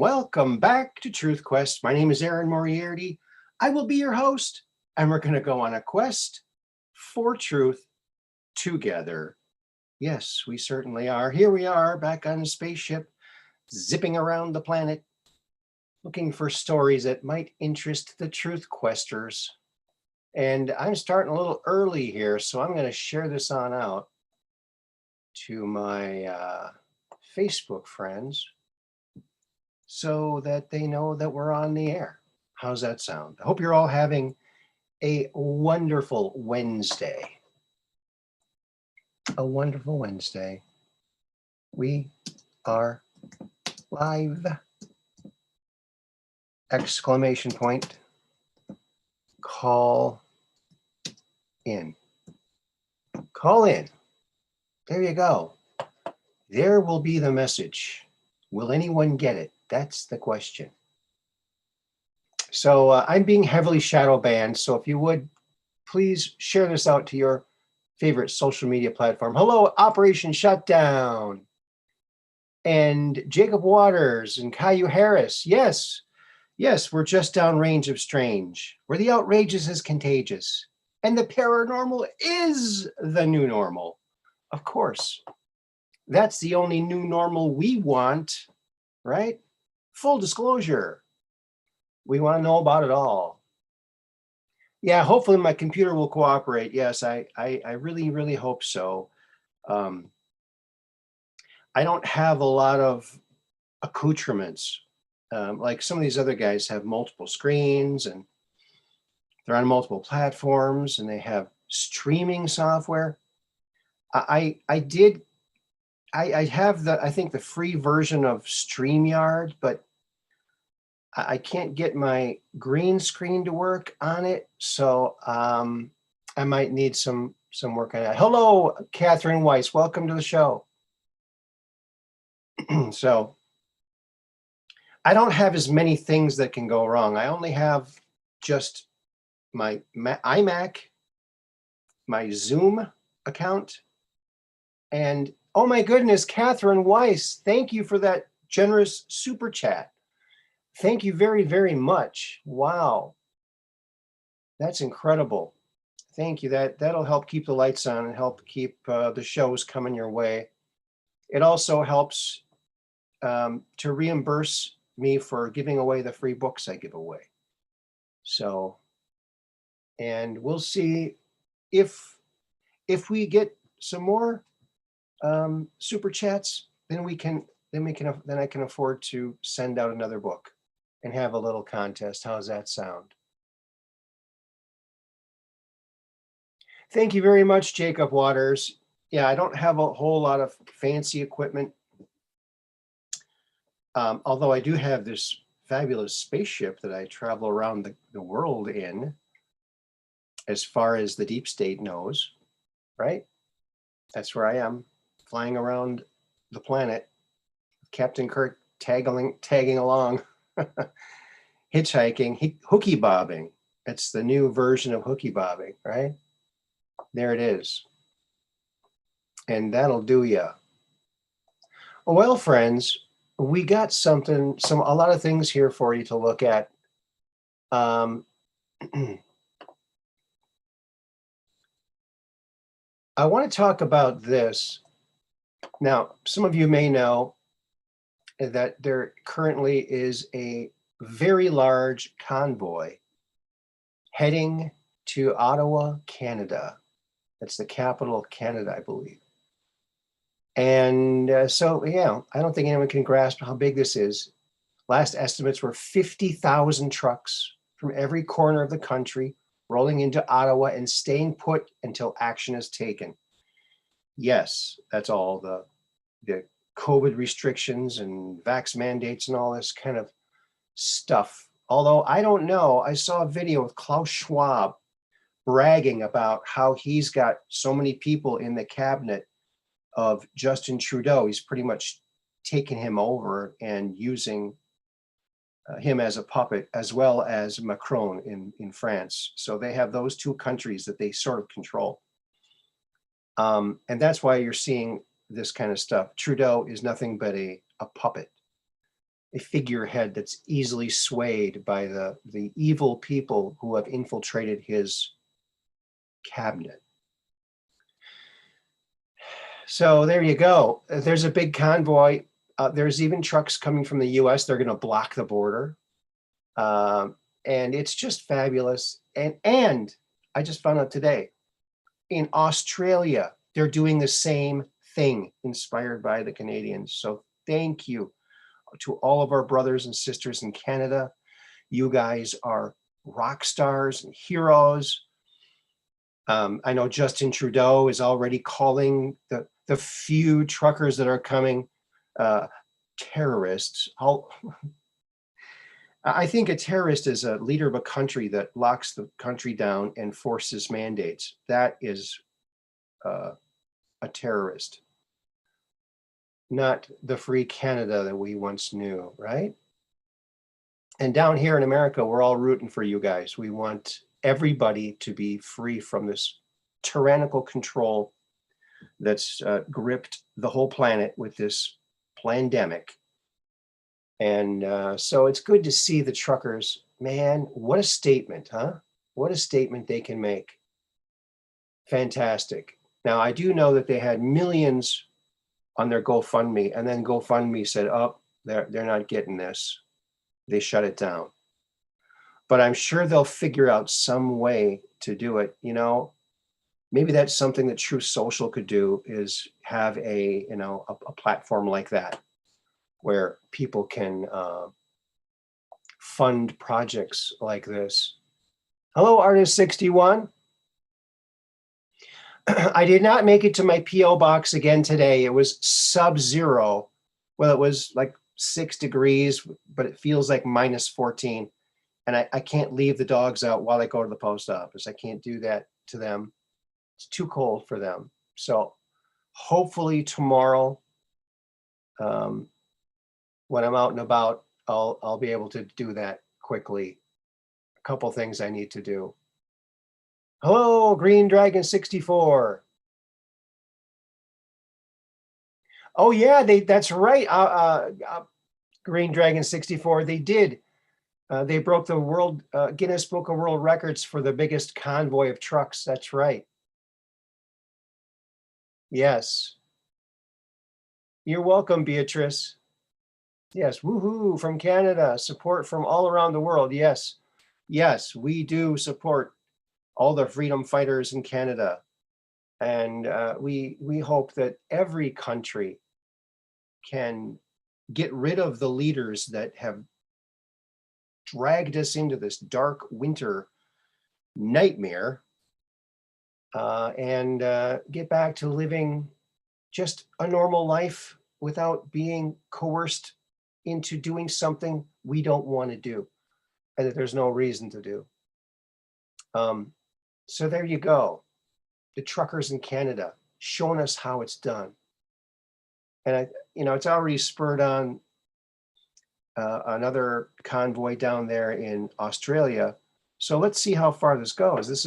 Welcome back to Truth Quest. My name is Moriarity. I will be your host, and we're going to go on a quest for truth together. Yes, we certainly are. Here we are back on a spaceship, zipping around the planet, looking for stories that might interest the truth questers. And I'm starting a little early here, so I'm going to share this on out to my Facebook friends, so that they know that we're on the air. How's that sound? I hope you're all having a wonderful Wednesday. A wonderful Wednesday. We are live. Exclamation point. Call in. Call in. There you go. There will be the message. Will anyone get it? That's the question. So I'm being heavily shadow banned. So if you would, please share this out to your favorite social media platform. Hello, Operation Shutdown. And Jacob Waters and Caillou Harris. Yes, we're just downrange of strange, where the outrageous is contagious. And the paranormal is the new normal. Of course. That's the only new normal we want, right? Full disclosure. We want to know about it all. Yeah, hopefully my computer will cooperate. Yes, I really, really hope so. I don't have a lot of accoutrements. Like some of these other guys have multiple screens and they're on multiple platforms and they have streaming software. I have I think the free version of StreamYard, but I can't get my green screen to work on it. So I might need some work on that. Hello, Catherine Weiss. Welcome to the show. So I don't have as many things that can go wrong. I only have just my iMac, my Zoom account, and oh my goodness, Catherine Weiss, thank you for that generous super chat. Thank you very, very much. Wow. That's incredible. Thank you. That'll help keep the lights on and help keep the shows coming your way. It also helps to reimburse me for giving away the free books I give away. So, and we'll see if we get some more super chats, then I can afford to send out another book and have a little contest. How's that sound? Thank you very much, Jacob Waters. Yeah, I don't have a whole lot of fancy equipment. Although I do have this fabulous spaceship that I travel around the world in, as far as the deep state knows, right? That's where I am, flying around the planet. Captain Kirk tagging along, hitchhiking, hooky bobbing. It's the new version of hooky bobbing, right? There it is. And that'll do ya. Well, friends, we got a lot of things here for you to look at. I want to talk about this. Now, some of you may know that there currently is a very large convoy heading to Ottawa, Canada. That's the capital of Canada, I believe. And so, yeah, I don't think anyone can grasp how big this is. Last estimates were 50,000 trucks from every corner of the country rolling into Ottawa and staying put until action is taken. Yes, that's all the COVID restrictions and vax mandates and all this kind of stuff. Although I don't know, I saw a video with Klaus Schwab bragging about how he's got so many people in the cabinet of Justin Trudeau. He's pretty much taken him over and using him as a puppet, as well as Macron in France. So they have those two countries that they sort of control. And that's why you're seeing this kind of stuff. Trudeau is nothing but a puppet, a figurehead that's easily swayed by the evil people who have infiltrated his cabinet. So there you go. There's a big convoy. There's even trucks coming from the US. They're going to block the border. And it's just fabulous. And I just found out today, in Australia, they're doing the same thing, inspired by the Canadians. So thank you to all of our brothers and sisters in Canada. You guys are rock stars and heroes. I know Justin Trudeau is already calling the few truckers that are coming terrorists. I think a terrorist is a leader of a country that locks the country down and forces mandates. That is a terrorist, not the free Canada that we once knew, right? And down here in America, we're all rooting for you guys. We want everybody to be free from this tyrannical control that's gripped the whole planet with this pandemic. And so it's good to see the truckers. Man, what a statement, huh? What a statement they can make. Fantastic. Now, I do know that they had millions on their GoFundMe, and then GoFundMe said, oh, they're not getting this. They shut it down. But I'm sure they'll figure out some way to do it. You know, maybe that's something that Truth Social could do, is have a platform like that, where people can fund projects like this. Hello, Artist 61. I did not make it to my P.O. box again today. It was sub-zero. Well, it was like 6 degrees, but it feels like minus 14. And I can't leave the dogs out while I go to the post office. I can't do that to them. It's too cold for them. So hopefully tomorrow, when I'm out and about, I'll be able to do that quickly. A couple things I need to do. Hello, Green Dragon 64. Oh yeah, that's right. Green Dragon 64. They did. They broke the world Guinness Book of World Records for the biggest convoy of trucks. That's right. Yes. You're welcome, Beatrice. Yes, woohoo, from Canada. Support from all around the world. Yes, yes, we do support all the freedom fighters in Canada. And we hope that every country can get rid of the leaders that have dragged us into this dark winter nightmare, and get back to living just a normal life without being coerced into doing something we don't want to do and that there's no reason to do. So there you go. The truckers in Canada showing us how it's done. And it's already spurred on another convoy down there in Australia. So let's see how far this goes. This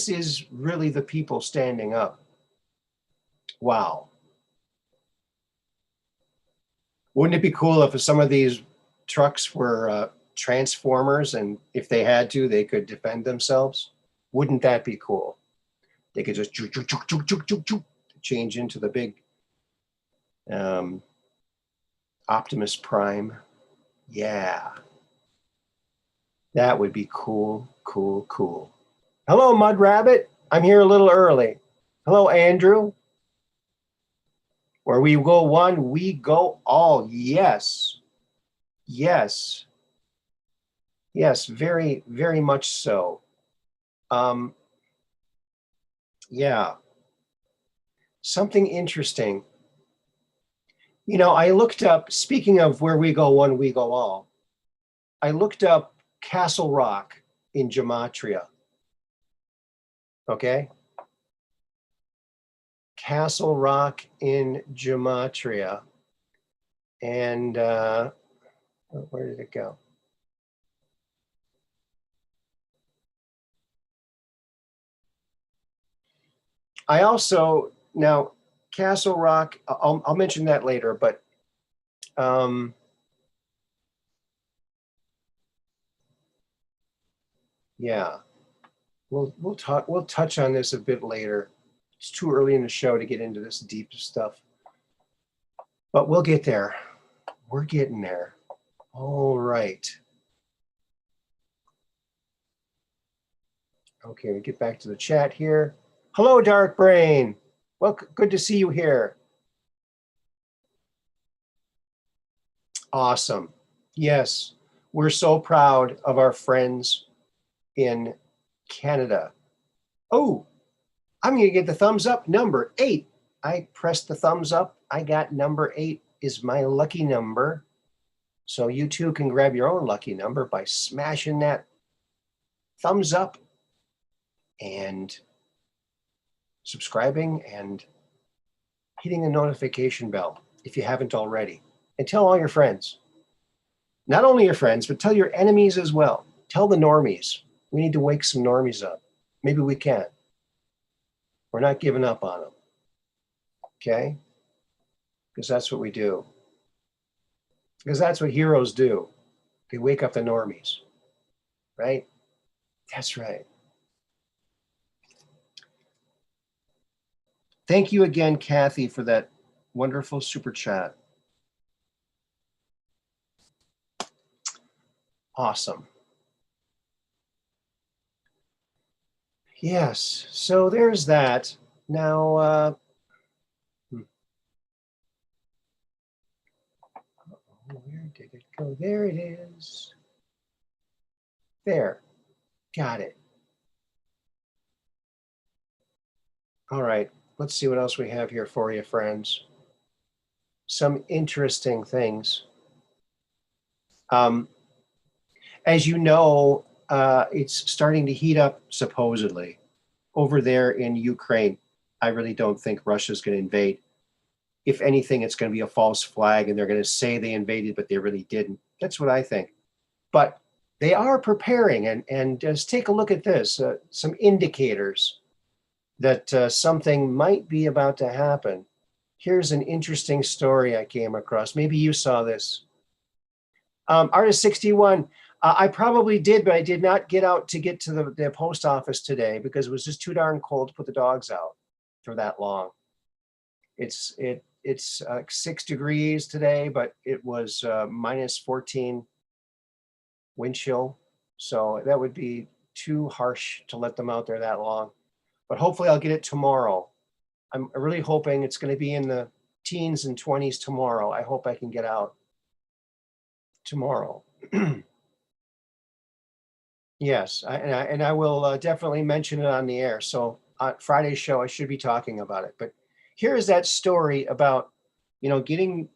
is really the people standing up. Wow. Wouldn't it be cool if some of these trucks were transformers, and if they had to, they could defend themselves? Wouldn't that be cool? They could just change into the big Optimus Prime. Yeah. That would be cool, cool, cool. Hello, Mud Rabbit. I'm here a little early. Hello, Andrew. Where we go one, we go all. Yes. Yes. Yes, very, very much so. Yeah. Something interesting. You know, I looked up, speaking of where we go one, we go all, I looked up Castle Rock in Gematria. Okay? Castle Rock in Gematria. And where did it go? I also, now Castle Rock, I'll mention that later, but yeah, we'll touch on this a bit later. It's too early in the show to get into this deep stuff, but we'll get there. We're getting there. All right. Okay, we get back to the chat here. Hello, Dark Brain. Well, good to see you here. Awesome. Yes, we're so proud of our friends in Canada. Oh, I'm going to get the thumbs up. Number 8. I pressed the thumbs up. I got number 8 is my lucky number. So you too can grab your own lucky number by smashing that thumbs up and subscribing and hitting the notification bell if you haven't already. And tell all your friends. Not only your friends, but tell your enemies as well. Tell the normies. We need to wake some normies up. Maybe we can. We're not giving up on them. Okay? Because that's what we do. Because that's what heroes do. They wake up the normies. Right? That's right. Thank you again, Kathy, for that wonderful super chat. Awesome. Yes, so there's that. Now, where did it go? There it is. There. Got it. All right, let's see what else we have here for you, friends. Some interesting things. As you know, it's starting to heat up, supposedly, over there in Ukraine. I really don't think Russia's going to invade. If anything, it's going to be a false flag, and they're going to say they invaded, but they really didn't. That's what I think. But they are preparing, and just take a look at this, some indicators that something might be about to happen. Here's an interesting story I came across. Maybe you saw this. Artist 61, I probably did, but I did not get out to get to the post office today because it was just too darn cold to put the dogs out for that long. It's 6 degrees today, but it was minus 14 wind chill. So that would be too harsh to let them out there that long. But hopefully I'll get it tomorrow. I'm really hoping it's going to be in the teens and 20s tomorrow. I hope I can get out tomorrow. Yes, and I will definitely mention it on the air. So on Friday's show, I should be talking about it. But here is that story about, getting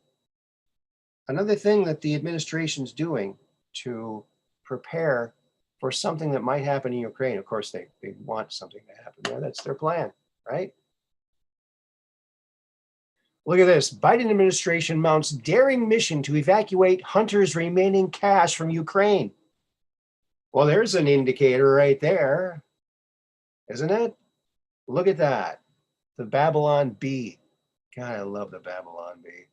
another thing that the administration's doing to prepare for something that might happen in Ukraine. Of course, they want something to happen there. That's their plan, right? Look at this. Biden administration mounts daring mission to evacuate hunters' remaining cache from Ukraine. Well, there's an indicator right there, isn't it? Look at that. The Babylon Bee. God, I love the Babylon Bee.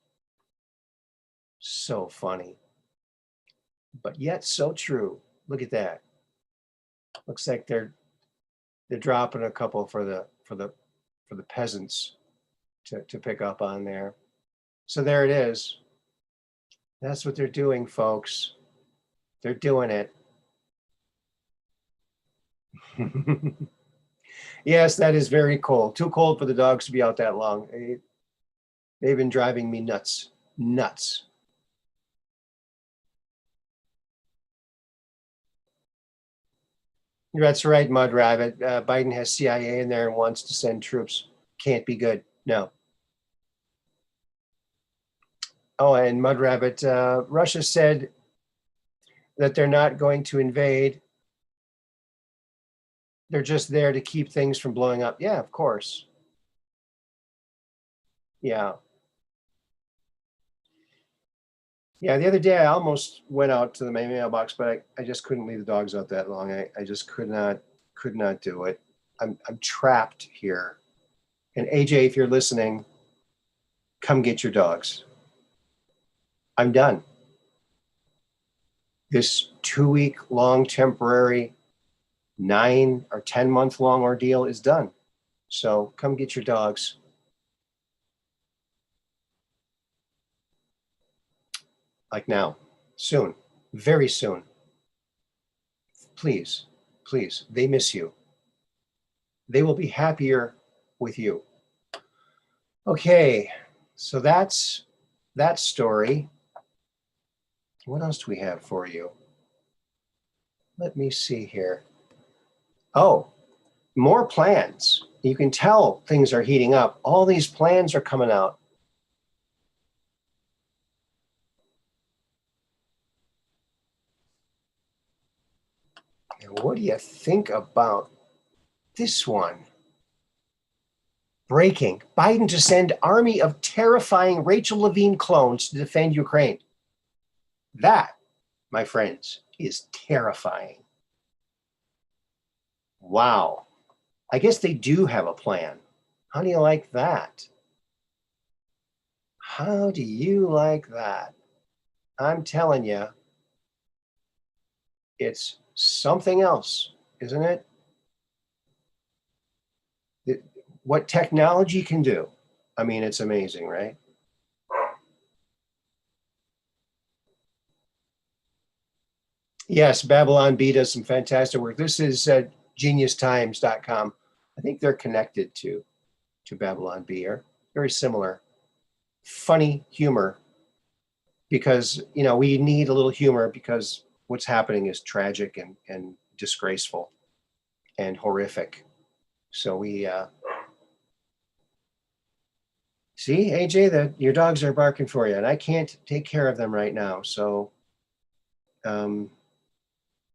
So funny, but yet so true. Look at that. Looks like they're dropping a couple for the peasants to pick up on there. So there it is. That's what they're doing, folks. They're doing it. Yes, that is very cold. Too cold for the dogs to be out that long. They've been driving me nuts. Nuts. That's right, Mud Rabbit. Biden has CIA in there and wants to send troops. Can't be good. No. Oh, and Mud Rabbit, Russia said that they're not going to invade. They're just there to keep things from blowing up. Yeah, of course. Yeah. Yeah, the other day I almost went out to the main mailbox, but I just couldn't leave the dogs out that long. I just could not do it. I'm trapped here. And AJ, if you're listening, come get your dogs. I'm done. This 2-week long temporary 9 or 10 month long ordeal is done. So come get your dogs. Like now, soon, very soon. Please, please, they miss you. They will be happier with you. Okay, so that's that story. What else do we have for you? Let me see here. Oh, more plans. You can tell things are heating up. All these plans are coming out. And what do you think about this one? Breaking. Biden to send army of terrifying Rachel Levine clones to defend Ukraine. That, my friends, is terrifying. Wow. I guess they do have a plan. How do you like that? How do you like that? I'm telling you, it's something else, isn't it? What technology can do. I mean, it's amazing, right? Yes, Babylon Bee does some fantastic work. This is geniustimes.com. I think they're connected to Babylon Bee, or very similar. Funny humor, because we need a little humor because what's happening is tragic and disgraceful and horrific. So we see, AJ, that your dogs are barking for you, and I can't take care of them right now. So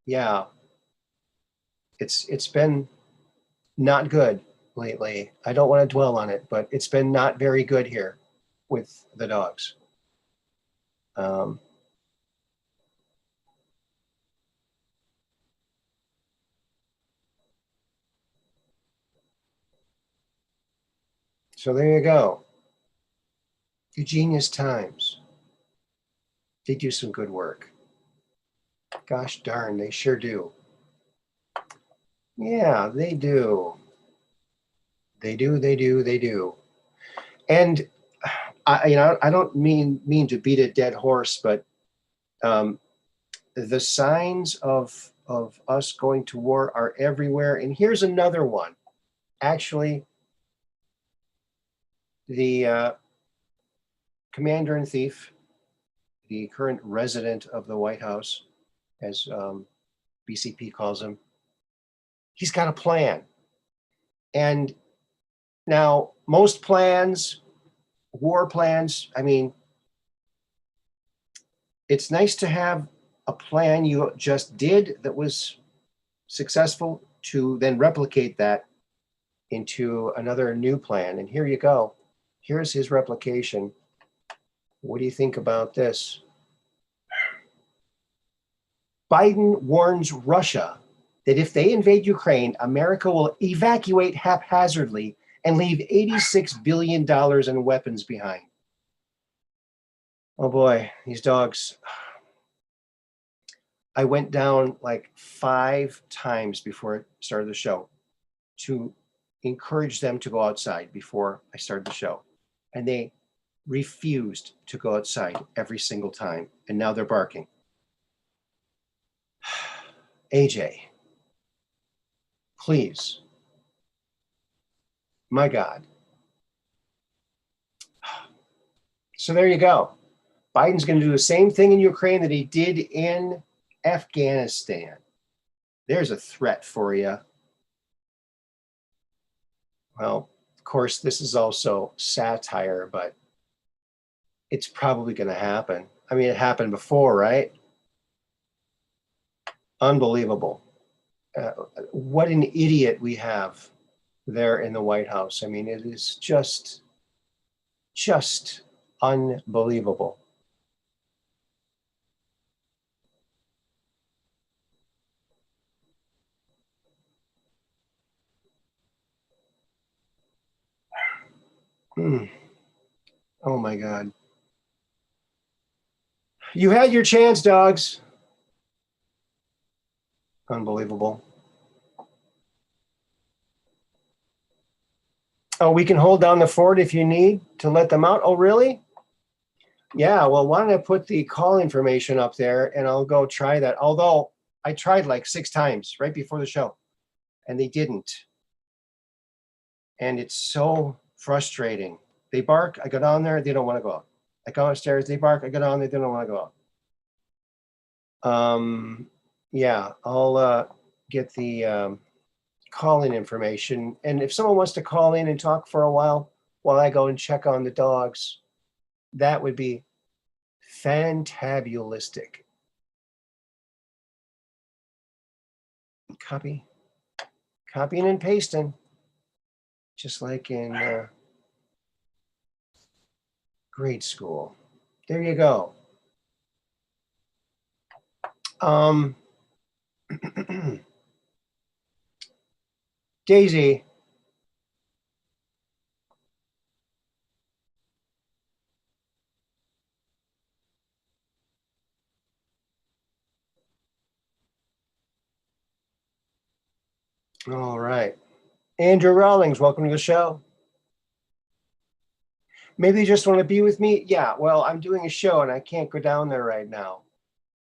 yeah, it's been not good lately. I don't want to dwell on it, but it's been not very good here with the dogs. So there you go. The Genius Times. They do some good work. Gosh darn, they sure do. Yeah, they do. They do. And I don't mean to beat a dead horse, but the signs of us going to war are everywhere. And here's another one. Actually, the commander-in-chief, the current resident of the White House, as BCP calls him, he's got a plan. And now, most plans, war plans, I mean, it's nice to have a plan you just did that was successful to then replicate that into another new plan. And here you go. Here's his replication. What do you think about this? Biden warns Russia that if they invade Ukraine, America will evacuate haphazardly and leave $86 billion in weapons behind. Oh boy, these dogs. I went down like 5 times before I started the show to encourage them to go outside before I started the show. And they refused to go outside every single time. And now they're barking. AJ, please. My God. So there you go. Biden's going to do the same thing in Ukraine that he did in Afghanistan. There's a threat for you. Well, of course, this is also satire, but it's probably going to happen. I mean, it happened before, right? Unbelievable. What an idiot we have there in the White House. I mean, it is just unbelievable. Oh my God. You had your chance, dogs. Unbelievable. Oh, we can hold down the fort if you need to let them out. Oh, really? Yeah, well, why don't I put the call information up there and I'll go try that. Although I tried like 6 times right before the show and they didn't. And it's so frustrating. They bark, I go down there, they don't want to go out. I go upstairs, they bark, I go down there, they don't want to go out. Yeah, I'll get the call-in information. And if someone wants to call in and talk for a while I go and check on the dogs, that would be fantabulistic. Copying and pasting, just like in grade school. There you go. Daisy. All right. Andrew Rawlings, welcome to the show. Maybe you just want to be with me? Yeah, well, I'm doing a show and I can't go down there right now.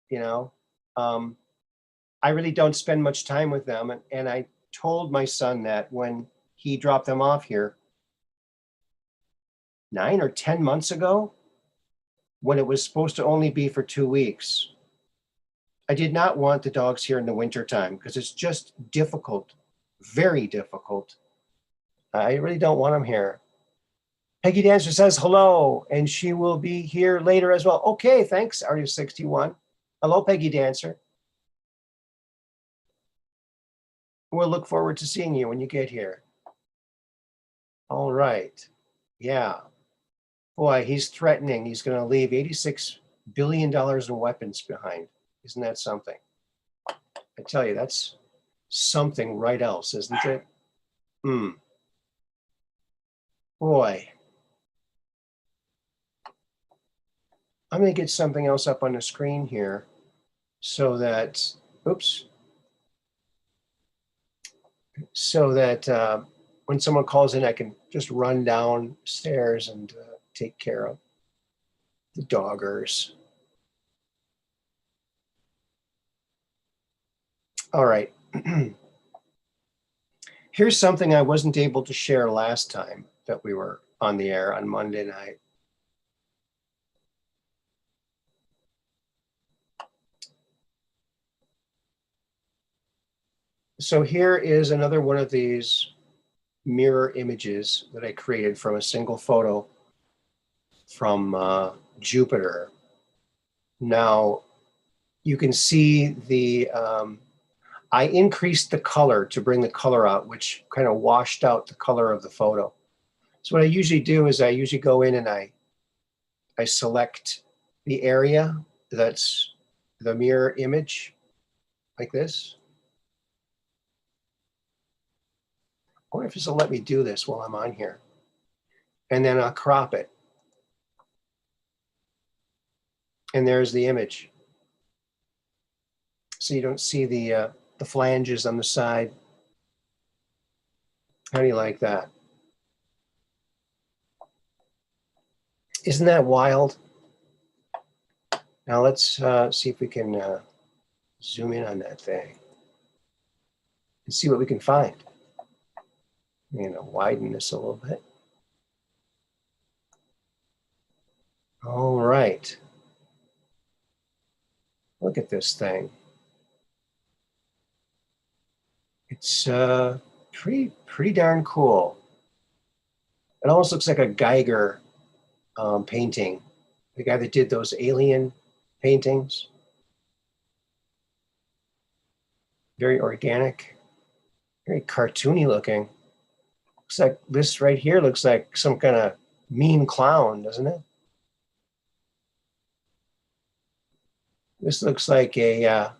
You know, I really don't spend much time with them. And I told my son that when he dropped them off here 9 or 10 months ago, when it was supposed to only be for 2 weeks. I did not want the dogs here in the wintertime because it's just difficult, very difficult. I really don't want them here. Peggy Dancer says hello, and she will be here later as well. Okay, thanks, Artist61. Hello, Peggy Dancer. We'll look forward to seeing you when you get here. All right. Yeah. Boy, he's threatening. He's going to leave $86 billion in weapons behind. Isn't that something? I tell you, that's something right else, isn't it? Boy. I'm going to get something else up on the screen here so that, oops, so that when someone calls in, I can just run downstairs and take care of the doggers. All right. Here's something I wasn't able to share last time that we were on the air on Monday night. So here is another one of these mirror images that I created from a single photo from Jupiter. Now, you can see the, I increased the color to bring the color out, which kind of washed out the color of the photo. So what I usually do is I usually go in and I select the area that's the mirror image, like this. I wonder if this will let me do this while I'm on here. And then I'll crop it. And there's the image. So you don't see the flanges on the side. How do you like that? Isn't that wild? Now let's see if we can zoom in on that thing and see what we can find. You know, widen this a little bit. All right. Look at this thing. It's pretty darn cool. It almost looks like a Geiger painting The guy that did those alien paintings. Very organic, very cartoony looking. Looks like this right here looks like some kind of mean clown, doesn't it? This looks like a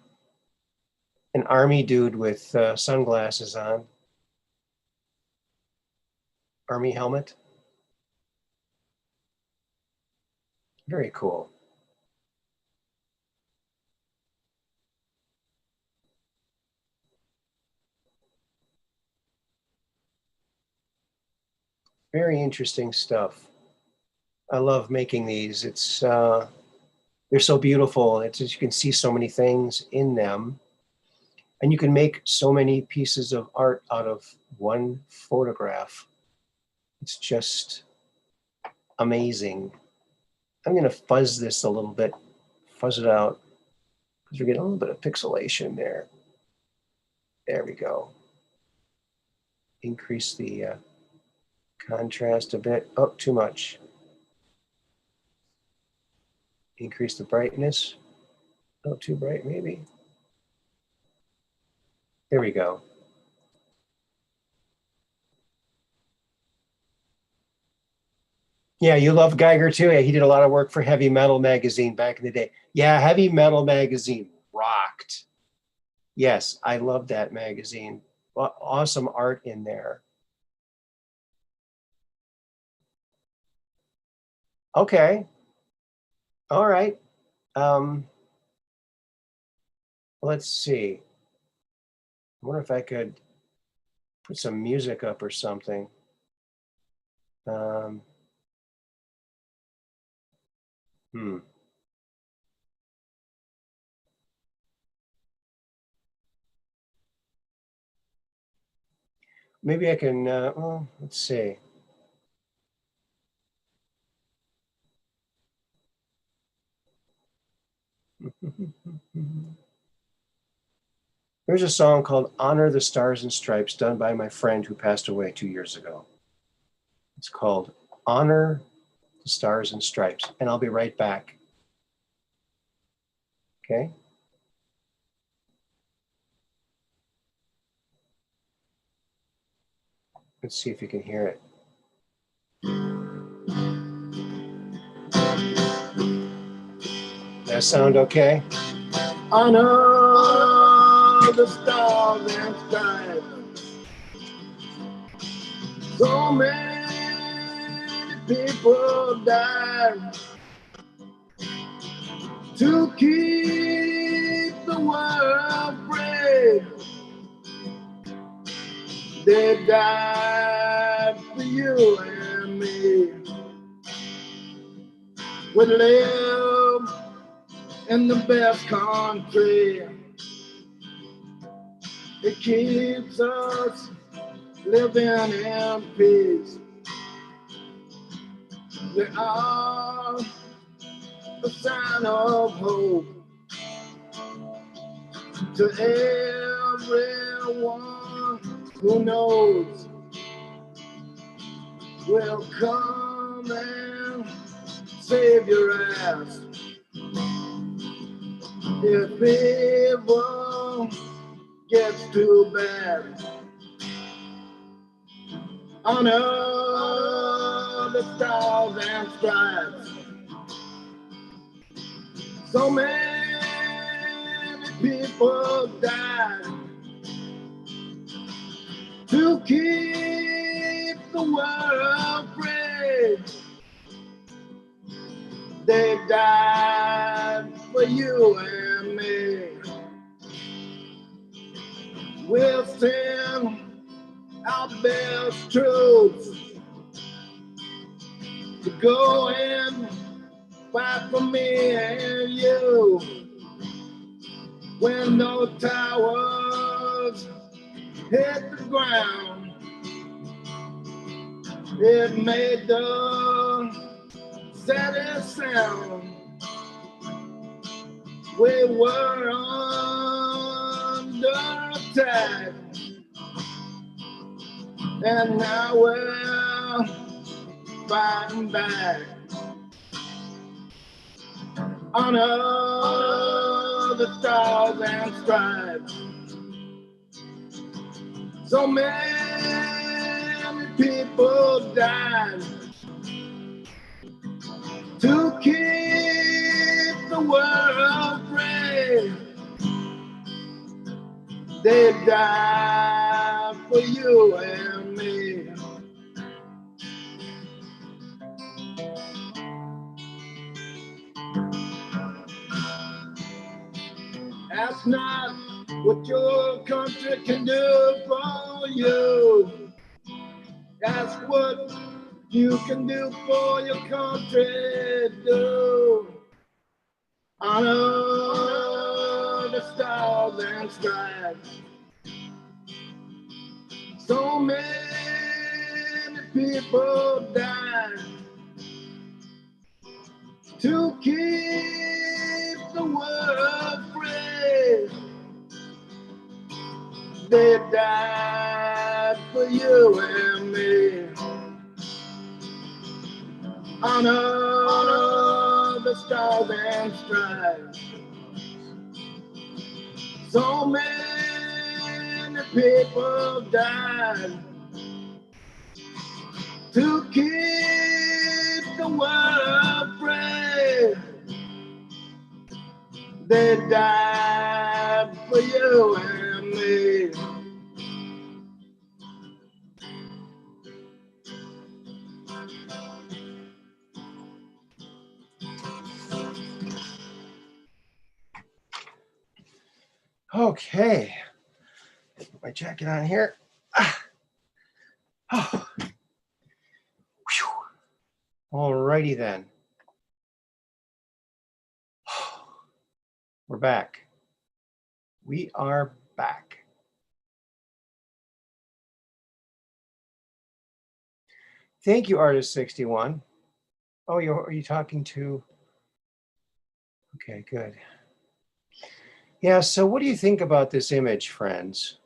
an army dude with sunglasses on. Army helmet. Very cool. Very interesting stuff. I love making these. It's they're so beautiful. It's you can see so many things in them, and you can make so many pieces of art out of one photograph. It's just amazing. I'm going to fuzz this a little bit, fuzz it out, because we're getting a little bit of pixelation there. There we go. Increase the contrast a bit. Oh, too much. Increase the brightness. Oh, too bright maybe. There we go. Yeah, you love Geiger too. Yeah, he did a lot of work for Heavy Metal magazine back in the day. Yeah, Heavy Metal magazine rocked. Yes, I love that magazine. Awesome art in there. Okay. All right. Let's see. I wonder if I could put some music up or something. Hmm. Maybe I can, well, let's see. There's a song called Honor the Stars and Stripes done by my friend who passed away 2 years ago. It's called Honor the Stars and Stripes, and I'll be right back. Okay? Let's see if you can hear it. That sound okay? Honor the stars and stripes. So many people died to keep the world free. They died for you and me. We live in the best country. It keeps us living in peace. We are a sign of hope to everyone who knows will come and save your ass. If evil gets too bad, honor the stars and stripes. So many people died to keep the world free. They died for you and me. We'll send our best troops to go and fight for me and you. When those towers hit the ground, it made the saddest sound. We were under attack, and now we're fighting back. Honor the stars and stripes. So many people died to keep the world free. They died for you and me. Ask not what your country can do for you. Ask what you can do for your country. Do honor the stars and stripes. So many people died to keep the world free. They died for you and me. Honor the stars and stripes. So many people died to keep the world free. They died for you and me. Okay. Put my jacket on here. Oh. Alrighty then. We're back. We are back. Thank you, Artist61. Oh, are you talking to? Okay, good. Yeah, so what do you think about this image, friends?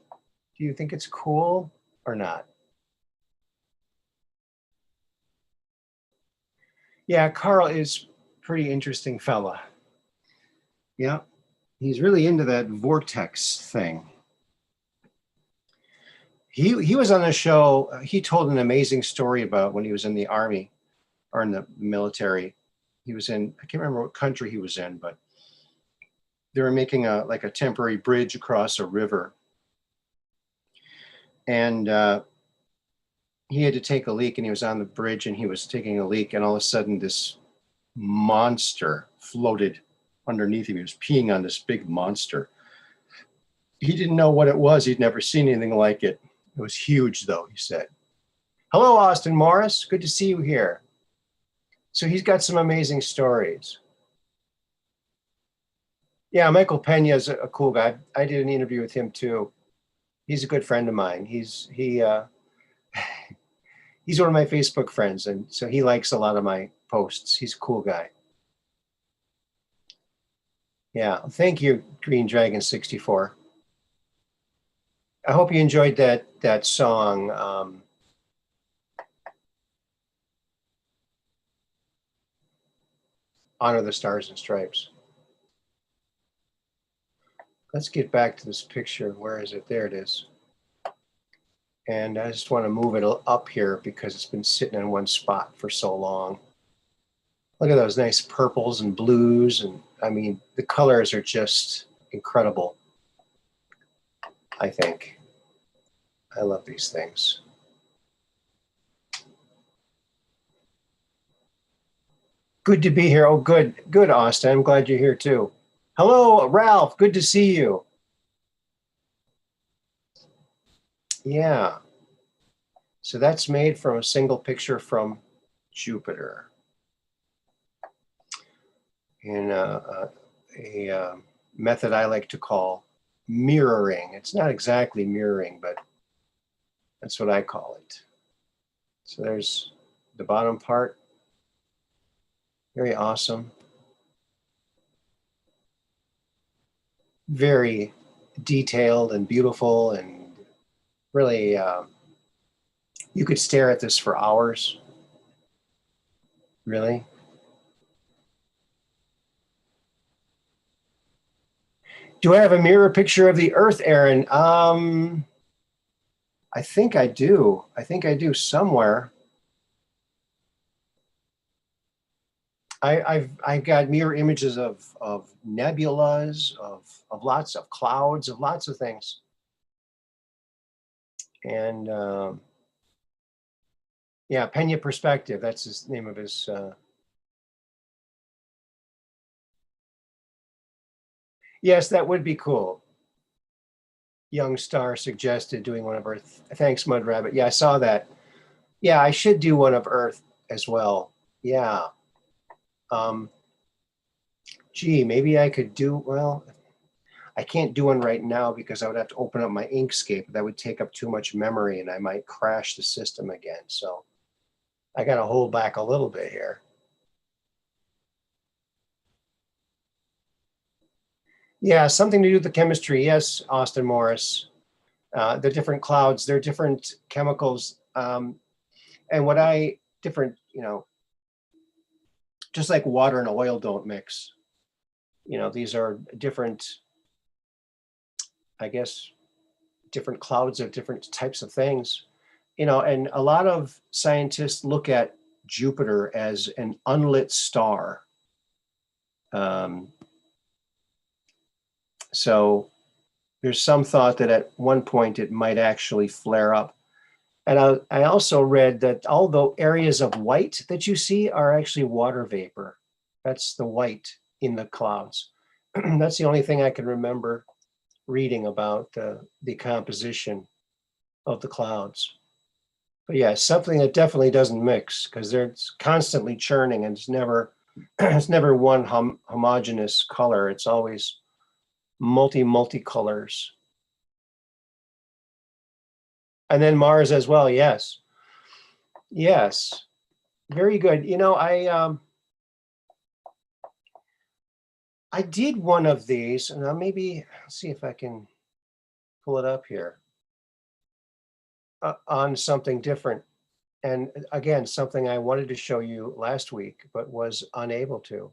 Do you think it's cool or not? Yeah, Carl is pretty interesting fella. Yeah, he's really into that vortex thing. He was on the show. He told an amazing story about when he was in the Army or in the military. He was in, I can't remember what country he was in, but they were making like a temporary bridge across a river. And he had to take a leak, and he was on the bridge and he was taking a leak, and all of a sudden this monster floated underneath him. He was peeing on this big monster. He didn't know what it was. He'd never seen anything like it. It was huge, though, he said. Hello, Austin Morris. Good to see you here. So he's got some amazing stories. Yeah, Michael Pena is a cool guy. I did an interview with him too. He's a good friend of mine. He's one of my Facebook friends, and so he likes a lot of my posts. He's a cool guy. Yeah, thank you, Green Dragon 64. I hope you enjoyed that song. Honor the Stars and Stripes. Let's get back to this picture. Where is it? There it is. And I just want to move it up here because it's been sitting in one spot for so long. Look at those nice purples and blues. And I mean, the colors are just incredible, I think. I love these things. Good to be here. Oh, good. Good, Austin. I'm glad you're here too. Hello, Ralph. Good to see you. Yeah. So that's made from a single picture from Jupiter. In a method I like to call mirroring. It's not exactly mirroring, but that's what I call it. So there's the bottom part. Very awesome. Very detailed and beautiful, and really, you could stare at this for hours. Really. Do I have a mirror picture of the Earth, Aaron? I think I do. I think I do somewhere. I've got mirror images of nebulas, of lots of clouds, of lots of things. And yeah, Pena Perspective. That's his name of his. Yes, that would be cool. Young Star suggested doing one of Earth. Thanks, Mud Rabbit. Yeah, I saw that. Yeah, I should do one of Earth as well. Yeah. Gee, maybe I could do, well, I can't do one right now because I would have to open up my Inkscape. That would take up too much memory and I might crash the system again. So I got to hold back a little bit here. Yeah, something to do with the chemistry. Yes, Austin Morris. The different clouds, they're different chemicals. And different, just like water and oil don't mix. These are different, I guess, different clouds of different types of things. And a lot of scientists look at Jupiter as an unlit star. So there's some thought that at one point it might actually flare up. And I also read that although areas of white that you see are actually water vapor. That's the white in the clouds. That's the only thing I can remember reading about the composition of the clouds. But yeah, something that definitely doesn't mix because they're constantly churning and it's never one homogeneous color. It's always multicolors. And then Mars as well. Yes. Yes. Very good. I did one of these and I'll maybe see if I can pull it up here on something different. And again, something I wanted to show you last week, but was unable to.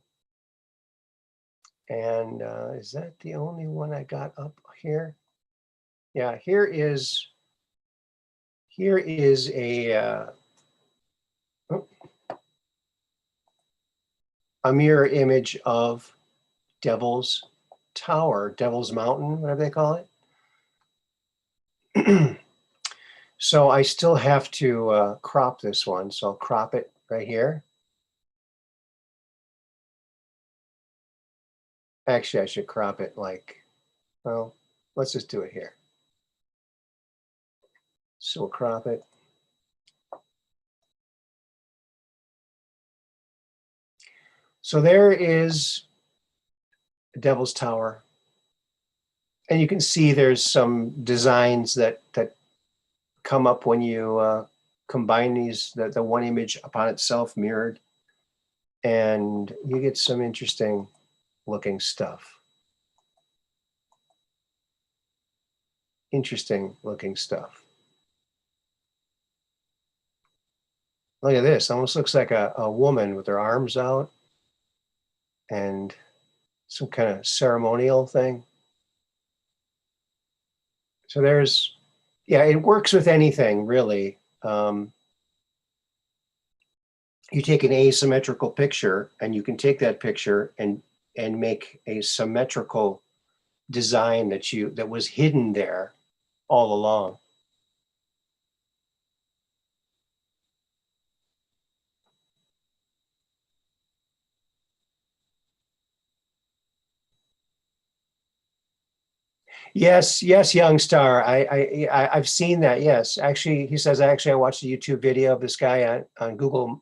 And is that the only one I got up here? Yeah, here is a mirror image of Devil's Tower, Devil's Mountain, whatever they call it. So I still have to crop this one. So I'll crop it right here. Actually, I should crop it well, let's just do it here. So we'll crop it. So there is Devil's Tower. And you can see there's some designs that come up when you combine these, the one image upon itself mirrored. And you get some interesting looking stuff. Interesting looking stuff. Look at this, almost looks like a woman with her arms out and some kind of ceremonial thing. So yeah, it works with anything really. You take an asymmetrical picture and you can take that picture and make a symmetrical design that was hidden there all along. Yes, young star. I've seen that. Yes, actually, he says. Actually, I watched a YouTube video of this guy on Google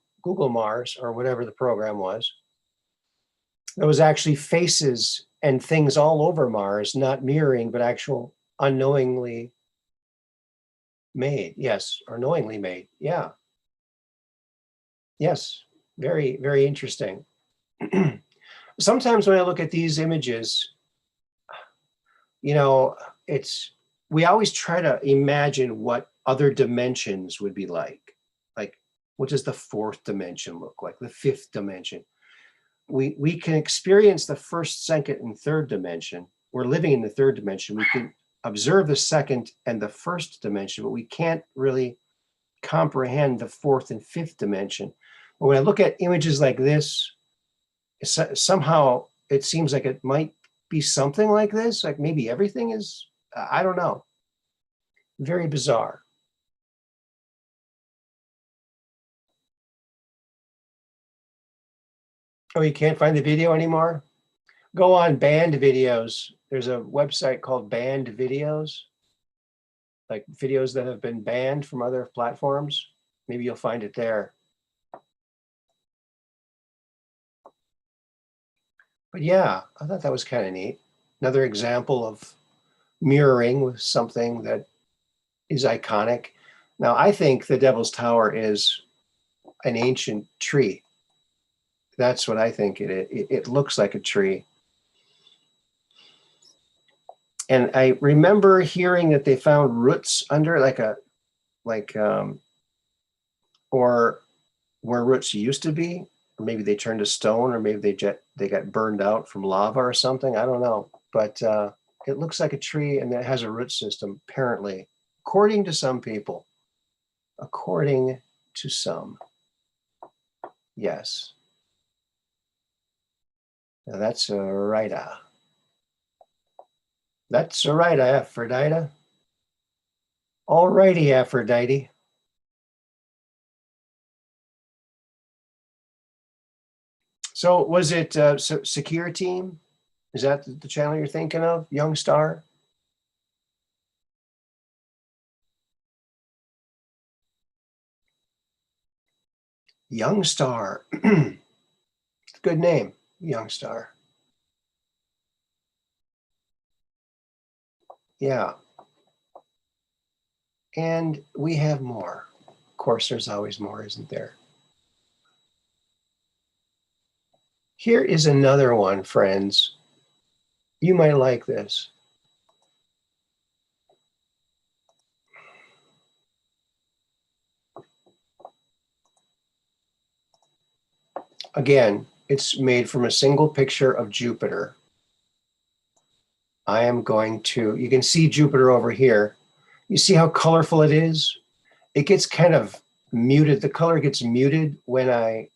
Mars or whatever the program was. There was actually faces and things all over Mars, not mirroring, but actual unknowingly made. Yes, or knowingly made. Yeah. Yes, very, very interesting. Sometimes when I look at these images, we always try to imagine what other dimensions would be like what does the fourth dimension look like, the fifth dimension. We can experience the first, second, and third dimension, we're living in the third dimension. We can observe the second and the first dimension, but we can't really comprehend the fourth and fifth dimension. When I look at images like this, somehow it seems like it might be something like this, like maybe everything is, I don't know. Very bizarre. Oh, you can't find the video anymore? Go on banned videos. There's a website called Banned Videos, like videos that have been banned from other platforms. Maybe you'll find it there. But yeah, I thought that was kind of neat. Another example of mirroring with something that is iconic. Now, I think the Devil's Tower is an ancient tree. That's what I think it is. It looks like a tree. And I remember hearing that they found roots under or where roots used to be, or maybe they turned to stone, or maybe they got burned out from lava or something. I don't know, but it looks like a tree, and it has a root system, apparently, according to some people. According to some, yes. Now that's a right. That's a right, Aphrodite. All righty, Aphrodite. So was it Secure Team? Is that the channel you're thinking of? Young Star? Young Star. Good name, Young Star. Yeah. And we have more. Of course, there's always more, isn't there? Here is another one, friends. You might like this. Again, it's made from a single picture of Jupiter. I am going to, you can see Jupiter over here. You see how colorful it is? It gets kind of muted. The color gets muted when I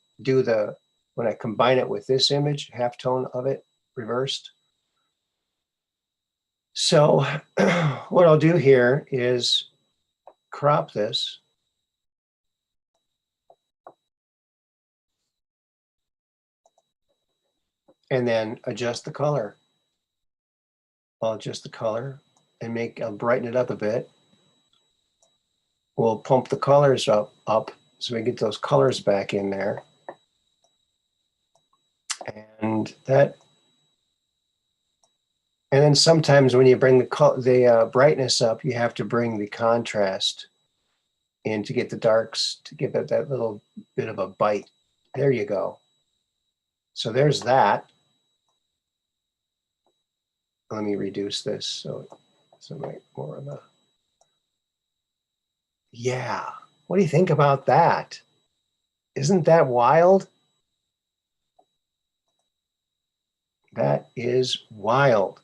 combine it with this image, halftone of it reversed. So what I'll do here is crop this. And then adjust the color. I'll adjust the color and I'll brighten it up a bit. We'll pump the colors up so we get those colors back in there. And then sometimes when you bring the brightness up, you have to bring the contrast in to get the darks, to give it that little bit of a bite. There you go. So there's that. Let me reduce this so more of a, yeah. What do you think about that? Isn't that wild? That is wild.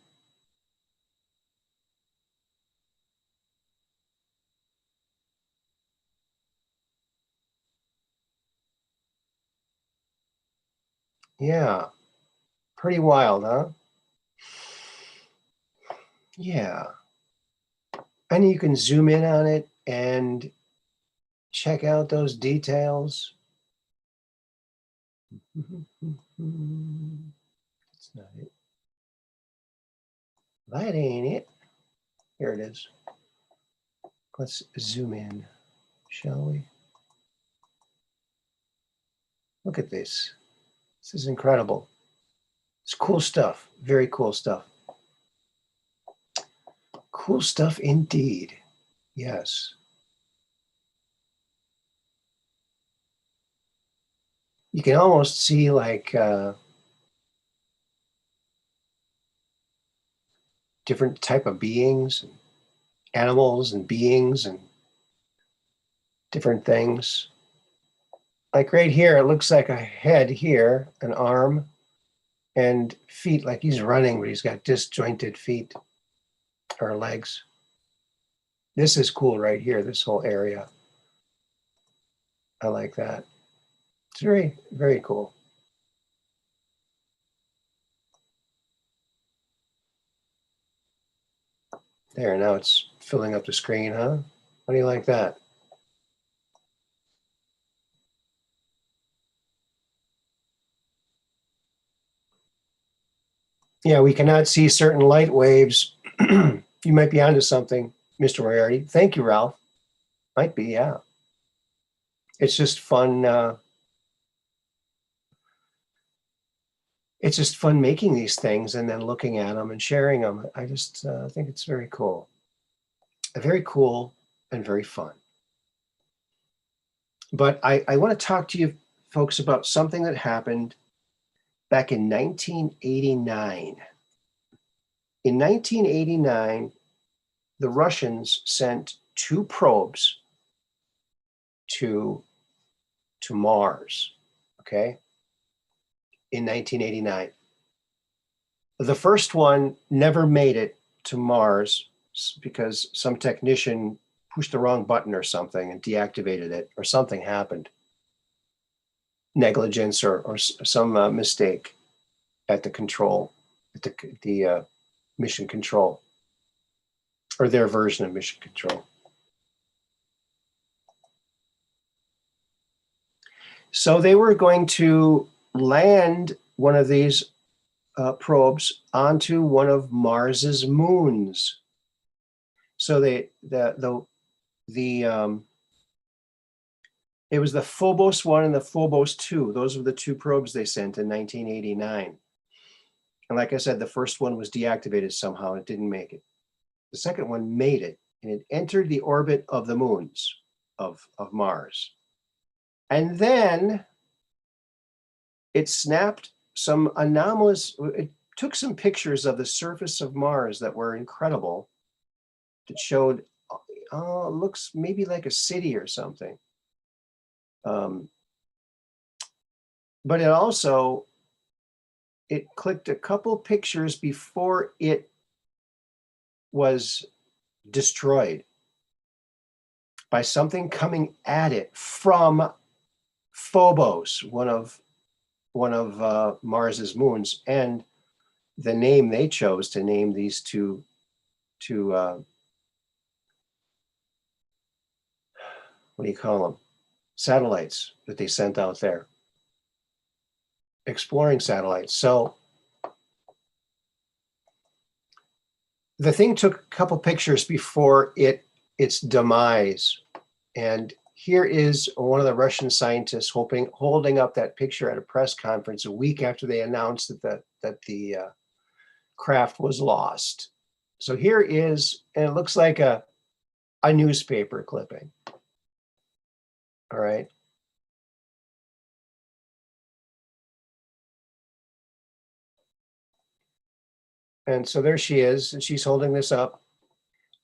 Yeah, pretty wild, huh? Yeah. And you can zoom in on it and check out those details. That's not it. That ain't it. Here it is. Let's zoom in, shall we? Look at this. This is incredible. It's cool stuff. Very cool stuff. Cool stuff indeed. Yes. You can almost see like different type of beings, animals and beings and different things. Like right here, it looks like a head here, an arm, And feet, like he's running, but he's got disjointed feet or legs. This is cool right here, this whole area. I like that. It's very, very cool. There, now it's filling up the screen, huh? How do you like that? Yeah, we cannot see certain light waves. You might be onto something, Mr. Moriarty. Thank you, Ralph. Might be, yeah. It's just fun. It's just fun making these things and then looking at them and sharing them. I just think it's very cool. Very cool and very fun. But I want to talk to you folks about something that happened back in 1989. In 1989, the Russians sent 2 probes to Mars, okay, in 1989. The first one never made it to Mars because some technician pushed the wrong button or something and deactivated it, or something happened. Negligence or some mistake at the control, at the mission control, or their version of mission control. So they were going to land one of these probes onto one of Mars's moons. So it was the Phobos 1 and the Phobos 2. Those were the 2 probes they sent in 1989. And like I said, the first one was deactivated somehow. It didn't make it. The second one made it, and it entered the orbit of the moons of Mars. And then it snapped some anomalous, it took some pictures of the surface of Mars that were incredible. That showed, oh, it looks maybe like a city or something. But it also, it clicked a couple pictures before it was destroyed by something coming at it from Phobos, one of Mars's moons, and the name they chose to name these two what do you call them? Satellites that they sent out there, exploring satellites. So the thing took a couple pictures before its demise, and here is one of the Russian scientists holding up that picture at a press conference a week after they announced that the craft was lost. So here is, and it looks like a newspaper clipping. All right. And so there she is, and she's holding this up.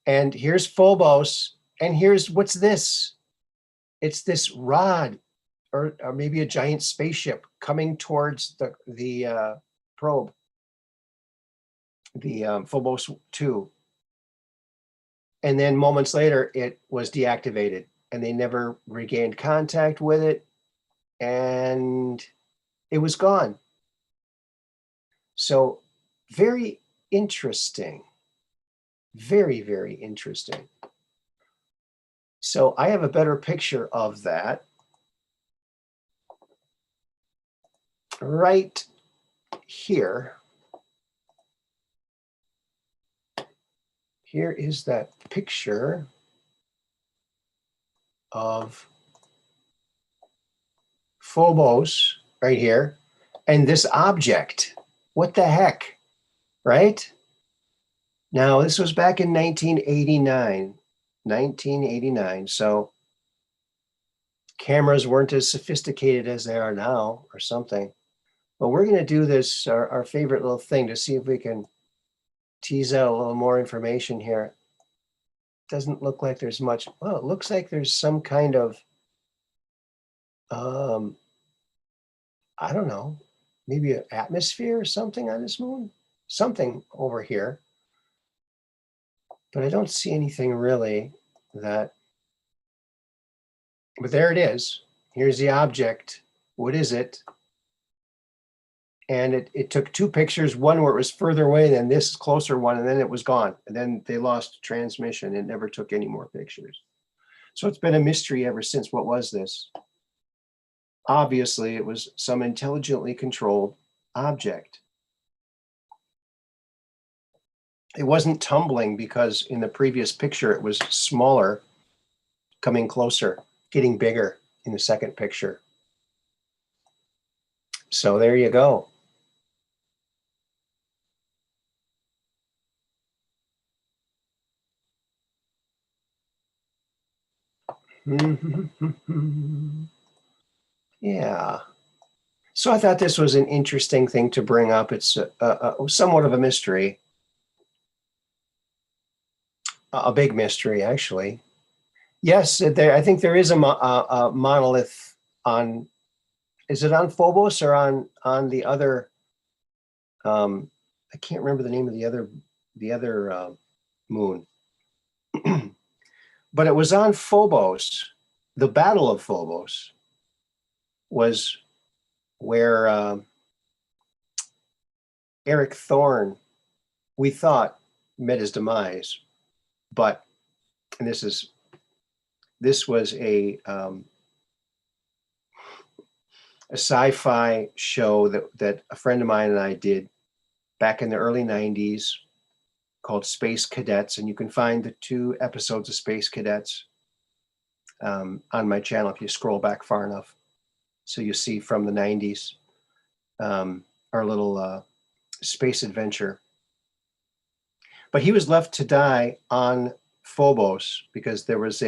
And here's Phobos, and here's, what's this? It's this rod, or maybe a giant spaceship coming towards the probe, the Phobos 2. And then moments later, it was deactivated, and they never regained contact with it, and it was gone. So very interesting, very, very interesting. So I have a better picture of that right here. Here is that picture of Phobos right here, and this object. What the heck, right? Now, this was back in 1989. 1989. So cameras weren't as sophisticated as they are now, or something. But we're going to do this, our favorite little thing, to see if we can tease out a little more information here. Doesn't look like there's much. Well, it looks like there's some kind of, I don't know. maybe an atmosphere or something on this moon, something over here. But I don't see anything really that, but there it is. Here's the object. What is it? And it took two pictures, one where it was further away than this closer one, and then it was gone. And then they lost transmission. It never took any more pictures. So it's been a mystery ever since. What was this? Obviously, it was some intelligently controlled object. It wasn't tumbling because in the previous picture, it was smaller, coming closer, getting bigger in the second picture. So there you go. Yeah. So I thought this was an interesting thing to bring up. It's somewhat of a mystery. A big mystery, actually. Yes, I think there is a monolith on, is it on Phobos or on the other, I can't remember the name of the other moon. But it was on Phobos. The Battle of Phobos was where Eric Thorne, we thought, met his demise. But, and this was a sci-fi show that a friend of mine and I did back in the early 90s called Space Cadets. And you can find the 2 episodes of Space Cadets on my channel if you scroll back far enough. So you see from the 90s, our little space adventure. But he was left to die on Phobos because there was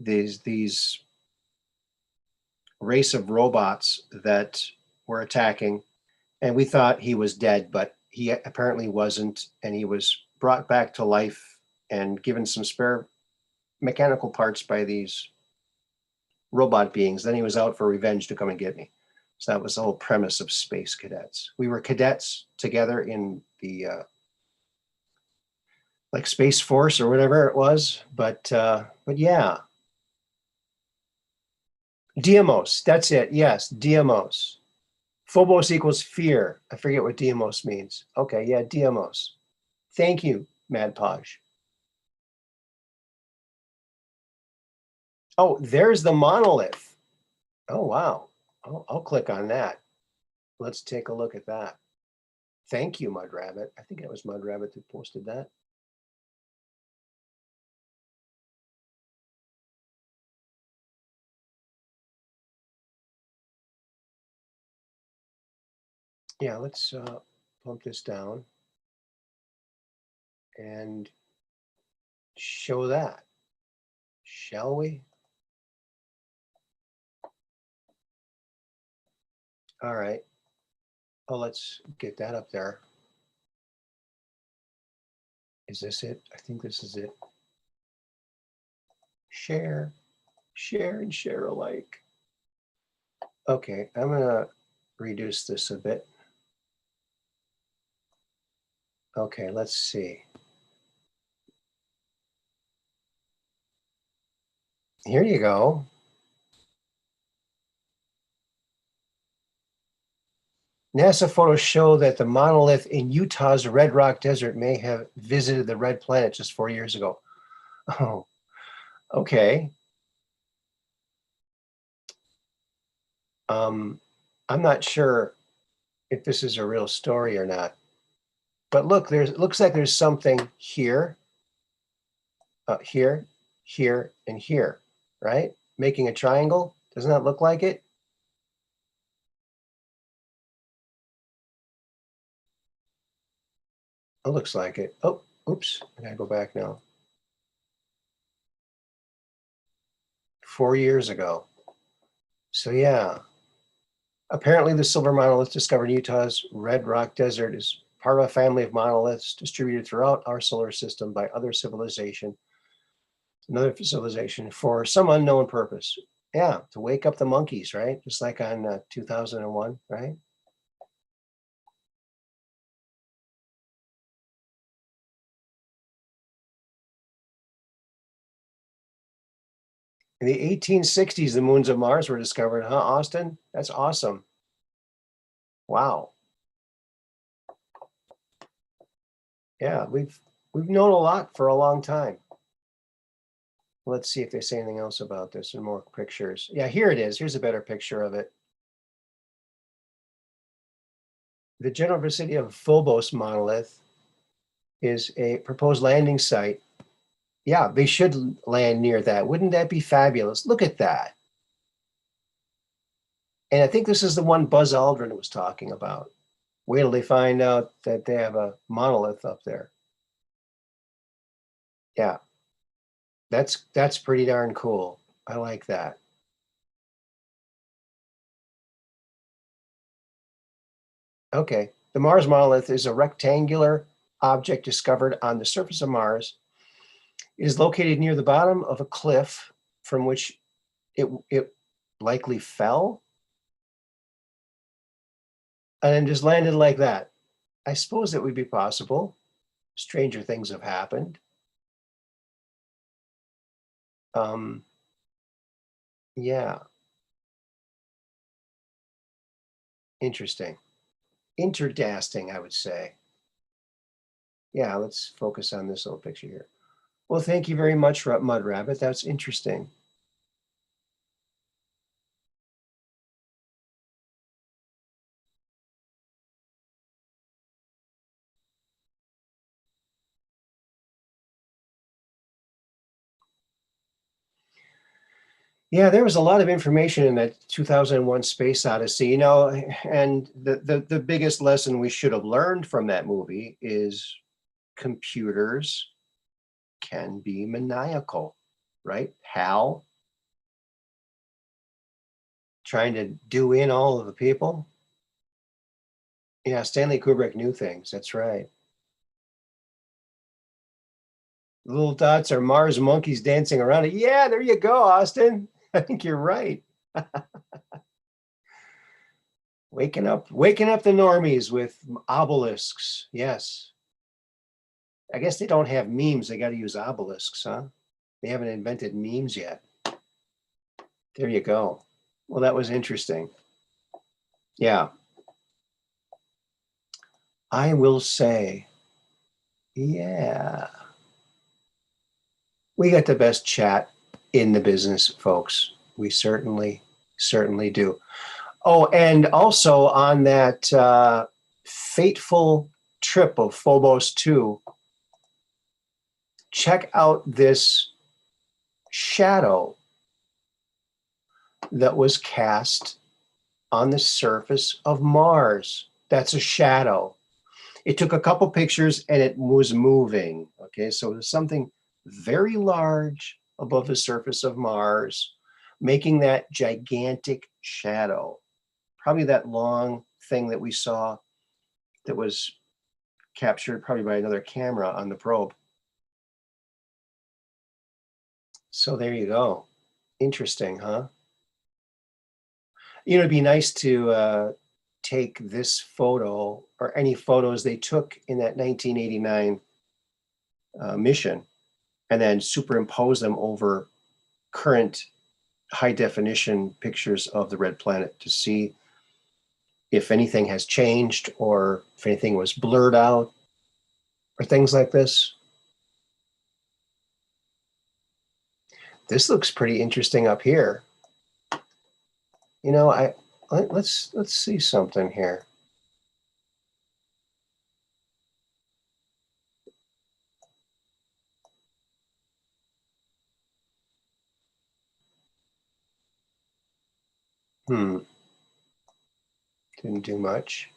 these race of robots that were attacking, and we thought he was dead, but he apparently wasn't, and he was brought back to life and given some spare mechanical parts by these robot beings. Then he was out for revenge to come and get me. So that was the whole premise of Space Cadets. We were cadets together in the like Space Force or whatever it was, but yeah. Diamos, that's it. Yes, Diamos. Phobos equals fear. I forget what Diamos means. Okay, yeah, Diamos. Thank you, Mad Podge. Oh, there's the monolith. Oh, wow. I'll click on that. Let's take a look at that. Thank you, Mud Rabbit. I think it was Mud Rabbit that posted that. Yeah, let's pump this down and show that, shall we? All right. Oh, let's get that up there. Is this it? I think this is it. Share, share, and share alike. Okay, I'm gonna reduce this a bit. Okay, let's see. Here you go. NASA photos show that the monolith in Utah's Red Rock Desert may have visited the red planet just 4 years ago. Oh, okay. I'm not sure if this is a real story or not. But look, it looks like there's something here, here, here, and here, right? Making a triangle. Doesn't that look like it? It looks like it. Oh, oops. I gotta go back now. 4 years ago. So yeah. Apparently the silver monolith discovered in Utah's Red Rock Desert is part of a family of monoliths distributed throughout our solar system by another civilization for some unknown purpose. Yeah, to wake up the monkeys, right? Just like on 2001, right? In the 1860s, the moons of Mars were discovered, huh, Austin? That's awesome. Wow. Yeah, we've known a lot for a long time. Let's see if they say anything else about this and more pictures. Yeah, here it is. Here's a better picture of it. The general vicinity of Phobos monolith is a proposed landing site. Yeah, they should land near that. Wouldn't that be fabulous? Look at that. And I think this is the one Buzz Aldrin was talking about. Wait till they find out that they have a monolith up there. Yeah, that's pretty darn cool. I like that. Okay, the Mars monolith is a rectangular object discovered on the surface of Mars. It is located near the bottom of a cliff from which it likely fell and then just landed like that. I suppose it would be possible. Stranger things have happened. Yeah, interesting. Interdasting, I would say. Yeah, let's focus on this little picture here. Well, thank you very much, Mud Rabbit. That's interesting. Yeah, there was a lot of information in that 2001 Space Odyssey, you know, and the biggest lesson we should have learned from that movie is computers can be maniacal, right? Hal trying to do in all of the people. Yeah, Stanley Kubrick knew things. That's right. The little dots are Mars monkeys dancing around it. Yeah, there you go, Austin. I think you're right. Waking up the normies with obelisks. Yes. I guess they don't have memes. They got to use obelisks, huh? They haven't invented memes yet. There you go. Well, that was interesting. Yeah. I will say, yeah. We got the best chat in the business, folks. We certainly do. Oh, and also on that fateful trip of Phobos 2, check out this shadow that was cast on the surface of Mars. That's a shadow. It took a couple pictures and it was moving. Okay, so it was something very large above the surface of Mars, making that gigantic shadow. Probably that long thing that we saw that was captured probably by another camera on the probe. So there you go. Interesting, huh? You know, it'd be nice to take this photo or any photos they took in that 1989 mission and then superimpose them over current high definition pictures of the red planet to see if anything has changed or if anything was blurred out or things like this. This looks pretty interesting up here. You know, let's see something here. Didn't do much.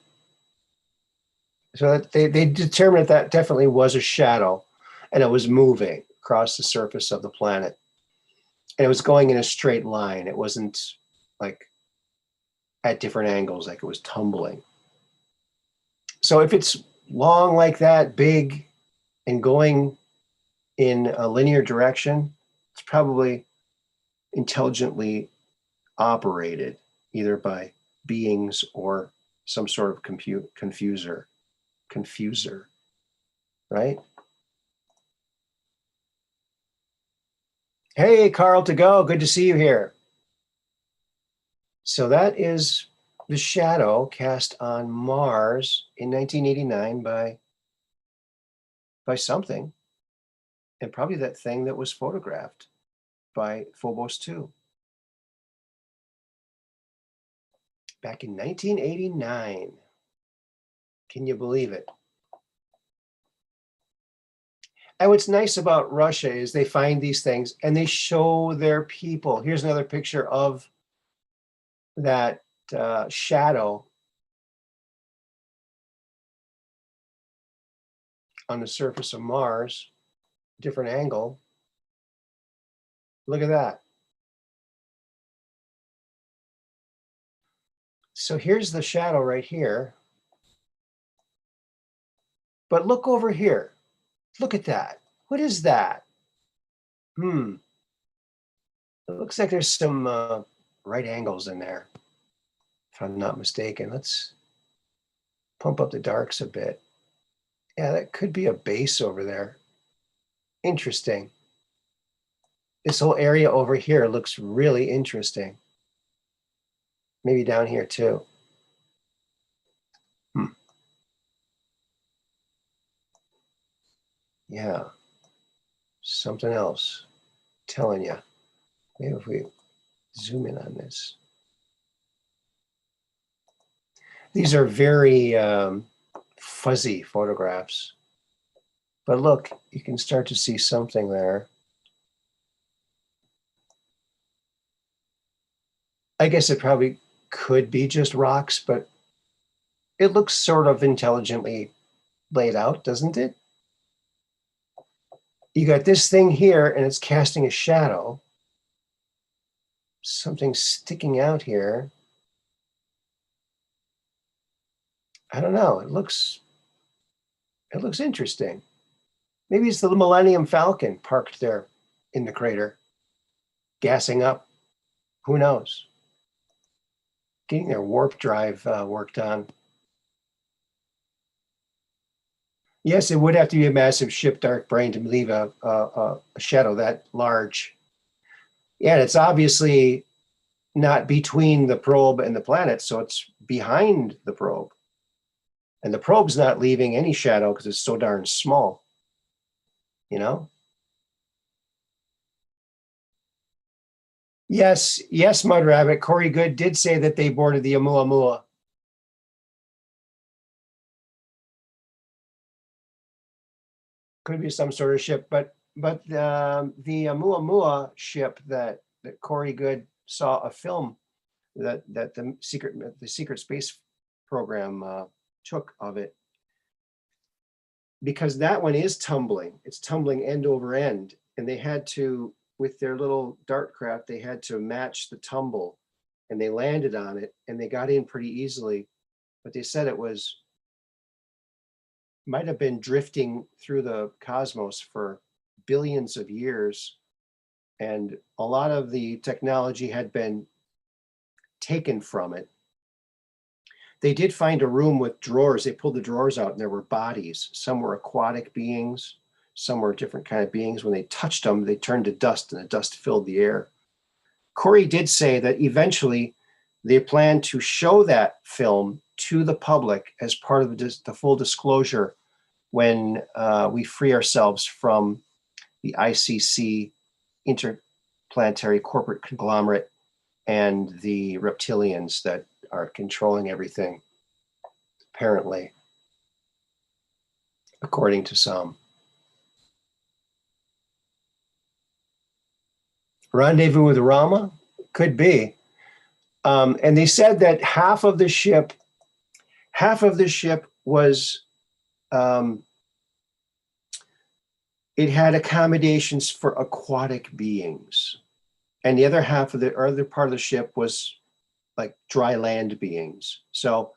So they determined that definitely was a shadow and it was moving across the surface of the planet. And it was going in a straight line. It wasn't like at different angles, like it was tumbling. So if it's long like that, big, and going in a linear direction, it's probably intelligently operated either by beings or some sort of confuser, right? Hey, Carl to go. Good to see you here. So that is the shadow cast on Mars in 1989 by something, and probably that thing that was photographed by Phobos 2 back in 1989. Can you believe it? And what's nice about Russia is they find these things and they show their people. Here's another picture of that shadow on the surface of Mars, different angle. Look at that. So here's the shadow right here. But look over here. Look at that. What is that? It looks like there's some right angles in there, if I'm not mistaken. Let's pump up the darks a bit. Yeah, that could be a base over there. Interesting. This whole area over here looks really interesting. Maybe down here too. Yeah, something else. I'm telling you. Maybe if we zoom in on this. These are very fuzzy photographs. But look, you can start to see something there. I guess it probably could be just rocks, but it looks sort of intelligently laid out, doesn't it? You got this thing here and it's casting a shadow. Something sticking out here. I don't know. It looks interesting. Maybe it's the Millennium Falcon parked there in the crater, gassing up. Who knows? Getting their warp drive worked on. Yes, it would have to be a massive ship, dark brain, to leave a shadow that large. Yeah, and it's obviously not between the probe and the planet, so it's behind the probe. And the probe's not leaving any shadow because it's so darn small, you know? Yes, Mud Rabbit. Corey Good did say that they boarded the Oumuamua. Could be some sort of ship, but the Oumuamua ship that Corey Good saw a film that the secret space program took of it, because that one is tumbling. It's tumbling end over end, and they had to, with their little dart craft, they had to match the tumble, and they landed on it, and they got in pretty easily. But they said it might have been drifting through the cosmos for billions of years, and a lot of the technology had been taken from it. They did find a room with drawers. They pulled the drawers out and there were bodies. Some were aquatic beings, some were different kind of beings. When they touched them, they turned to dust and the dust filled the air. Corey did say that eventually they plan to show that film to the public as part of the full disclosure when we free ourselves from the ICC, interplanetary corporate conglomerate, and the reptilians that are controlling everything, apparently, according to some. Rendezvous with Rama? Could be. And they said that half of the ship was, it had accommodations for aquatic beings. And the other half of the other part of the ship was like dry land beings. So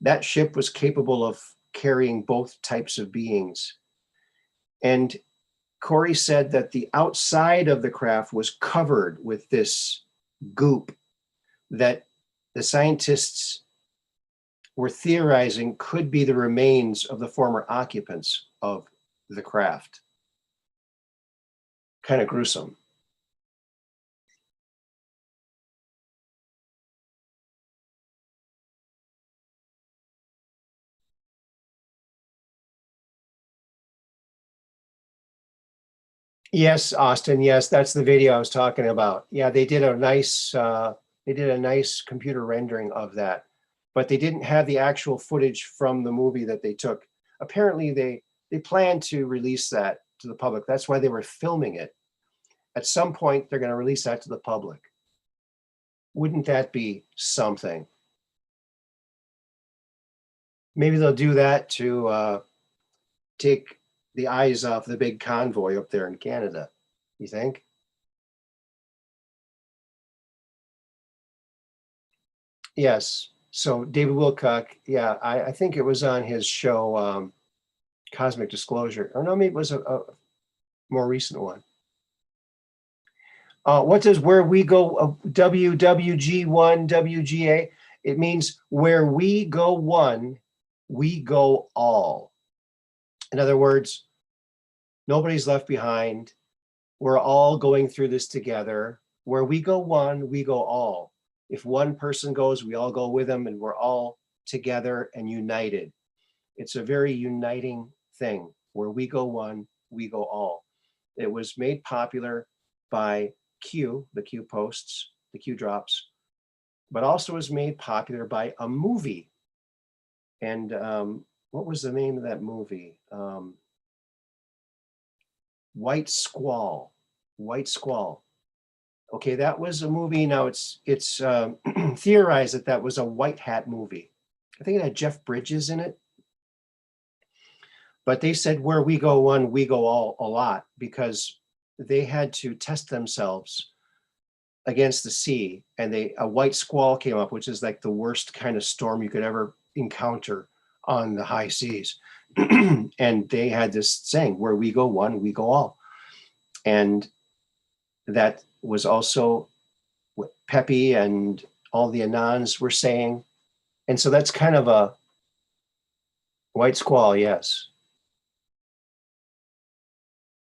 that ship was capable of carrying both types of beings. And Corey said that the outside of the craft was covered with this goop that the scientists were theorizing could be the remains of the former occupants of the craft. Kind of gruesome. Yes, Austin. Yes, that's the video I was talking about. Yeah, they did a nice computer rendering of that, but they didn't have the actual footage from the movie that they took. Apparently, they plan to release that to the public. That's why they were filming it. At some point, they're going to release that to the public. Wouldn't that be something? Maybe they'll do that to take the eyes off the big convoy up there in Canada. You think? Yes. So David Wilcock, yeah, I think it was on his show, Cosmic Disclosure. Or no, maybe it was a more recent one. What does where we go, WWG1, WGA? It means where we go one, we go all. In other words, nobody's left behind. We're all going through this together. Where we go one, we go all. If one person goes, we all go with them, and we're all together and united. It's a very uniting thing. Where we go one, we go all. It was made popular by Q, the Q posts, the Q drops, but also was made popular by a movie. And what was the name of that movie? White Squall. White Squall. Okay, that was a movie. Now it's theorized that that was a white hat movie. I think it had Jeff Bridges in it. But they said where we go one, we go all a lot, because they had to test themselves against the sea, and a white squall came up, which is like the worst kind of storm you could ever encounter on the high seas. And they had this saying, where we go one, we go all. And that was also what Pepe and all the Anons were saying. And so that's kind of a white squall, yes.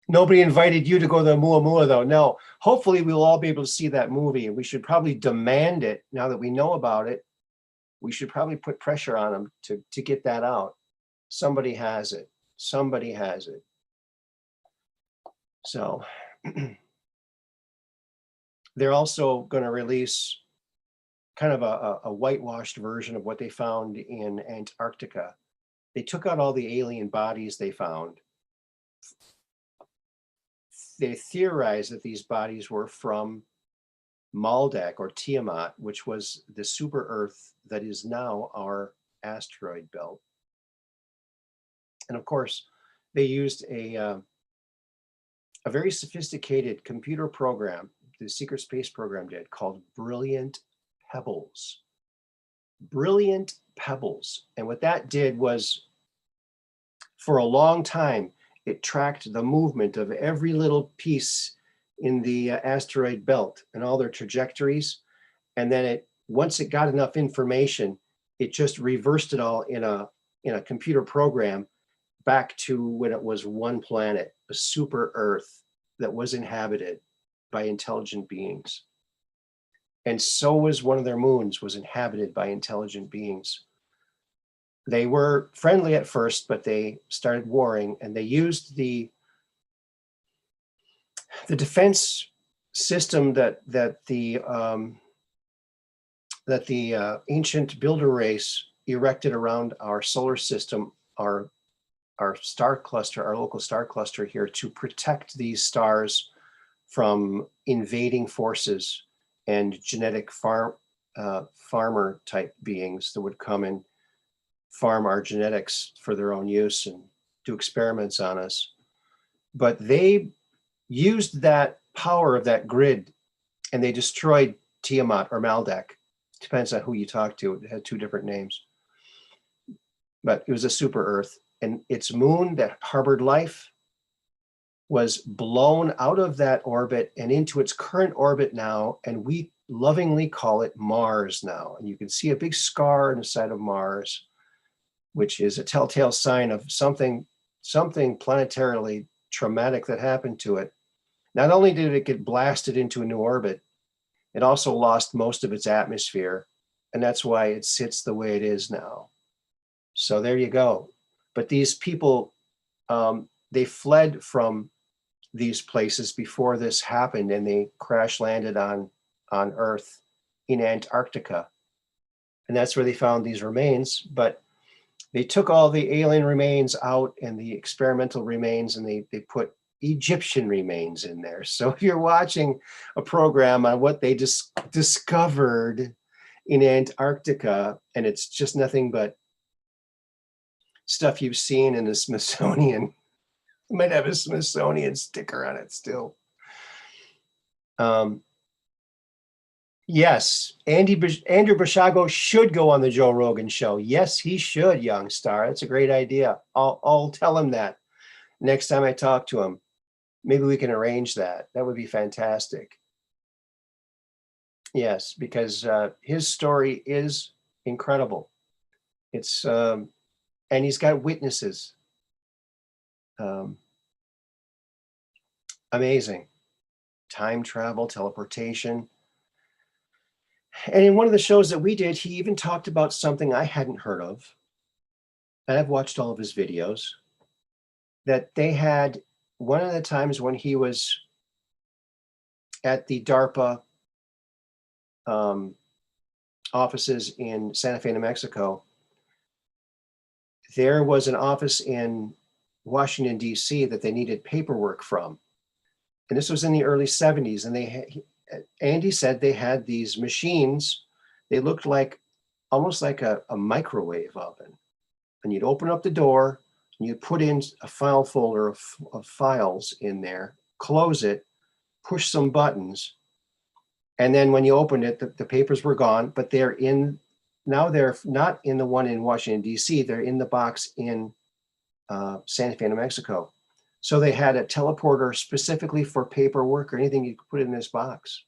Nobody invited you to go to the Muamua, though. No, hopefully we'll all be able to see that movie, and we should probably demand it now that we know about it. We should probably put pressure on them to get that out. Somebody has it. Somebody has it. So they're also going to release kind of a whitewashed version of what they found in Antarctica. They took out all the alien bodies they found. They theorized that these bodies were from Maldak or Tiamat, which was the super Earth that is now our asteroid belt. And of course, they used a very sophisticated computer program, the secret space program did, called Brilliant Pebbles. Brilliant Pebbles. And what that did was, for a long time, it tracked the movement of every little piece in the asteroid belt and all their trajectories. And then once it got enough information, it just reversed it all in a computer program back to when it was one planet, a super Earth that was inhabited by intelligent beings. And so was one of their moons, was inhabited by intelligent beings. They were friendly at first, but they started warring, and they used the defense system that the ancient builder race erected around our solar system, our star cluster, our local star cluster here, to protect these stars from invading forces and genetic farmer type beings that would come and farm our genetics for their own use and do experiments on us. But they used that power of that grid, and they destroyed Tiamat or Maldak. Depends on who you talk to. It had two different names. But it was a super Earth, and its moon that harbored life was blown out of that orbit and into its current orbit now, and we lovingly call it Mars now. And you can see a big scar in the side of Mars, which is a telltale sign of something planetarily traumatic that happened to it. Not only did it get blasted into a new orbit, it also lost most of its atmosphere. And that's why it sits the way it is now. So there you go. But these people, they fled from these places before this happened, and they crash landed on Earth in Antarctica. And that's where they found these remains. But they took all the alien remains out and the experimental remains, and they put Egyptian remains in there. So if you're watching a program on what they just discovered in Antarctica, and it's just nothing but stuff you've seen in the Smithsonian, it might have a Smithsonian sticker on it still. Yes, Andrew Bashago should go on the Joe Rogan show. Yes, he should, young star. That's a great idea. I'll tell him that next time I talk to him. Maybe we can arrange that. That would be fantastic. Yes, because his story is incredible. It's and he's got witnesses. Amazing. Time travel, teleportation. And in one of the shows that we did, he even talked about something I hadn't heard of. And I've watched all of his videos. That they had one of the times when he was at the DARPA offices in Santa Fe, New Mexico, there was an office in Washington, D.C. that they needed paperwork from. And this was in the early 70s. And Andy said they had these machines. They looked like almost like a microwave oven. And you'd open up the door and you'd put in a file folder of files in there, close it, push some buttons. And then when you opened it, the papers were gone, but they're not in the one in Washington, D.C. They're in the box in Santa Fe, New Mexico. So they had a teleporter specifically for paperwork or anything you could put in this box.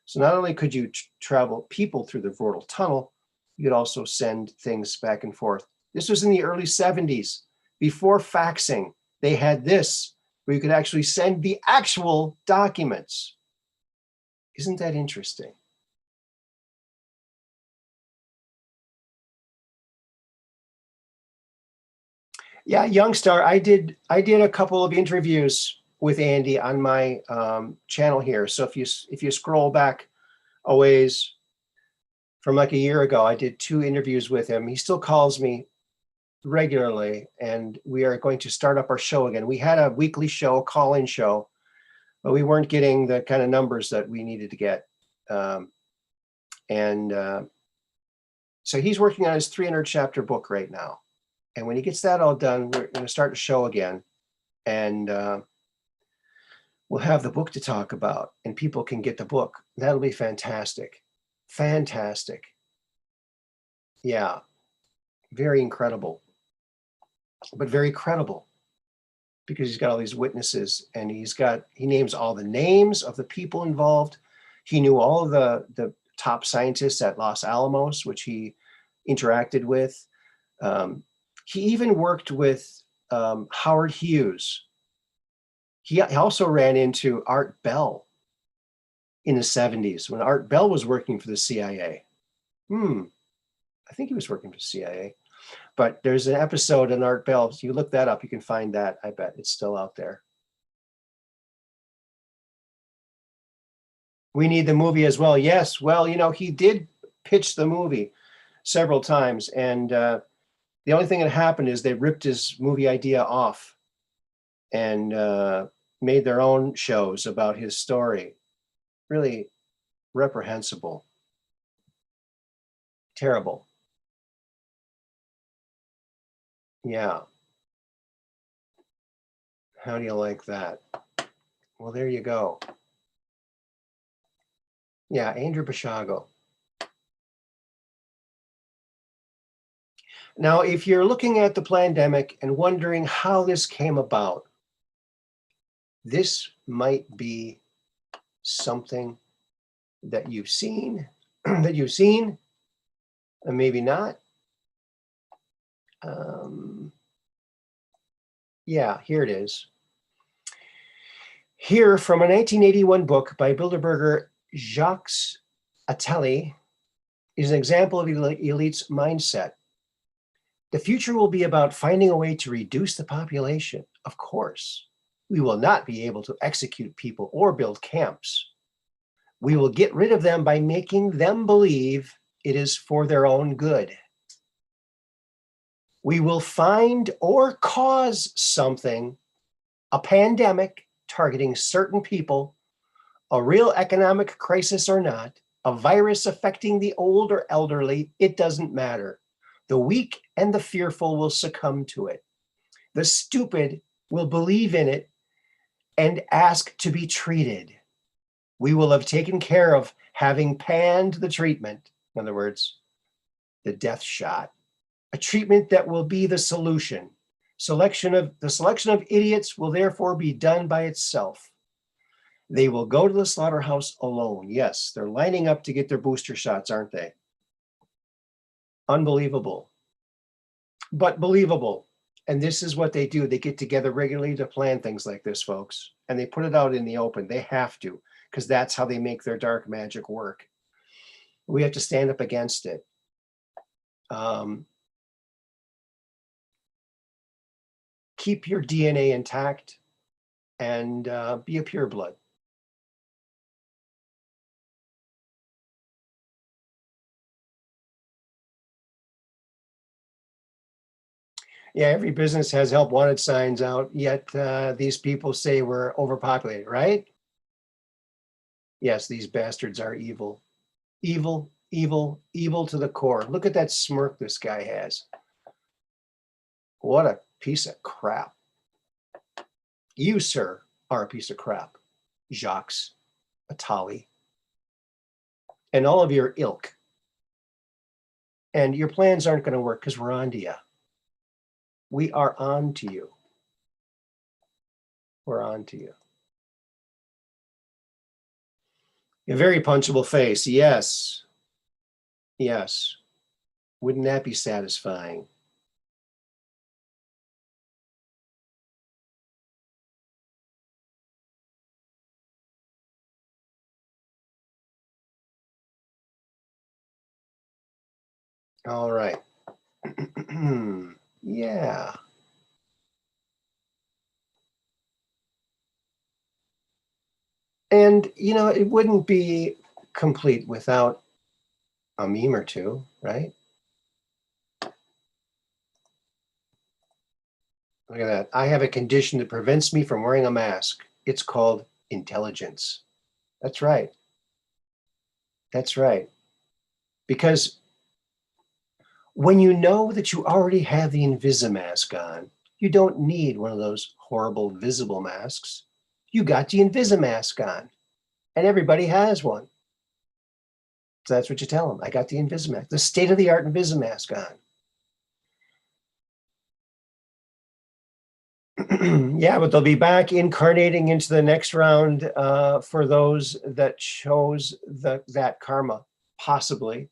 So not only could you travel people through the Vortal Tunnel, you could also send things back and forth. This was in the early 70s, before faxing. They had this, where you could actually send the actual documents. Isn't that interesting? Yeah, Youngstar, I did a couple of interviews with Andy on my channel here. So if you scroll back a ways from like a year ago, I did 2 interviews with him. He still calls me regularly, and we are going to start up our show again. We had a weekly show, call-in show, but we weren't getting the kind of numbers that we needed to get. So he's working on his 300 chapter book right now. And when he gets that all done, we're going to start a show again. And we'll have the book to talk about, and people can get the book. That'll be fantastic. Fantastic. Yeah. Very incredible. But very credible. Because he's got all these witnesses, and he names all the names of the people involved. He knew all of the top scientists at Los Alamos, which he interacted with. He even worked with Howard Hughes. He also ran into Art Bell in the 70s when Art Bell was working for the CIA. I think he was working for the CIA. But there's an episode on Art Bell. So you look that up, you can find that. I bet it's still out there. We need the movie as well. Yes, well, he did pitch the movie several times. And the only thing that happened is they ripped his movie idea off and made their own shows about his story. Really reprehensible. Terrible. Yeah. How do you like that? Well, there you go. Yeah, Andrew Bashago. Now, if you're looking at the pandemic and wondering how this came about, this might be something that you've seen, that you've seen, and maybe not. Yeah, here it is. Here from a 1981 book by Bilderberger Jacques Attali is an example of elite's mindset. The future will be about finding a way to reduce the population. Of course, we will not be able to execute people or build camps. We will get rid of them by making them believe it is for their own good. We will find or cause something, a pandemic targeting certain people, a real economic crisis or not, a virus affecting the old or elderly, it doesn't matter. The weak and the fearful will succumb to it. The stupid will believe in it and ask to be treated. We will have taken care of having panned the treatment, in other words, the death shot, a treatment that will be the solution. The selection of idiots will therefore be done by itself. They will go to the slaughterhouse alone. Yes, they're lining up to get their booster shots, aren't they? Unbelievable, but believable. And this is what they do. They get together regularly to plan things like this, folks. And they put it out in the open. They have to, because that's how they make their dark magic work. We have to stand up against it. Keep your DNA intact and be a pureblood. Yeah, every business has help wanted signs out, yet these people say we're overpopulated, right? Yes, these bastards are evil. Evil, evil, evil to the core. Look at that smirk this guy has. What a piece of crap. You, sir, are a piece of crap. Jacques Attali. And all of your ilk. And your plans aren't going to work because we're on to you. We are on to you. We're on to you. A very punchable face. Yes. Yes. Wouldn't that be satisfying? All right. Yeah. And, you know, it wouldn't be complete without a meme or two, right? Look at that. I have a condition that prevents me from wearing a mask. It's called intelligence. That's right. That's right. Because when you know that you already have the Invisimask on, you don't need one of those horrible visible masks. You got the Invisimask on, and everybody has one. So that's what you tell them. I got the Invisimask, the state-of-the-art Invisimask on. Yeah, but they'll be back incarnating into the next round for those that chose that karma, possibly.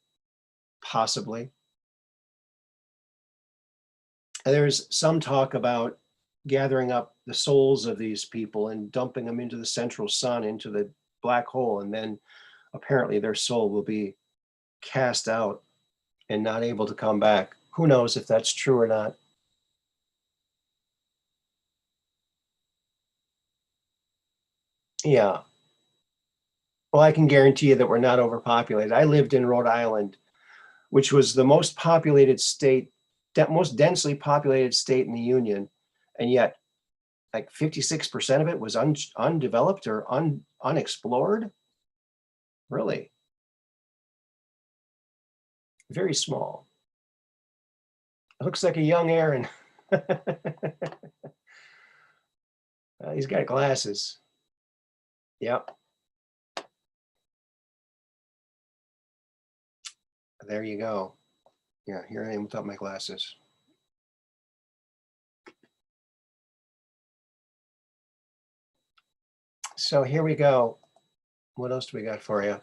And there's some talk about gathering up the souls of these people and dumping them into the central sun, into the black hole, and then apparently their soul will be cast out and not able to come back. Who knows if that's true or not? Yeah. Well, I can guarantee you that we're not overpopulated. I lived in Rhode Island, which was the most populated state, most densely populated state in the Union, and yet like 56% of it was undeveloped or unexplored. Really? Very small. It looks like a young Aaron. He's got glasses. Yep. There you go. Yeah, here I am without my glasses. So here we go. What else do we got for you?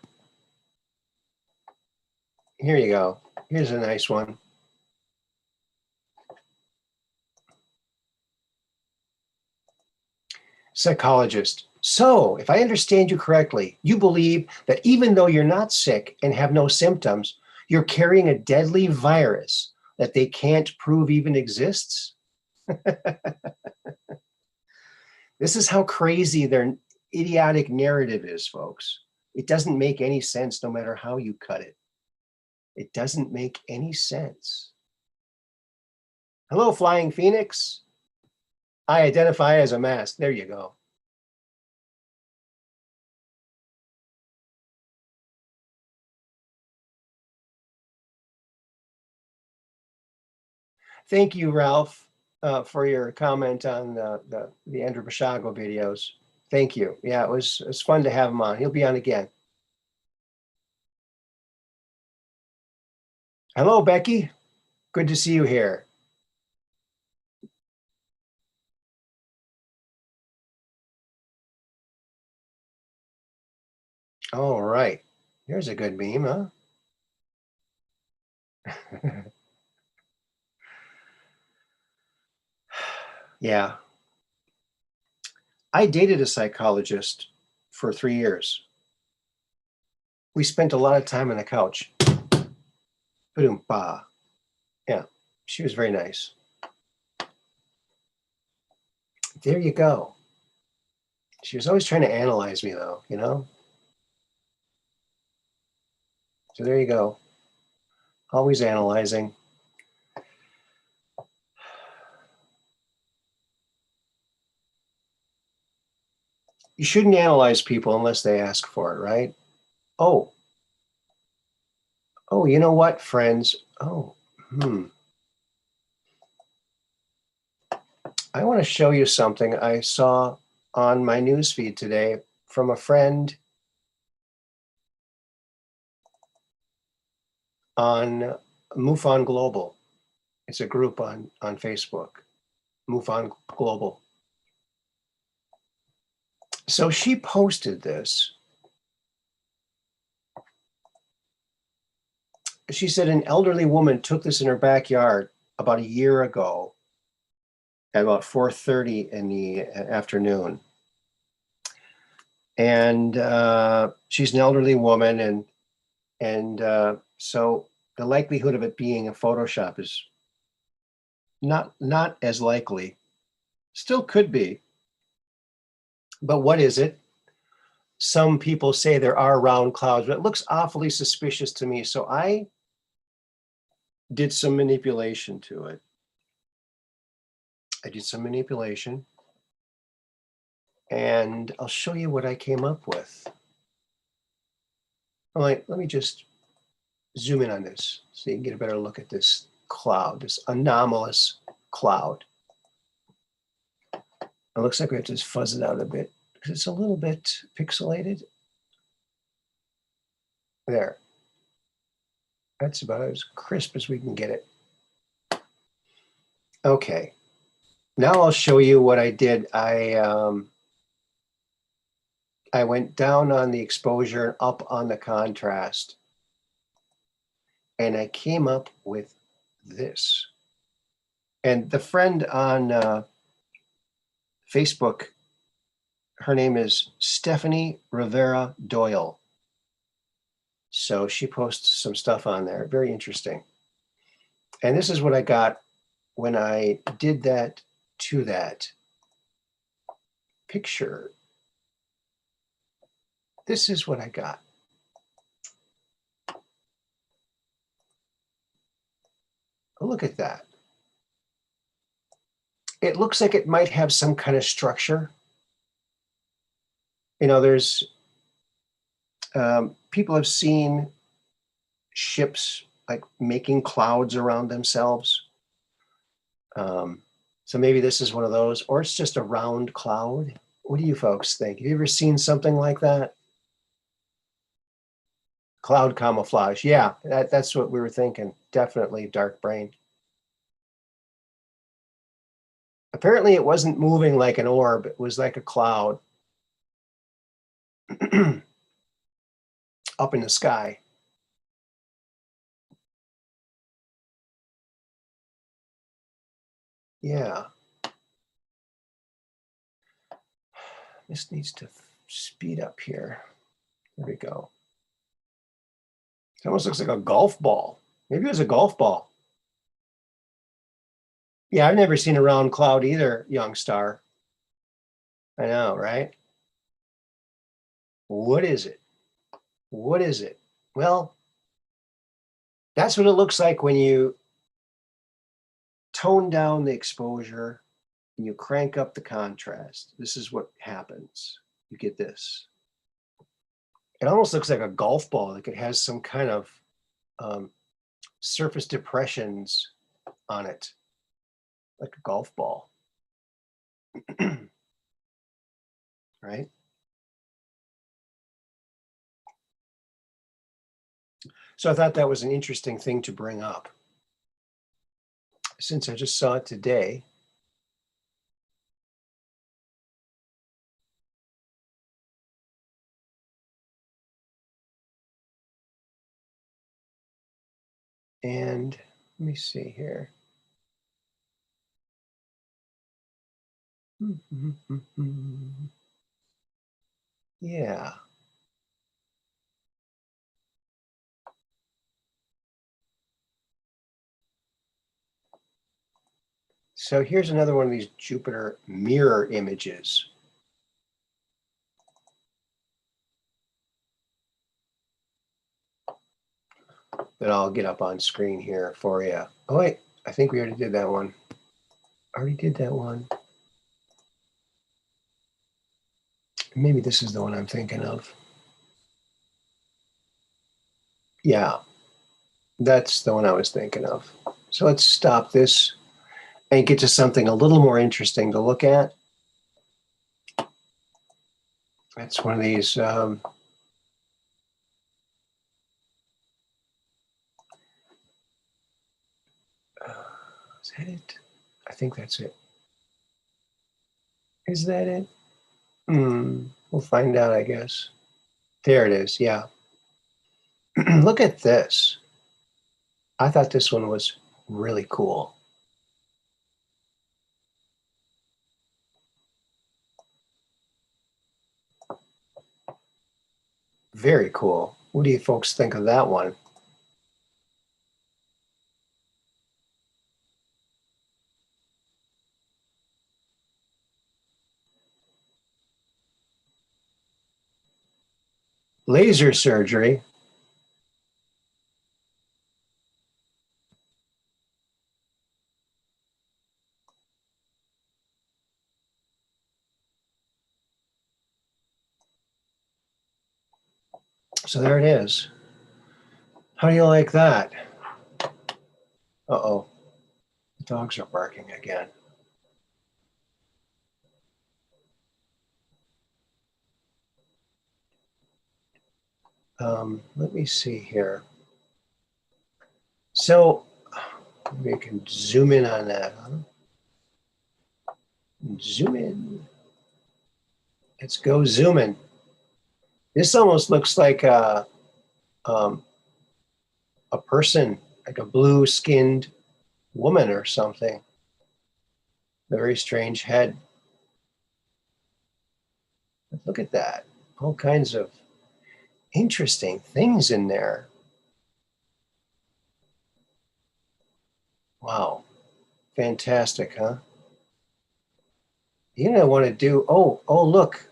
Here you go. Here's a nice one. Psychologist. So, if I understand you correctly, you believe that even though you're not sick and have no symptoms, you're carrying a deadly virus that they can't prove even exists? This is how crazy their idiotic narrative is, folks. It doesn't make any sense no matter how you cut it. It doesn't make any sense. Hello, Flying Phoenix. I identify as a mask. There you go. Thank you, Ralph, for your comment on the Andrew Bashago videos. Thank you. Yeah, it was fun to have him on. He'll be on again. Hello, Becky. Good to see you here. All right. Here's a good meme, huh? Yeah. I dated a psychologist for 3 years. We spent a lot of time on the couch. Ba-doom-ba. Yeah, she was very nice. There you go. She was always trying to analyze me, though, you know? So there you go. Always analyzing. You shouldn't analyze people unless they ask for it, right? Oh, you know what, friends? Oh, I want to show you something I saw on my newsfeed today from a friend on MUFON Global. It's a group on Facebook, MUFON Global. So she posted this. She said an elderly woman took this in her backyard about a year ago at about 4:30 in the afternoon. And she's an elderly woman, and so the likelihood of it being a Photoshop is not as likely. Still could be. But what is it? Some people say there are round clouds, but it looks awfully suspicious to me. So I did some manipulation to it. And I'll show you what I came up with. All right, let me just zoom in on this so you can get a better look at this cloud, this anomalous cloud. It looks like we have to just fuzz it out a bit because it's a little bit pixelated. There. That's about as crisp as we can get it. Okay. Now I'll show you what I did. I went down on the exposure and up on the contrast. And I came up with this. And the friend on Facebook, her name is Stephanie Rivera Doyle. So she posts some stuff on there, very interesting. And this is what I got when I did that to that picture. This is what I got. Look at that. It looks like it might have some kind of structure. You know, there's people have seen ships like making clouds around themselves. So maybe this is one of those, or it's just a round cloud. What do you folks think? Have you ever seen something like that? Cloud camouflage. Yeah, that's what we were thinking. Definitely dark brain. Apparently it wasn't moving like an orb. It was like a cloud up in the sky. Yeah. This needs to speed up here. There we go. It almost looks like a golf ball. Maybe it was a golf ball. Yeah, I've never seen a round cloud either, young star. I know, right? What is it? What is it? Well, that's what it looks like when you tone down the exposure and you crank up the contrast. This is what happens. You get this. It almost looks like a golf ball, like it has some kind of surface depressions on it, like a golf ball. Right? So I thought that was an interesting thing to bring up, since I just saw it today. And let me see here. Yeah. So here's another one of these Jupiter mirror images. That I'll get up on screen here for you. Oh wait, I think we already did that one. Already did that one. Maybe this is the one I'm thinking of. Yeah, that's the one I was thinking of. So let's stop this and get to something a little more interesting to look at. That's one of these is that it? I think that's it. Is that it? We'll find out, I guess. There it is, yeah. Look at this. I thought this one was really cool. Very cool. What do you folks think of that one? Laser surgery. So there it is. How do you like that? Uh-oh. The dogs are barking again. Let me see here. So we can zoom in on that, huh? Zoom in. Let's go zooming. This almost looks like a person, like a blue-skinned woman or something. Very strange head. But look at that. All kinds of interesting things in there. Wow. Fantastic, huh? You know, I want to do, oh, look.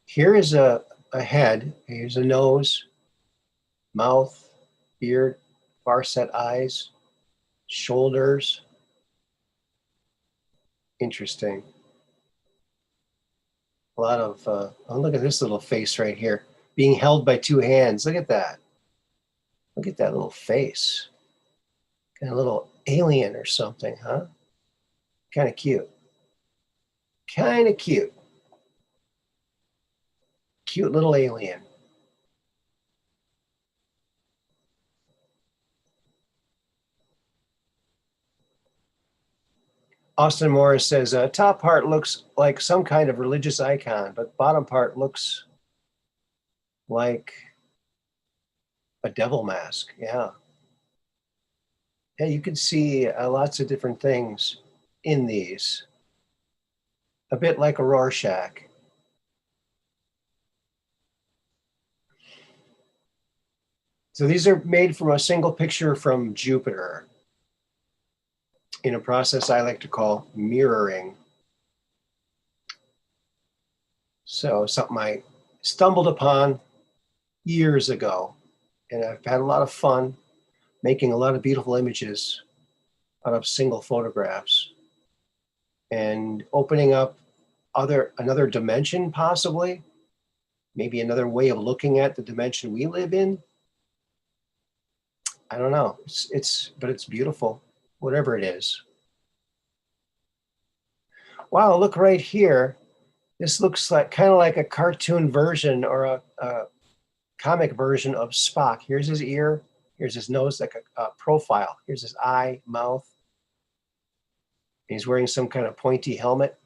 Here is a head. Here's a nose, mouth, beard, far set eyes, shoulders. Interesting. A lot of, oh, look at this little face right here. Being held by two hands. Look at that. Look at that little face. Kind of little alien or something, huh? Kind of cute. Kind of cute. Cute little alien. Austin Morris says, top part looks like some kind of religious icon, but bottom part looks like a devil mask. Yeah. Yeah, you can see lots of different things in these, a bit like a Rorschach. So these are made from a single picture from Jupiter in a process I like to call mirroring. So something I stumbled upon years ago, and I've had a lot of fun making a lot of beautiful images out of single photographs and opening up another dimension, possibly, maybe another way of looking at the dimension we live in. I don't know. But it's beautiful, whatever it is. Wow, look right here. This looks like kind of like a cartoon version or a comic version of Spock. Here's his ear. Here's his nose, like a profile. Here's his eye, mouth. He's wearing some kind of pointy helmet.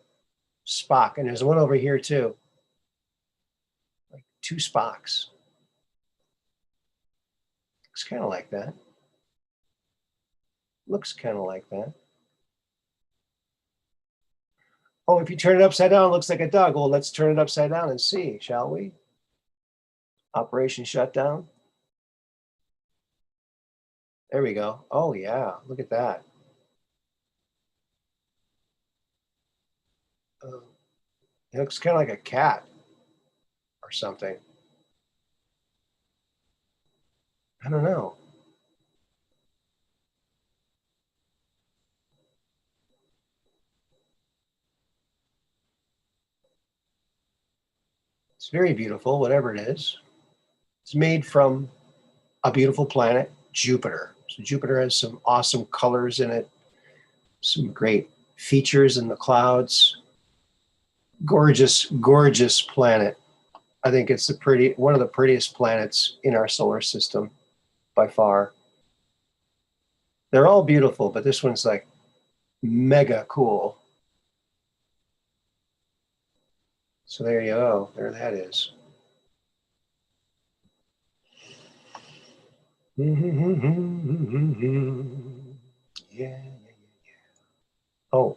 Spock. And there's one over here too. Like two Spocks. Looks kind of like that. Looks kind of like that. Oh, if you turn it upside down, it looks like a dog. Well, let's turn it upside down and see, shall we? Operation shutdown. There we go. Oh, yeah. Look at that. It looks kind of like a cat or something. I don't know. It's very beautiful, whatever it is. It's made from a beautiful planet, Jupiter. So Jupiter has some awesome colors in it, some great features in the clouds. Gorgeous, gorgeous planet. I think it's one of the prettiest planets in our solar system by far. They're all beautiful, but this one's like mega cool. So there you go. There that is. Yeah. Oh.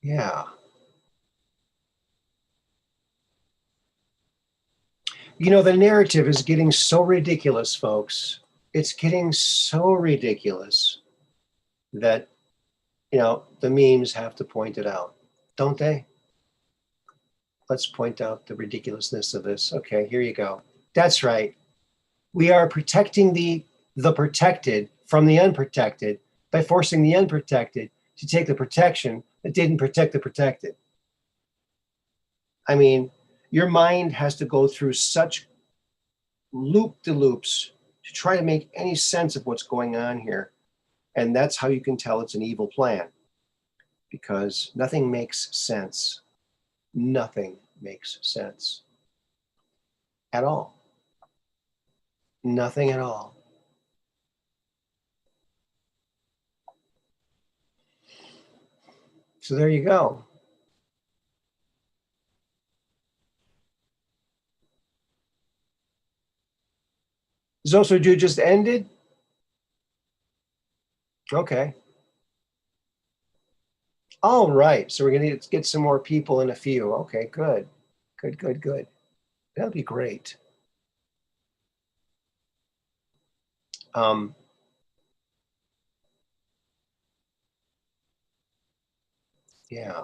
Yeah. You know, the narrative is getting so ridiculous, folks. It's getting so ridiculous that, you know, the memes have to point it out, don't they? Let's point out the ridiculousness of this. Okay, here you go. That's right. We are protecting the protected from the unprotected by forcing the unprotected to take the protection that didn't protect the protected. I mean, your mind has to go through such loop-de-loops to try to make any sense of what's going on here. And that's how you can tell it's an evil plan, because nothing makes sense. Nothing makes sense at all. Nothing at all. So there you go. Zosoju just ended? Okay. All right. So we're going to get some more people in a few. Okay, good. Good, good, good. That'll be great. Yeah.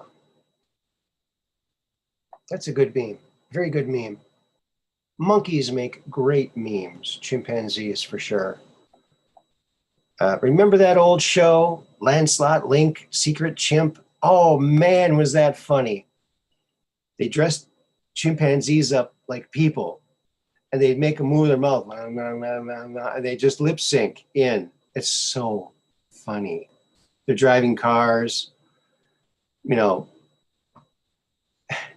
That's a good meme. Very good meme. Monkeys make great memes. Chimpanzees for sure. Remember that old show, Lancelot, Link, Secret Chimp? Oh man, was that funny. They dressed chimpanzees up like people and they'd make them move their mouth and they just lip sync in. It's so funny. They're driving cars, you know,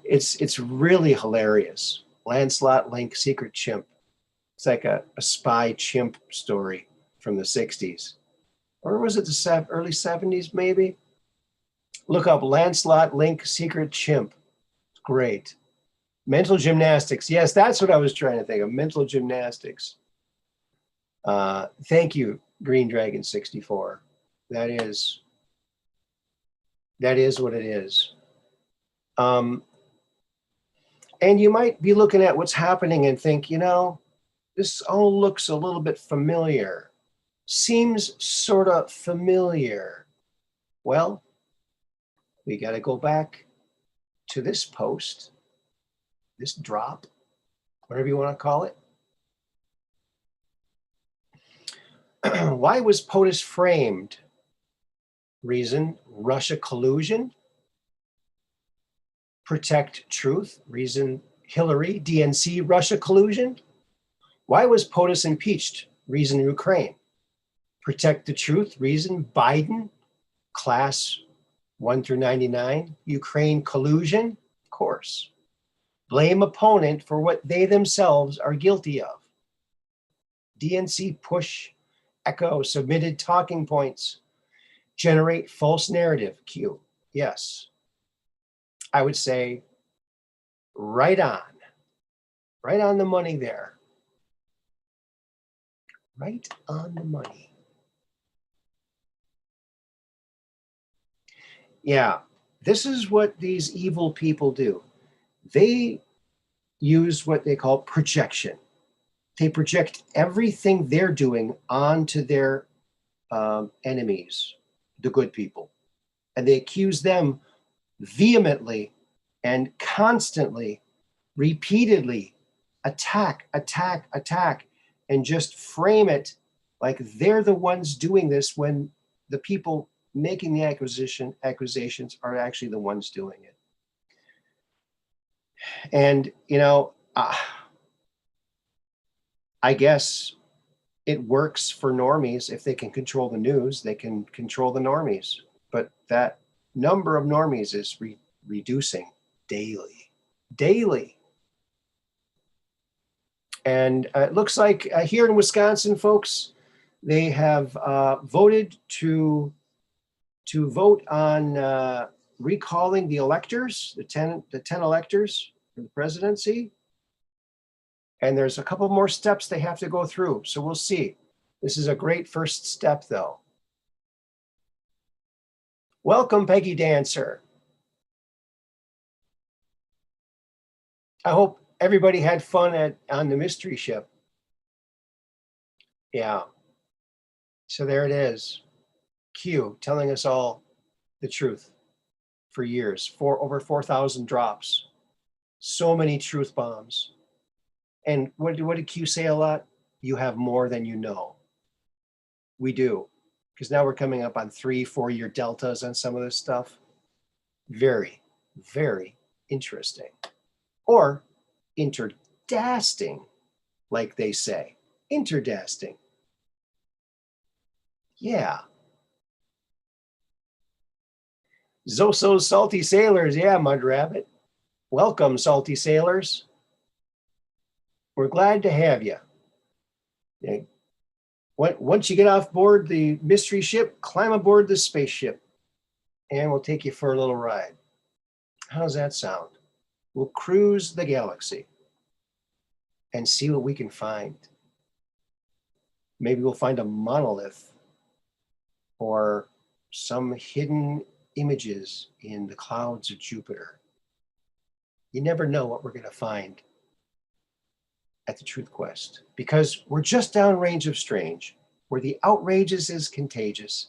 it's really hilarious. Lancelot, Link, Secret Chimp. It's like a spy chimp story from the 60s. Or was it the early 70s, maybe? Look up Lancelot Link Secret Chimp. It's great. Mental gymnastics. Yes, that's what I was trying to think of. Mental gymnastics. Thank you, Green Dragon 64. That is what it is. And you might be looking at what's happening and think, you know, this all looks a little bit familiar. Seems sort of familiar. Well, we got to go back to this post, this drop, whatever you want to call it. Why was POTUS framed? Reason, Russia collusion. Protect truth. Reason, Hillary, DNC, Russia collusion. Why was POTUS impeached? Reason, Ukraine. Protect the truth. Reason, Biden, class 1 through 99. Ukraine collusion, of course. Blame opponent for what they themselves are guilty of. DNC push, echo, submitted talking points. Generate false narrative, Q. Yes. I would say right on the money there. Right on the money. Yeah, this is what these evil people do. They use what they call projection. They project everything they're doing onto their enemies, the good people. And they accuse them vehemently and constantly, repeatedly, attack, and just frame it like they're the ones doing this when the people making the accusations are actually the ones doing it. And, you know, I guess it works for normies. If they can control the news, they can control the normies. But that number of normies is reducing daily. And it looks like here in Wisconsin, folks, they have voted to vote on recalling the electors, the 10 electors for the presidency. And there's a couple more steps they have to go through. So we'll see. This is a great first step, though. Welcome, Peggy Dancer. I hope everybody had fun on the mystery ship. Yeah. So there it is. Q telling us all the truth for years. Over 4,000 drops. So many truth bombs. And what did Q say a lot? You have more than you know. We do. Because now we're coming up on 3-4 year deltas on some of this stuff. Very, very interesting. Or interdasting, like they say. Interdasting. Yeah. Zoso's Salty Sailors. Yeah, Mud Rabbit. Welcome, Salty Sailors. We're glad to have you. Once you get off board the mystery ship, climb aboard the spaceship, and we'll take you for a little ride. How does that sound? We'll cruise the galaxy and see what we can find. Maybe we'll find a monolith or some hidden images in the clouds of Jupiter. You never know what we're going to find at the Truth Quest, because we're just downrange of strange, where the outrageous is contagious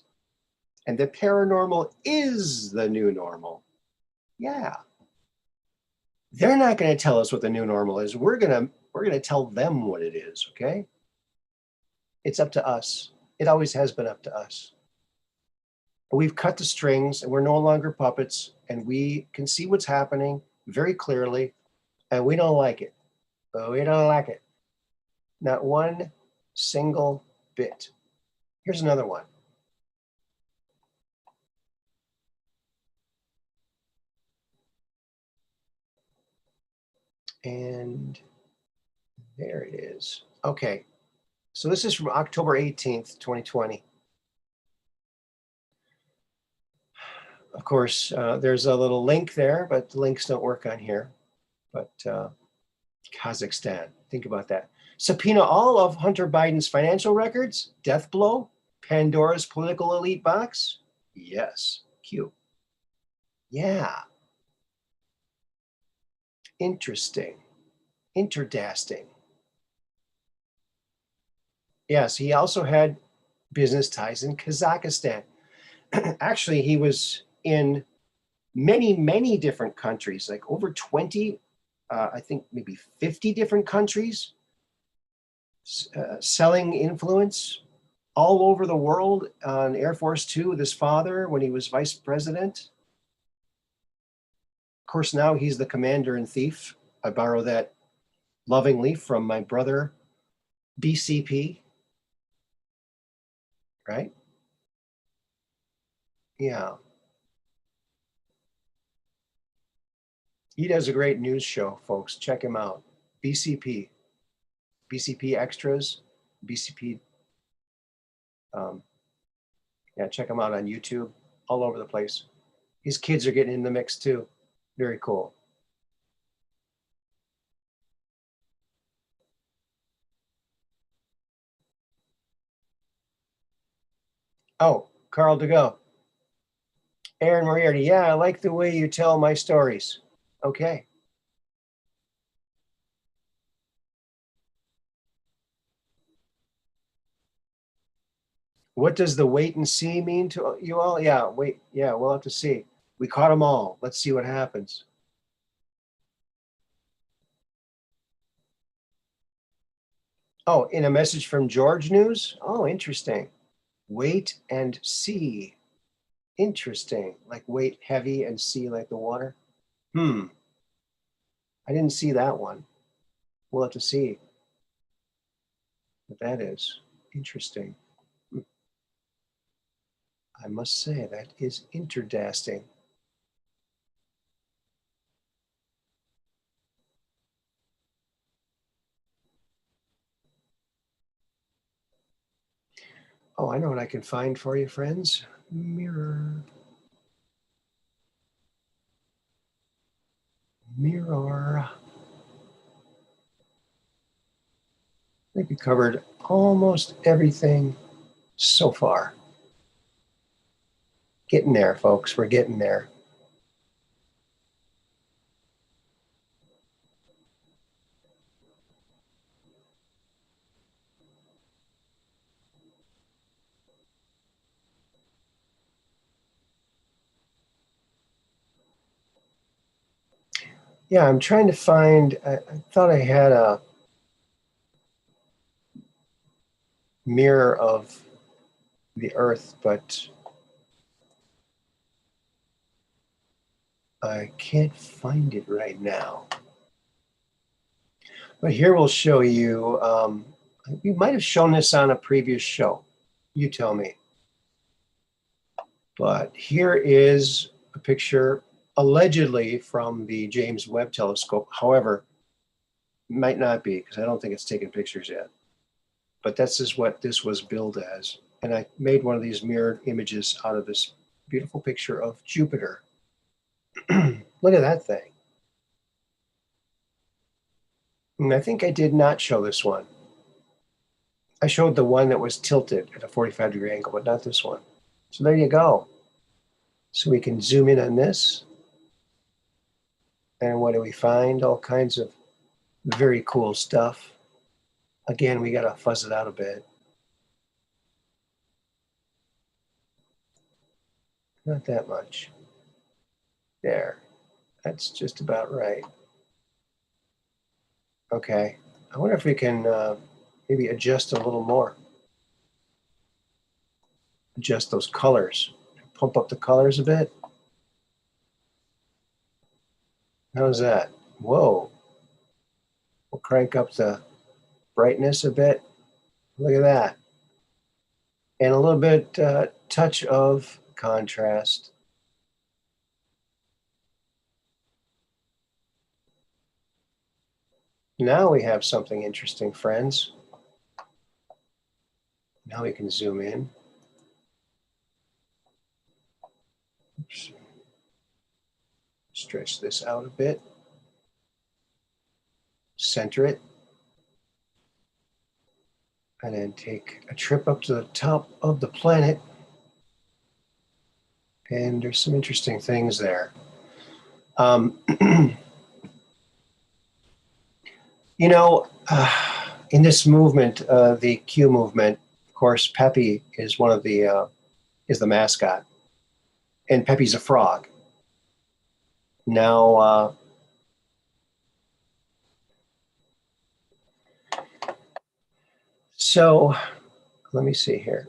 and the paranormal is the new normal. Yeah. They're not going to tell us what the new normal is. We're going to tell them what it is, okay? It's up to us. It always has been up to us. We've cut the strings and we're no longer puppets, and we can see what's happening very clearly, and we don't like it. But we don't like it. Not one single bit. Here's another one. And there it is. Okay, so this is from October 18th, 2020. Of course, there's a little link there, but the links don't work on here. But Kazakhstan, think about that. Subpoena all of Hunter Biden's financial records, death blow, Pandora's political elite box. Yes, cute. Yeah. Interesting. Interdasting. Yes, he also had business ties in Kazakhstan. Actually, he was in many, many different countries, like over 20, I think maybe 50 different countries, selling influence all over the world on Air Force Two with his father when he was vice president. Of course, now he's the commander in thief. I borrow that lovingly from my brother, BCP, right? Yeah. He does a great news show, folks. Check him out. BCP, BCP Extras, BCP. Yeah, check him out on YouTube, all over the place. His kids are getting in the mix too. Very cool. Oh, Carl DeGo. Aaron Moriarty. Yeah, I like the way you tell my stories. Okay. What does the wait and see mean to you all? Yeah, wait. Yeah, we'll have to see. We caught them all. Let's see what happens. Oh, in a message from George News? Oh, interesting. Wait and see. Interesting. Like weight heavy and see like the water. I didn't see that one. We'll have to see what that is. Interesting. I must say that is interdasting. Oh, I know what I can find for you, friends. Mirror. Mirror. I think we covered almost everything so far. Getting there, folks. We're getting there. Yeah, I'm trying to find, I thought I had a mirror of the Earth, but I can't find it right now. But here we'll show you, we might have shown this on a previous show. You tell me. But here is a picture allegedly from the James Webb Telescope. However, might not be because I don't think it's taken pictures yet. But this is what this was billed as. And I made one of these mirrored images out of this beautiful picture of Jupiter. Look at that thing. And I think I did not show this one. I showed the one that was tilted at a 45-degree angle, but not this one. So there you go. So we can zoom in on this. And what do we find? All kinds of very cool stuff. Again, we got to fuzz it out a bit. Not that much. There. That's just about right. Okay. I wonder if we can maybe adjust a little more. Adjust those colors. Pump up the colors a bit. How's that? Whoa. We'll crank up the brightness a bit. Look at that. And a little bit touch of contrast. Now we have something interesting, friends. Now we can zoom in. Oops. Stretch this out a bit. Center it. And then take a trip up to the top of the planet. And there's some interesting things there. You know, in this movement, the Q movement, of course, Peppy is one of the is the mascot, and Peppy's a frog. Now, so let me see here.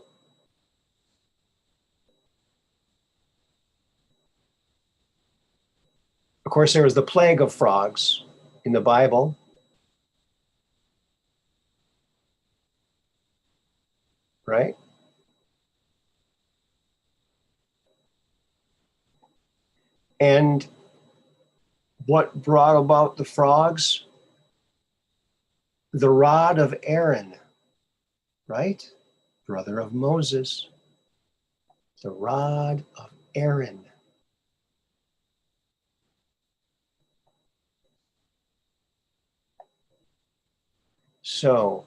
Of course, there was the plague of frogs in the Bible. Right? And what brought about the frogs? The rod of Aaron, right? Brother of Moses. The rod of Aaron. So,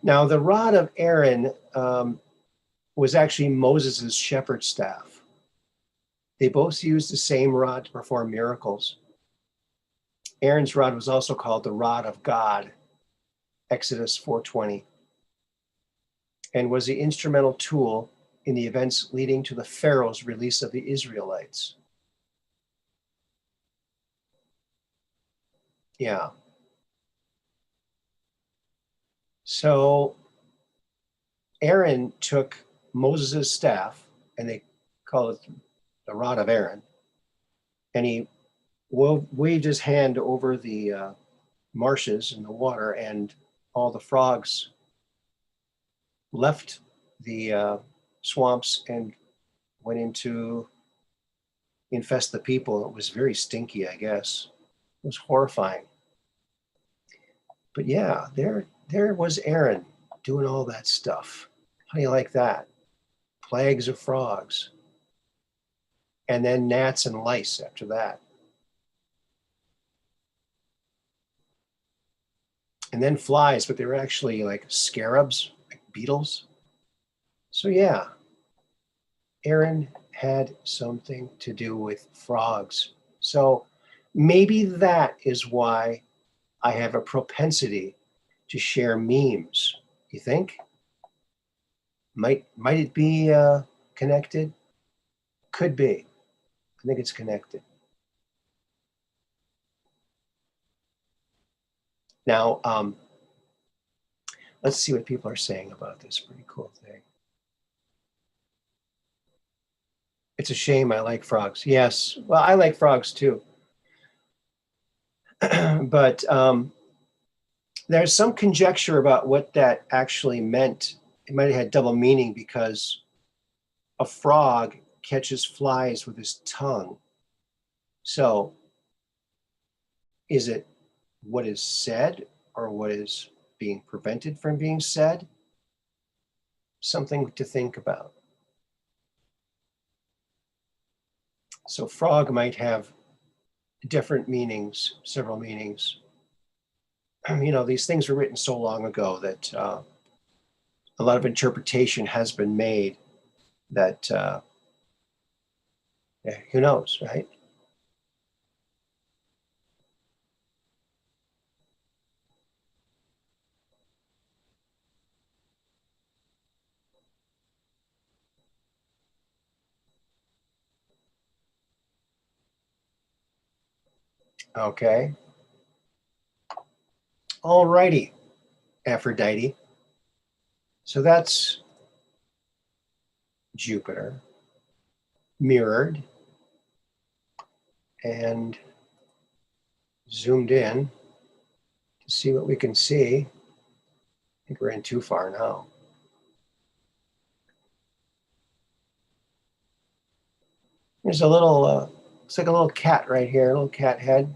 now the rod of Aaron was actually Moses' shepherd's staff. They both used the same rod to perform miracles. Aaron's rod was also called the rod of God, Exodus 4:20, and was the instrumental tool in the events leading to the Pharaoh's release of the Israelites. Yeah. So Aaron took Moses' staff, and they call it the rod of Aaron, and he waved his hand over the marshes and the water, and all the frogs left the swamps and went into infest the people. It was very stinky, I guess. It was horrifying. But yeah, there was Aaron doing all that stuff. How do you like that? Plagues of frogs. And then gnats and lice after that. And then flies, but they were actually like scarabs, like beetles. So yeah, Aaron had something to do with frogs. So maybe that is why I have a propensity to share memes. You think? Might it be connected? Could be. I think it's connected. Now, let's see what people are saying about this pretty cool thing. It's a shame I like frogs. Yes, well, I like frogs too. But there's some conjecture about what that actually meant. It might have had double meaning because a frog catches flies with his tongue. So is it what is said or what is being prevented from being said? Something to think about. So frog might have different meanings, several meanings. You know, these things were written so long ago that a lot of interpretation has been made that, yeah, who knows, right? Okay. All righty, Aphrodite. So that's Jupiter mirrored and zoomed in to see what we can see. I think we're in too far now. There's a little, looks like a little cat right here, a little cat head.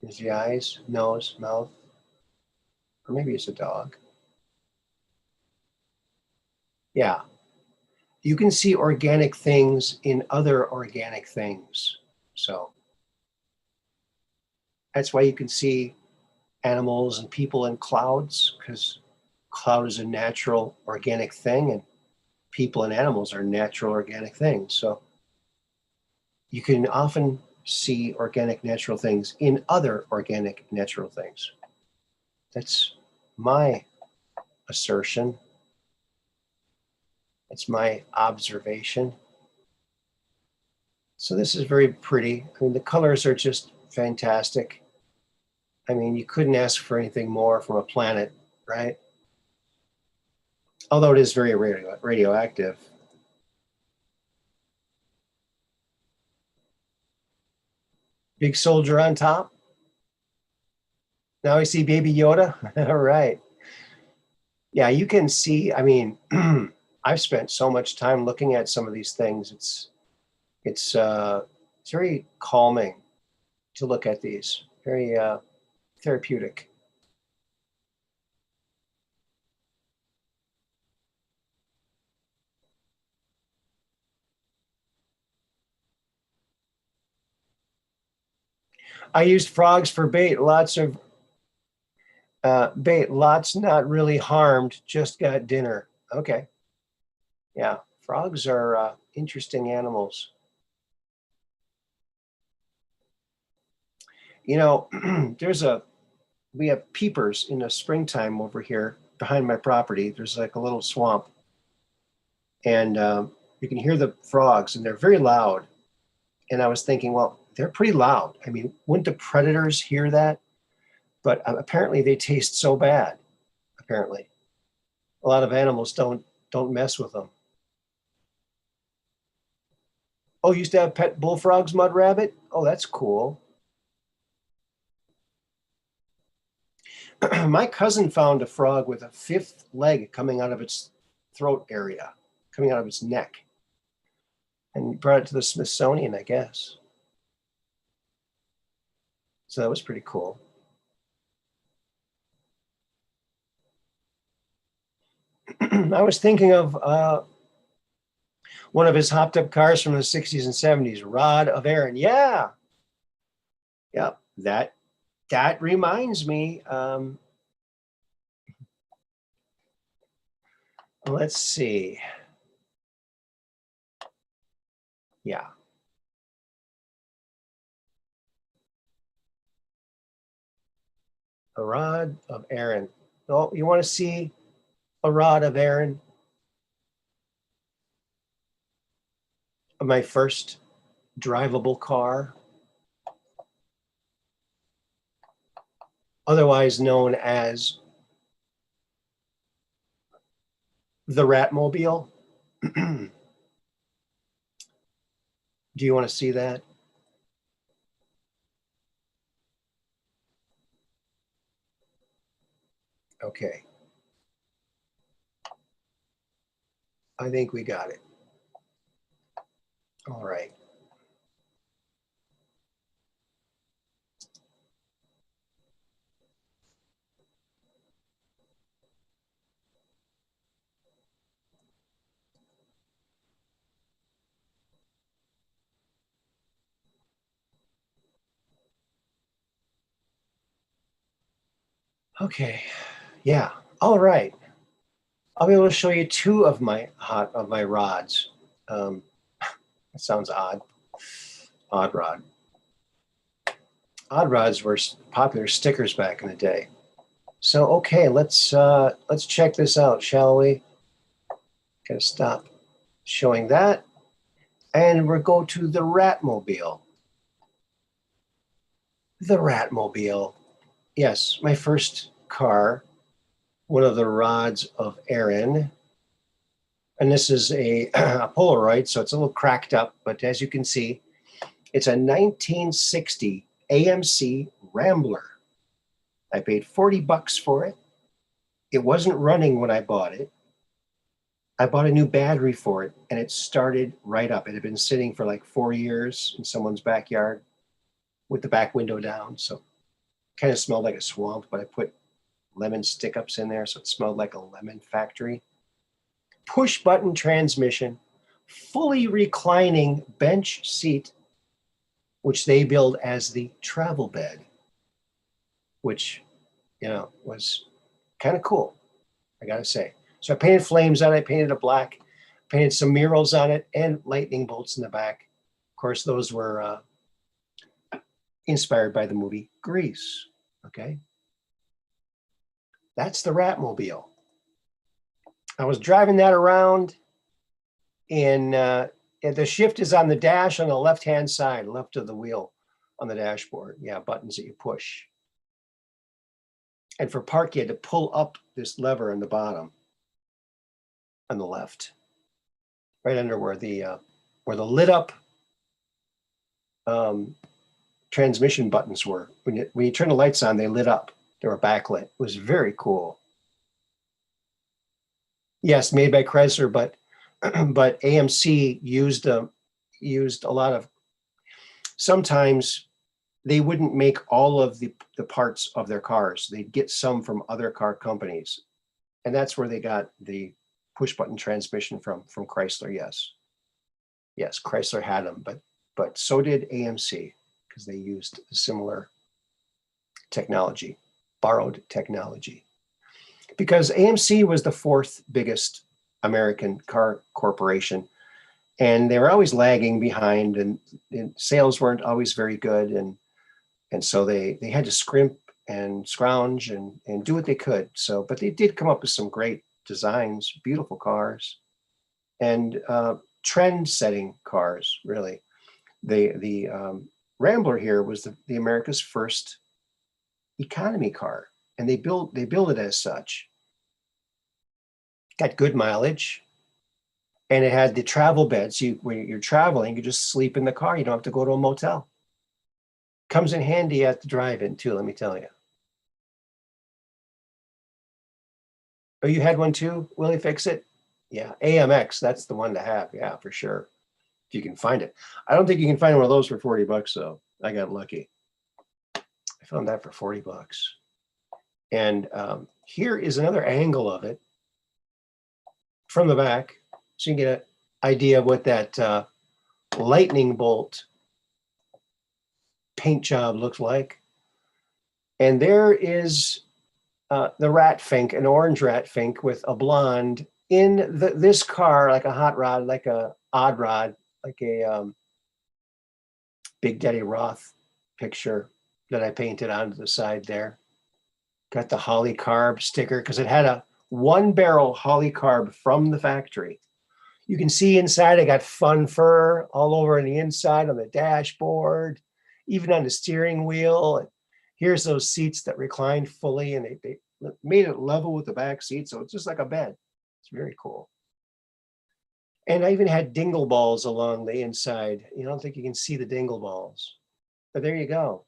There's the eyes, nose, mouth, or maybe it's a dog. Yeah. You can see organic things in other organic things. So that's why you can see animals and people in clouds, because cloud is a natural organic thing and people and animals are natural organic things. So you can often see organic natural things in other organic natural things. That's my assertion. It's my observation. So this is very pretty. I mean, the colors are just fantastic. I mean, you couldn't ask for anything more from a planet, right? Although it is very radioactive. Big soldier on top. Now we see Baby Yoda. All right. Yeah, you can see, I mean, I've spent so much time looking at some of these things. It's very calming to look at these. Very therapeutic. I used frogs for bait. Lots of bait. Lots not really harmed. Just got dinner. Okay. Yeah, frogs are interesting animals. You know, we have peepers in the springtime over here behind my property. There's like a little swamp, and you can hear the frogs, and they're very loud. And I was thinking, well, they're pretty loud. I mean, wouldn't the predators hear that? But apparently, they taste so bad. Apparently, a lot of animals don't mess with them. Oh, you used to have pet bullfrogs, mud rabbit? Oh, that's cool. My cousin found a frog with a fifth leg coming out of its throat area, coming out of its neck, and brought it to the Smithsonian, I guess. So that was pretty cool. I was thinking of one of his hopped up cars from the 60s and 70s, Rod of Aaron. Yeah. Yep. That reminds me. Let's see. Yeah. A Rod of Aaron. Oh, you want to see a Rod of Aaron? My first drivable car, otherwise known as the Ratmobile. Do you want to see that? Okay. I think we got it. All right. Okay. Yeah. All right. I'll be able to show you two of my rods. That sounds odd. Odd rod. Odd rods were popular stickers back in the day. So okay, let's check this out, shall we? Gotta stop showing that, and we'll go to the Ratmobile. The Ratmobile. Yes, my first car, one of the rods of Aaron. And this is a Polaroid, so it's a little cracked up, but as you can see, it's a 1960 AMC Rambler. I paid $40 for it. It wasn't running when I bought it. I bought a new battery for it, and it started right up. It had been sitting for like 4 years in someone's backyard with the back window down, so kind of smelled like a swamp, but I put lemon stick-ups in there, so it smelled like a lemon factory. push button transmission, fully reclining bench seat, which they build as the travel bed, which, you know, was kind of cool, I gotta say. So I painted flames on it, painted it black, painted some murals on it, and lightning bolts in the back. Of course, those were inspired by the movie Grease, okay? That's the Ratmobile. I was driving that around, and the shift is on the dash on the left-hand side, left of the wheel on the dashboard. Yeah, buttons that you push. And for park, you had to pull up this lever in the bottom on the left, right under where the lit up transmission buttons were. When you turn the lights on, they lit up. They were backlit. It was very cool. Yes, made by Chrysler, but but AMC used a lot of. Sometimes they wouldn't make all of the parts of their cars. They'd get some from other car companies, and that's where they got the push button transmission from Chrysler. Yes, Chrysler had them, but so did AMC, because they used similar technology, borrowed technology. Because AMC was the fourth biggest American car corporation, and they were always lagging behind, and sales weren't always very good, and so they had to scrimp and scrounge and do what they could. So, but they did come up with some great designs, beautiful cars, and trend-setting cars. Really, the Rambler here was the America's first economy car, and they build it as such. Got good mileage, and it had the travel beds. When you're traveling, you just sleep in the car. You don't have to go to a motel. Comes in handy at the drive-in too, let me tell you. Oh, you had one too, Willie Fix It? Yeah, AMX, that's the one to have. Yeah, for sure. If you can find it. I don't think you can find one of those for 40 bucks though. I got lucky. I found that for 40 bucks. And here is another angle of it from the back, so you can get an idea of what that lightning bolt paint job looks like. And there is the rat fink, an orange rat fink with a blonde in this car, like a hot rod, like a odd rod, like a Big Daddy Roth picture that I painted onto the side there. Got the Holly Carb sticker because it had a 1-barrel Holly Carb from the factory. You can see inside I got fun fur all over on the inside, on the dashboard, even on the steering wheel. And here's those seats that recline fully, and they made it level with the back seat, so it's just like a bed. It's very cool. And I even had dingle balls along the inside. You don't think you can see the dingle balls, but there you go.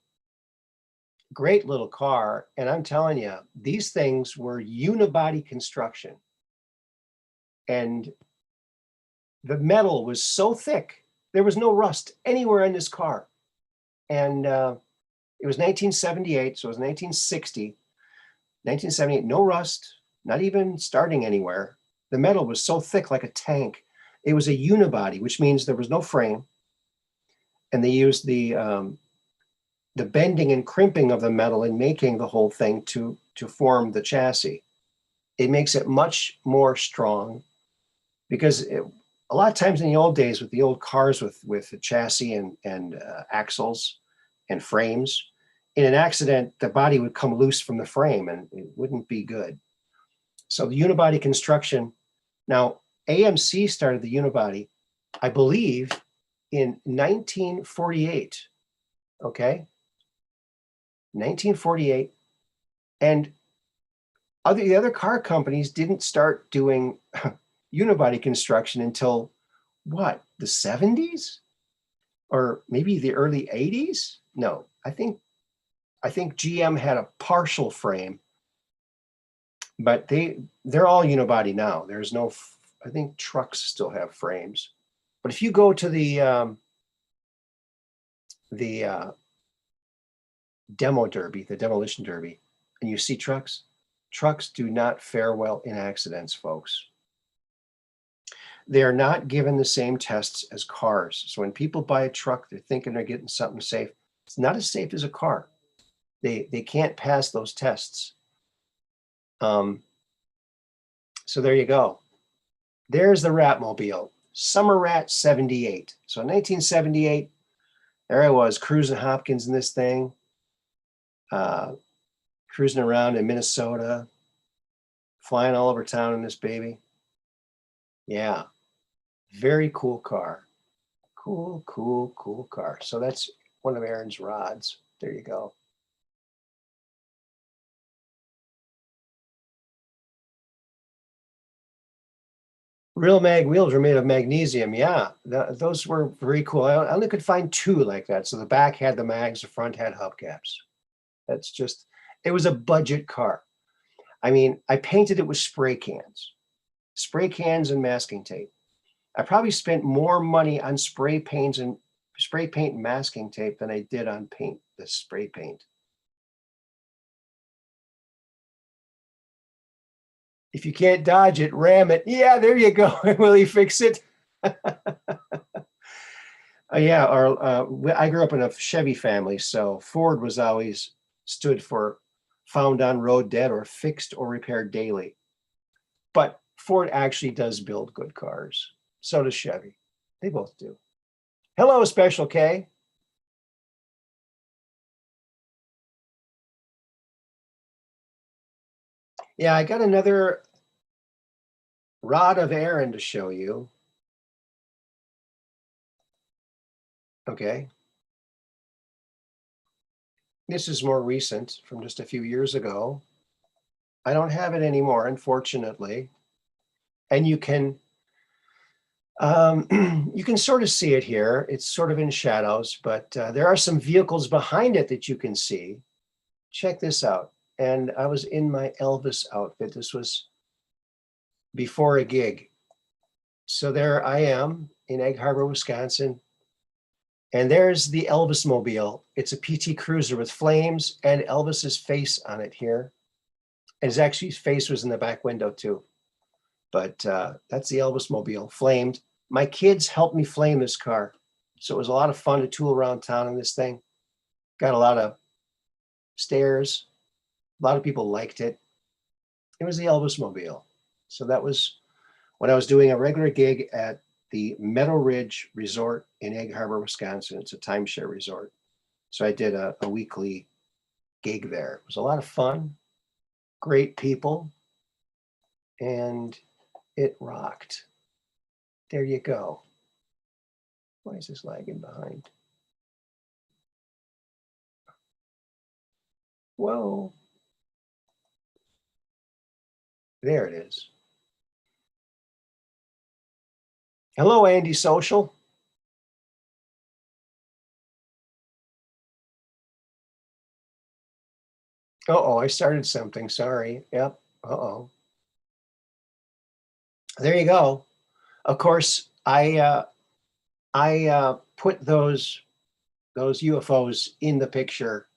Great little car. And I'm telling you, these things were unibody construction. And the metal was so thick, there was no rust anywhere in this car. And it was 1978, so it was 1960. 1978, no rust, not even starting anywhere. The metal was so thick, like a tank. It was a unibody, which means there was no frame. And they used the bending and crimping of the metal in making the whole thing to form the chassis. It makes it much more strong, because a lot of times in the old days with the old cars with the chassis and axles and frames, in an accident, the body would come loose from the frame and it wouldn't be good. So the unibody construction, now AMC started the unibody, I believe, in 1948, okay? 1948, and the other car companies didn't start doing unibody construction until what, the 70s? Or maybe the early 80s? No, I think GM had a partial frame, but they're all unibody now. There's no, I think trucks still have frames. But if you go to the demo derby, the demolition derby, and you see trucks do not fare well in accidents, folks. they're not given the same tests as cars. So when people buy a truck, they're thinking they're getting something safe. It's not as safe as a car. They can't pass those tests. So there you go. There's the Ratmobile, Summer Rat 78. So in 1978, there I was cruising Hopkins in this thing, cruising around in Minnesota, flying all over town in this baby. Yeah, very cool car. Cool, cool, cool car. So that's one of Aaron's rods. There you go. Real mag wheels were made of magnesium. Yeah, those were very cool. I only could find 2 like that. So the back had the mags, the front had hubcaps. That's just, it was a budget car. I mean, I painted it with spray cans and masking tape. I probably spent more money on spray paint and masking tape than I did on the spray paint. If you can't dodge it, ram it. Yeah, there you go. Will he fix it? Yeah, I grew up in a Chevy family, so Ford was always stood for found on road dead or fixed or repaired daily. But Ford actually does build good cars. So does Chevy. They both do. Hello, Special K. Yeah, I got another rod of Aaron to show you. Okay. This is more recent, from just a few years ago. I don't have it anymore, unfortunately. And you can sort of see it here. It's sort of in shadows, but there are some vehicles behind it that you can see. Check this out. And I was in my Elvis outfit. This was before a gig. So there I am in Egg Harbor, Wisconsin. And there's the Elvis Mobile. It's a PT Cruiser with flames and Elvis's face on it here. And his face was in the back window too. But that's the Elvis Mobile, flamed. My kids helped me flame this car. So it was a lot of fun to tool around town in this thing. Got a lot of stares. A lot of people liked it. It was the Elvis Mobile. So that was when I was doing a regular gig at the Meadow Ridge Resort in Egg Harbor, Wisconsin. It's a timeshare resort. So I did a weekly gig there. It was a lot of fun, great people, and it rocked. There you go. Why is this lagging behind? Whoa. There it is. Hello, Andy Social. Uh-oh, I started something. Sorry. Yep. Uh-oh. There you go. Of course, I put those UFOs in the picture.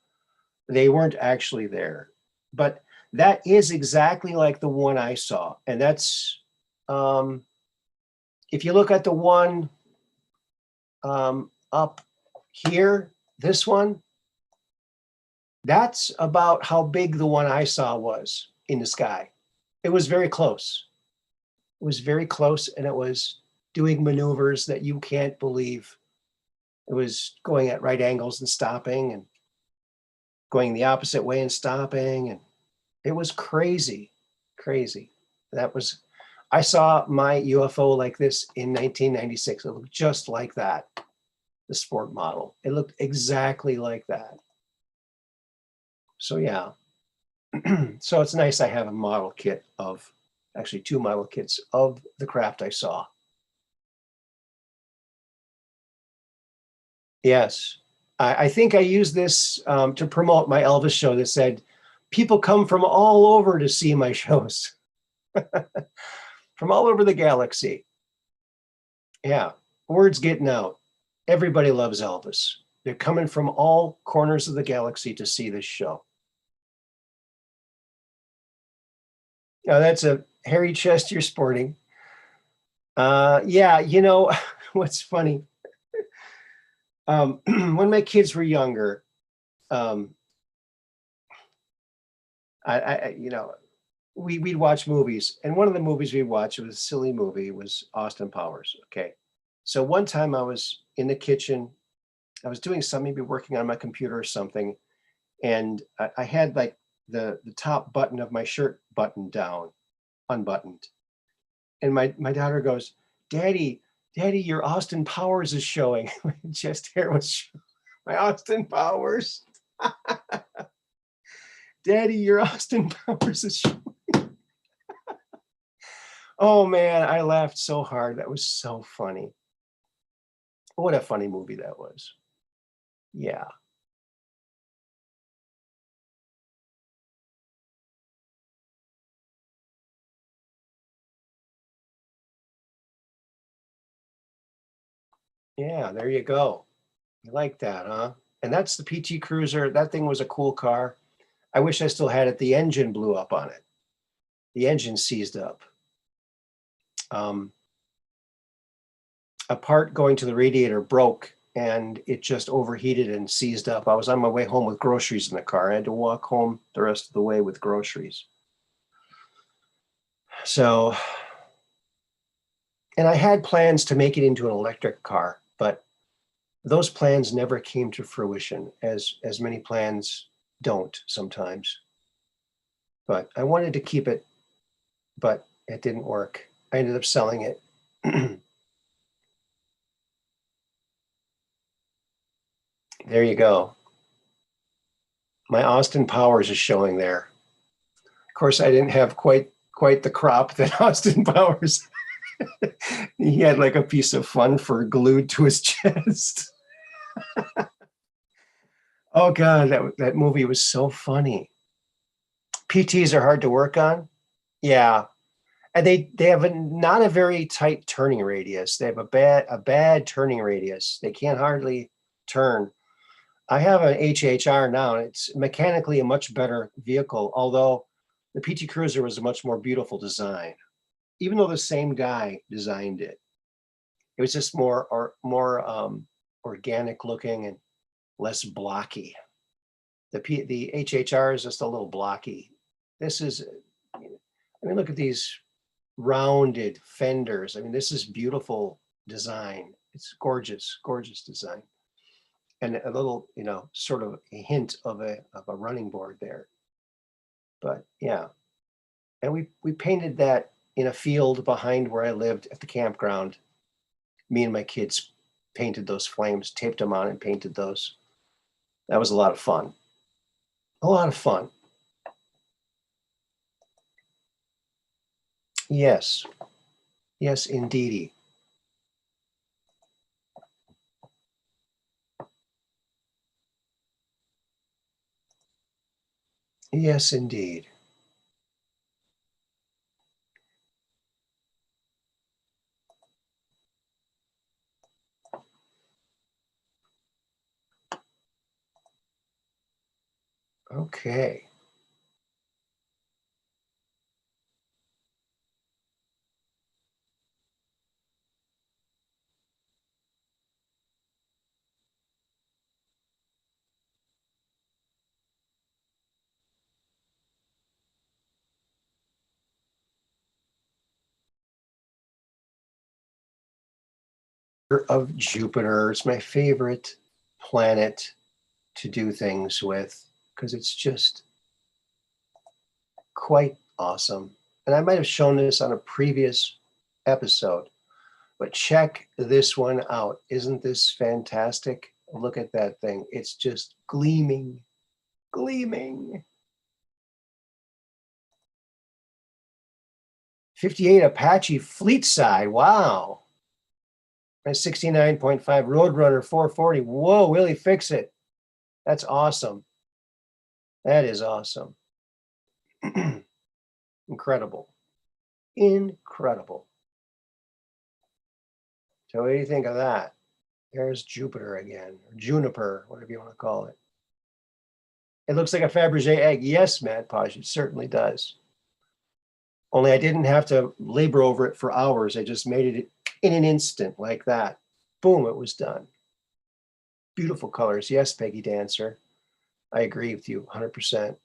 They weren't actually there, but that is exactly like the one I saw. And that's, if you look at the one up here, this one, that's about how big the one I saw was in the sky. It was very close. It was very close, and it was doing maneuvers that you can't believe. It was going at right angles and stopping, and going the opposite way and stopping, and it was crazy, crazy. I saw my UFO like this in 1996. It looked just like that, the sport model. It looked exactly like that. So yeah, so it's nice I have a model kit of, actually 2 model kits of the craft I saw. Yes, I think I used this to promote my Elvis show that said, people come from all over to see my shows. From all over the galaxy. Yeah, word's getting out. Everybody loves Elvis. They're coming from all corners of the galaxy to see this show. Now that's a hairy chest you're sporting. Yeah, what's funny? When my kids were younger, um, we'd watch movies, and one of the movies we watched, it was a silly movie, was Austin Powers. Okay, so one time I was in the kitchen, I was doing something, maybe working on my computer or something, and I had like the top button of my shirt buttoned down, unbuttoned, and my daughter goes, Daddy, your Austin Powers is showing." My chest hair was showing. My Austin Powers. Daddy, your Austin Powers is showing. Oh man, I laughed so hard. That was so funny. What a funny movie that was. Yeah. Yeah, there you go. You like that, huh? And that's the PT Cruiser. That thing was a cool car. I wish I still had it. The engine blew up on it. The engine seized up. Um, a part going to the radiator broke and it just overheated and seized up. I was on my way home with groceries in the car. I had to walk home the rest of the way with groceries. So, and I had plans to make it into an electric car, but those plans never came to fruition, as many plans don't sometimes. But I wanted to keep it, but it didn't work. I ended up selling it. There you go. My Austin Powers is showing there. Of course, I didn't have quite the crop that Austin Powers. He had like a piece of fun fur glued to his chest. Oh God, that movie was so funny. PTs are hard to work on. Yeah, and they have not a very tight turning radius. They have a bad turning radius. They can't hardly turn. I have an HHR now, and it's mechanically a much better vehicle, although the PT Cruiser was a much more beautiful design. Even though the same guy designed it, it was just more organic looking and less blocky. The HHR is just a little blocky. This is, I mean, look at these rounded fenders. I mean, this is beautiful design. It's gorgeous, gorgeous design. And a little, sort of a hint of a running board there. But yeah, and we painted that in a field behind where I lived at the campground. Me and my kids painted those flames, taped them on, and painted those. That was a lot of fun. A lot of fun. Yes, yes, indeedy. Yes, indeed. Okay. Of Jupiter. It's my favorite planet to do things with because it's just quite awesome. And I might have shown this on a previous episode, but check this one out. Isn't this fantastic? Look at that thing. It's just gleaming, gleaming. 58 Apache Fleet Side. Wow. My 69.5 Roadrunner 440. Whoa, Willie, fix it. That's awesome. That is awesome. Incredible. Incredible. So what do you think of that? There's Jupiter again, or Juniper, whatever you want to call it. It looks like a Fabergé egg. Yes, Matt Posh, it certainly does. Only I didn't have to labor over it for hours. I just made it in an instant like that. Boom, it was done. Beautiful colors. Yes, Peggy Dancer. I agree with you 100%.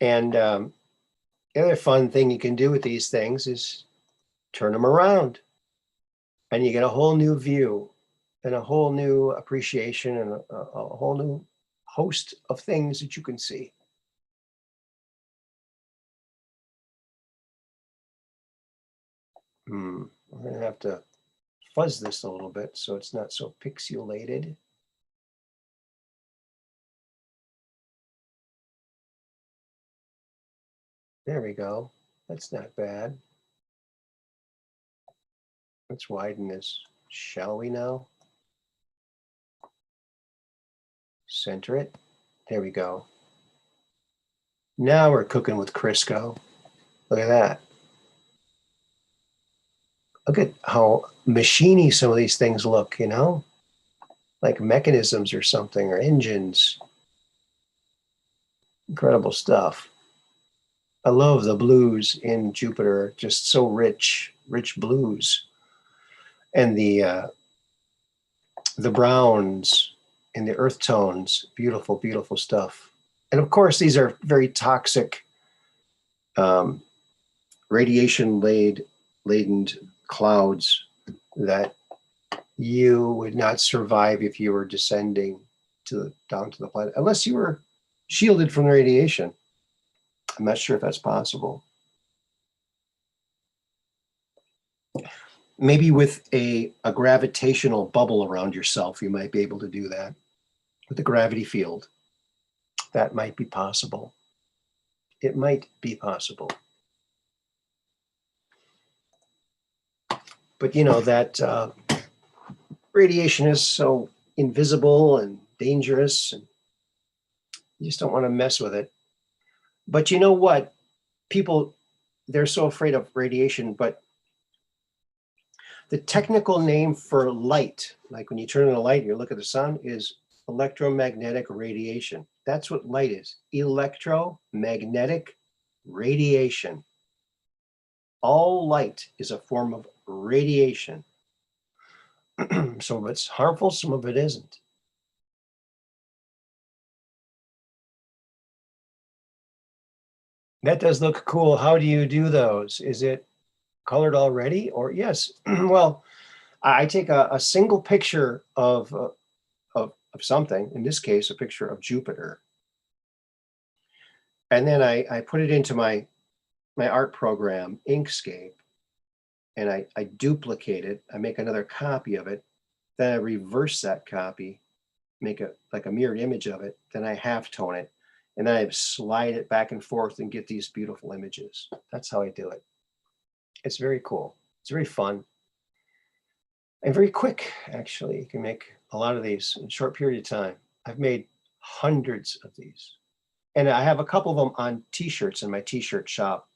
And the other fun thing you can do with these things is turn them around. And you get a whole new view and a whole new appreciation and a whole new host of things that you can see. We're going to have to fuzz this a little bit so it's not so pixelated. There we go. That's not bad. Let's widen this, shall we now? Center it. There we go. Now we're cooking with Crisco. Look at that. Look at how machiny some of these things look, you know? Like mechanisms or something, or engines. Incredible stuff. I love the blues in Jupiter, just so rich, rich blues. And the browns and the earth tones, beautiful, beautiful stuff. And of course, these are very toxic, radiation-laden clouds that you would not survive if you were descending down to the planet, unless you were shielded from the radiation. I'm not sure if that's possible. Maybe with a gravitational bubble around yourself, you might be able to do that. With the gravity field, that might be possible. It might be possible. But you know, that radiation is so invisible and dangerous, and you just don't want to mess with it. But you know what? People, they're so afraid of radiation, but the technical name for light, like when you turn on a light and you look at the sun, is electromagnetic radiation. That's what light is. Electromagnetic radiation. All light is a form of radiation. Some of it's harmful, some of it isn't. That does look cool. How do you do those? Is it colored already? Or yes, well, I take a single picture of something, in this case, a picture of Jupiter. And then I put it into my art program, Inkscape, and I duplicate it. I make another copy of it. Then I reverse that copy, make it like a mirrored image of it. Then I halftone it. And then I slide it back and forth and get these beautiful images. That's how I do it. It's very cool. It's very fun. And very quick, actually. You can make a lot of these in a short period of time. I've made hundreds of these. And I have a couple of them on t-shirts in my t-shirt shop.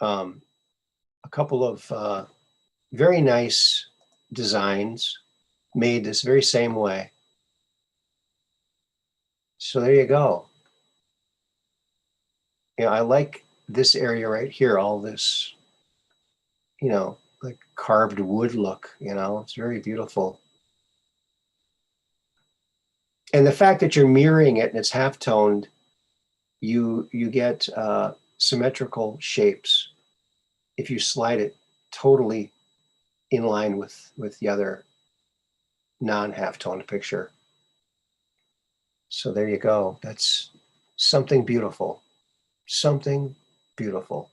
A couple of very nice designs made this very same way. So there you go. You know, I like this area right here, all this, you know, like carved wood look, you know, it's very beautiful. And the fact that you're mirroring it and it's half-toned, you get symmetrical shapes if you slide it totally in line with the other non-half-toned picture. So there you go. That's something beautiful. Something beautiful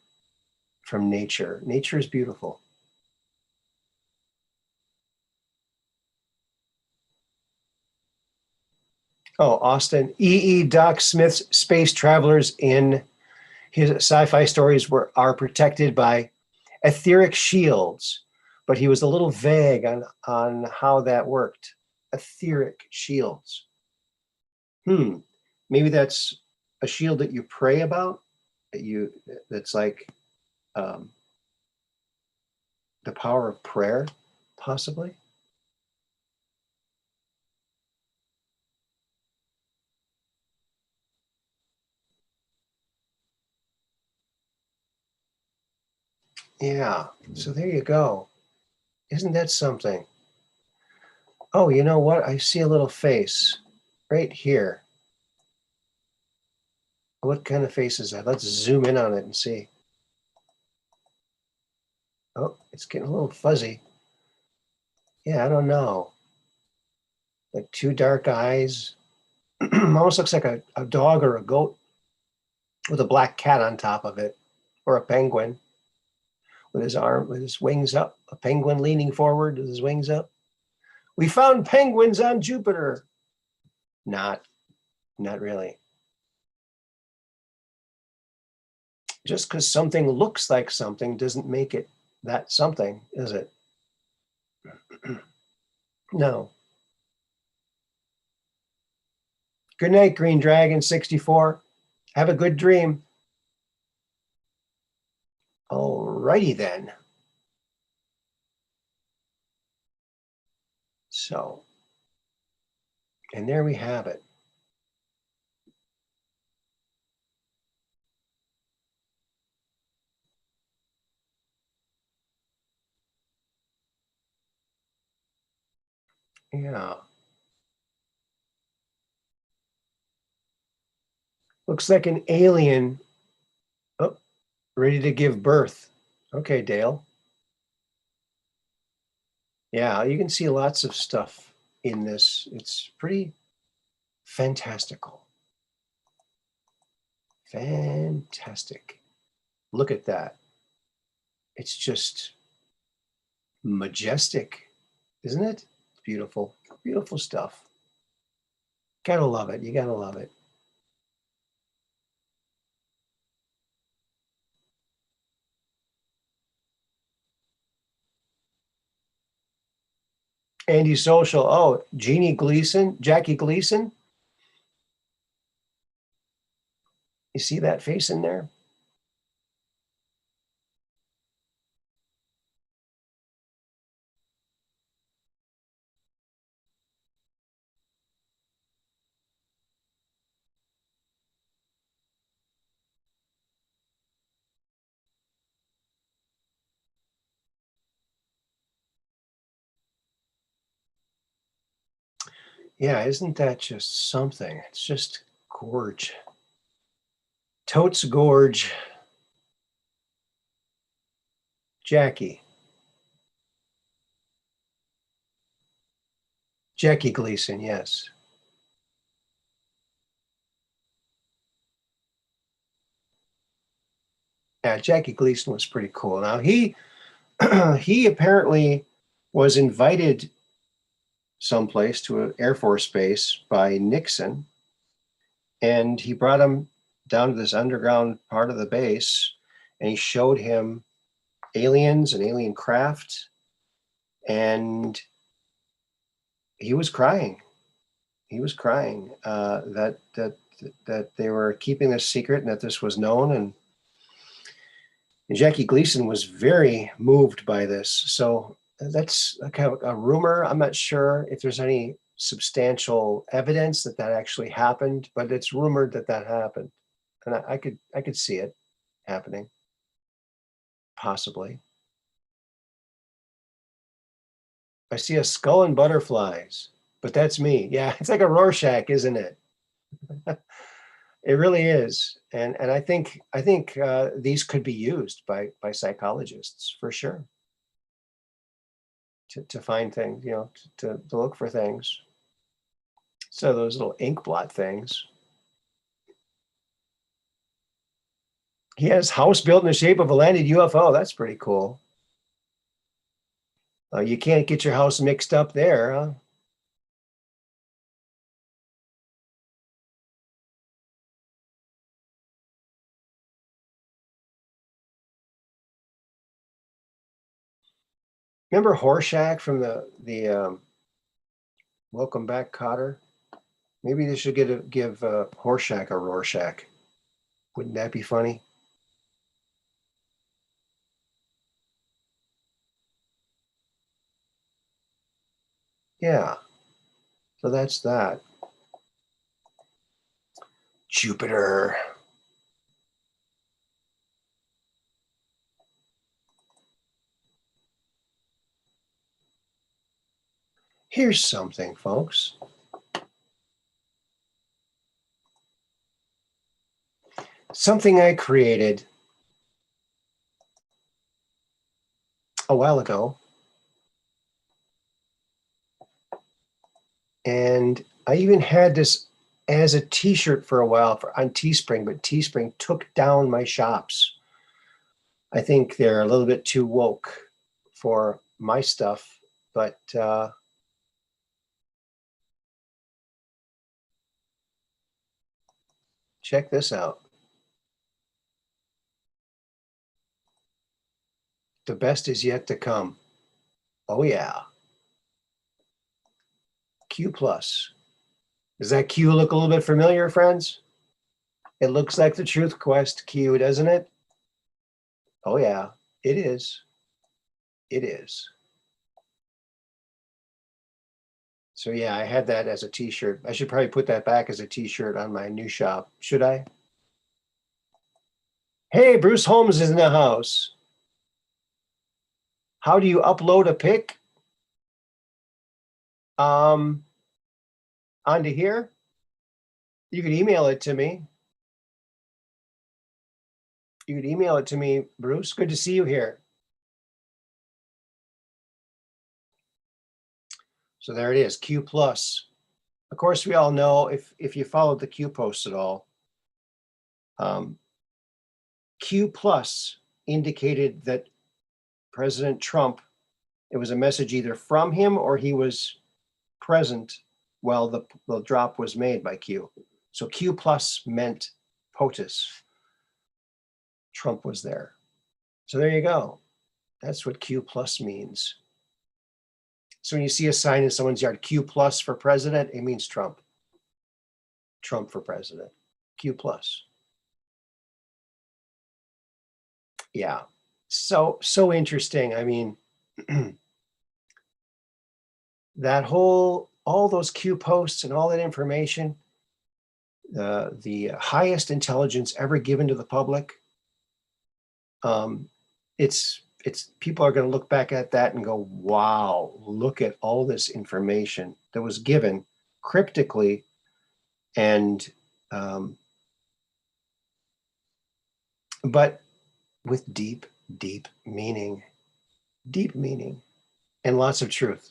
from nature. Nature is beautiful. Oh, Austin. E. Doc Smith's space travelers in his sci-fi stories are protected by etheric shields, but he was a little vague on how that worked. Etheric shields. Maybe that's a shield that you pray about, that's like the power of prayer, possibly. Yeah, so there you go. Isn't that something? Oh, you know what? I see a little face right here. What kind of face is that? Let's zoom in on it and see. Oh, it's getting a little fuzzy. Yeah, I don't know. Like two dark eyes. Almost looks like a dog or a goat with a black cat on top of it, or a penguin with his wings up. A penguin leaning forward with his wings up. We found penguins on Jupiter. Not really. Just because something looks like something doesn't make it that something, is it? No. Good night, Green Dragon 64. Have a good dream. All righty then. So, and there we have it. Yeah. Looks like an alien. Oh, ready to give birth. Okay, Dale. Yeah, you can see lots of stuff in this. It's pretty fantastical. Fantastic. Look at that. It's just majestic, isn't it? It's beautiful, beautiful stuff. Gotta love it. You gotta love it. Antisocial. Oh, Jackie Gleason. You see that face in there? Yeah, isn't that just something? It's just gorge. Totes gorge. Jackie Gleason, yes. Yeah, Jackie Gleason was pretty cool. Now he he apparently was invited someplace to an Air Force base by Nixon, and he brought him down to this underground part of the base, and he showed him aliens and alien craft, and he was crying. He was crying that they were keeping this secret and that this was known, and Jackie Gleason was very moved by this. So that's kind of a rumor. I'm not sure if there's any substantial evidence that actually happened, but it's rumored that happened, and I could see it happening, possibly. I see a skull and butterflies, but that's me. Yeah, it's like a Rorschach, isn't it? It really is, and I think these could be used by psychologists for sure to find things, to look for things. So those little ink blot things. He has house built in the shape of a landed UFO. That's pretty cool. You can't get your house mixed up there, huh? Remember Horshack from the Welcome Back, Cotter? Maybe they should give Horshack a Rorschach. Wouldn't that be funny? Yeah. So that's that. Jupiter. Here's something, folks. Something I created a while ago. And I even had this as a t-shirt for a while on Teespring, but Teespring took down my shops. I think they're a little bit too woke for my stuff, but check this out. The best is yet to come. Oh yeah. Q plus. Does that Q look a little bit familiar, friends? It looks like the Truth Quest Q, doesn't it? Oh yeah, it is. It is. So yeah, I had that as a t-shirt. I should probably put that back as a t-shirt on my new shop. Should I? Hey, Bruce Holmes is in the house. How do you upload a pic? Onto here? You could email it to me. You could email it to me, Bruce. Good to see you here. So there it is, Q plus. Of course, we all know if you followed the Q posts at all, Q plus indicated that President Trump, it was a message either from him or he was present while the drop was made by Q. So Q plus meant POTUS. Trump was there. So there you go. That's what Q plus means. So when you see a sign in someone's yard, Q plus for president, it means Trump. Trump for president. Q plus. Yeah. So interesting. I mean, all those Q posts and all that information, the highest intelligence ever given to the public, it's people are going to look back at that and go, wow, look at all this information that was given cryptically and but with deep meaning and lots of truth.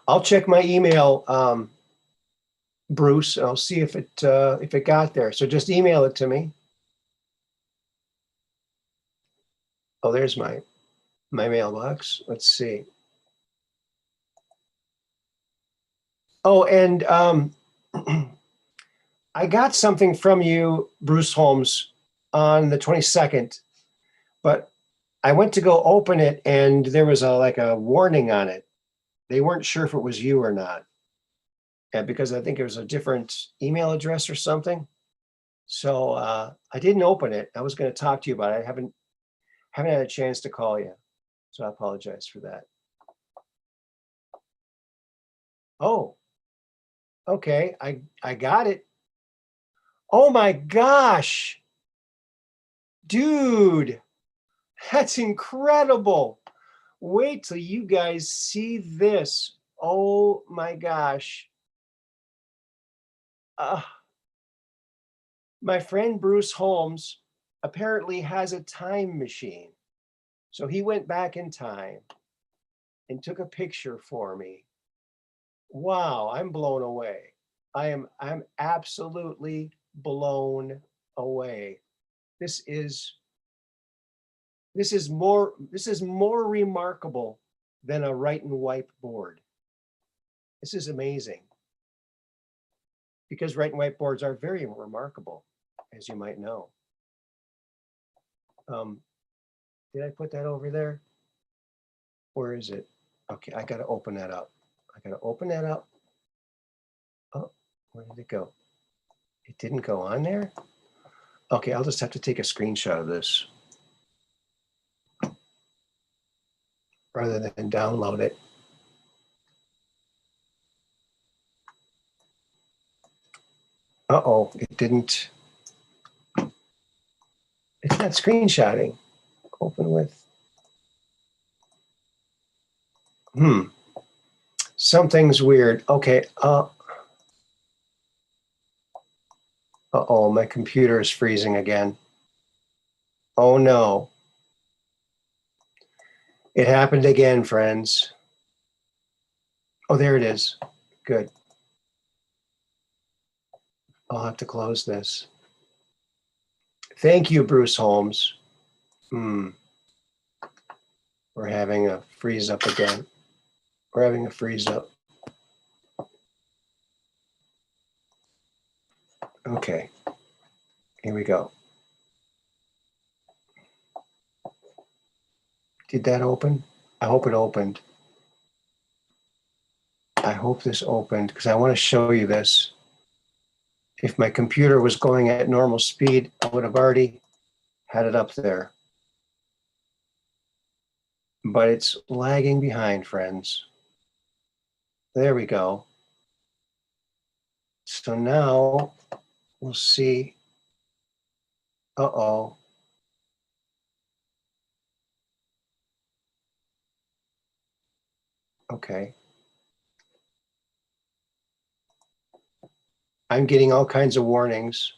I'll check my email, Bruce, and I'll see if it got there. So just email it to me. Oh, there's my mailbox. Let's see. Oh, and I got something from you, Bruce Holmes, on the 22nd, but I went to go open it and there was like a warning on it. They weren't sure if it was you or not. And because I think it was a different email address or something. So I didn't open it. I was going to talk to you about it. I haven't had a chance to call you. So I apologize for that. Oh, okay. I got it. Oh my gosh. Dude, that's incredible. Wait till you guys see this. Oh my gosh. My friend Bruce Holmes apparently has a time machine. So he went back in time and took a picture for me. Wow, I'm blown away. I'm absolutely blown away. This is more remarkable than a write and wipe board. This is amazing. Because write and wipe boards are very remarkable, as you might know. Did I put that over there? Where is it? Okay, I got to open that up. I got to open that up. Oh, where did it go? It didn't go on there? Okay, I'll just have to take a screenshot of this rather than download it. Uh-oh, it didn't. It's not screenshotting. Open with. Something's weird. Okay. Uh-oh, my computer is freezing again. Oh no. It happened again, friends. Oh, there it is. Good. I'll have to close this. Thank you, Bruce Holmes. We're having a freeze up again. We're having a freeze up. Okay. Here we go. Did that open? I hope it opened. I hope this opened because I want to show you this. If my computer was going at normal speed, I would have already had it up there. But it's lagging behind, friends. There we go. So now we'll see. Uh-oh. Okay. I'm getting all kinds of warnings.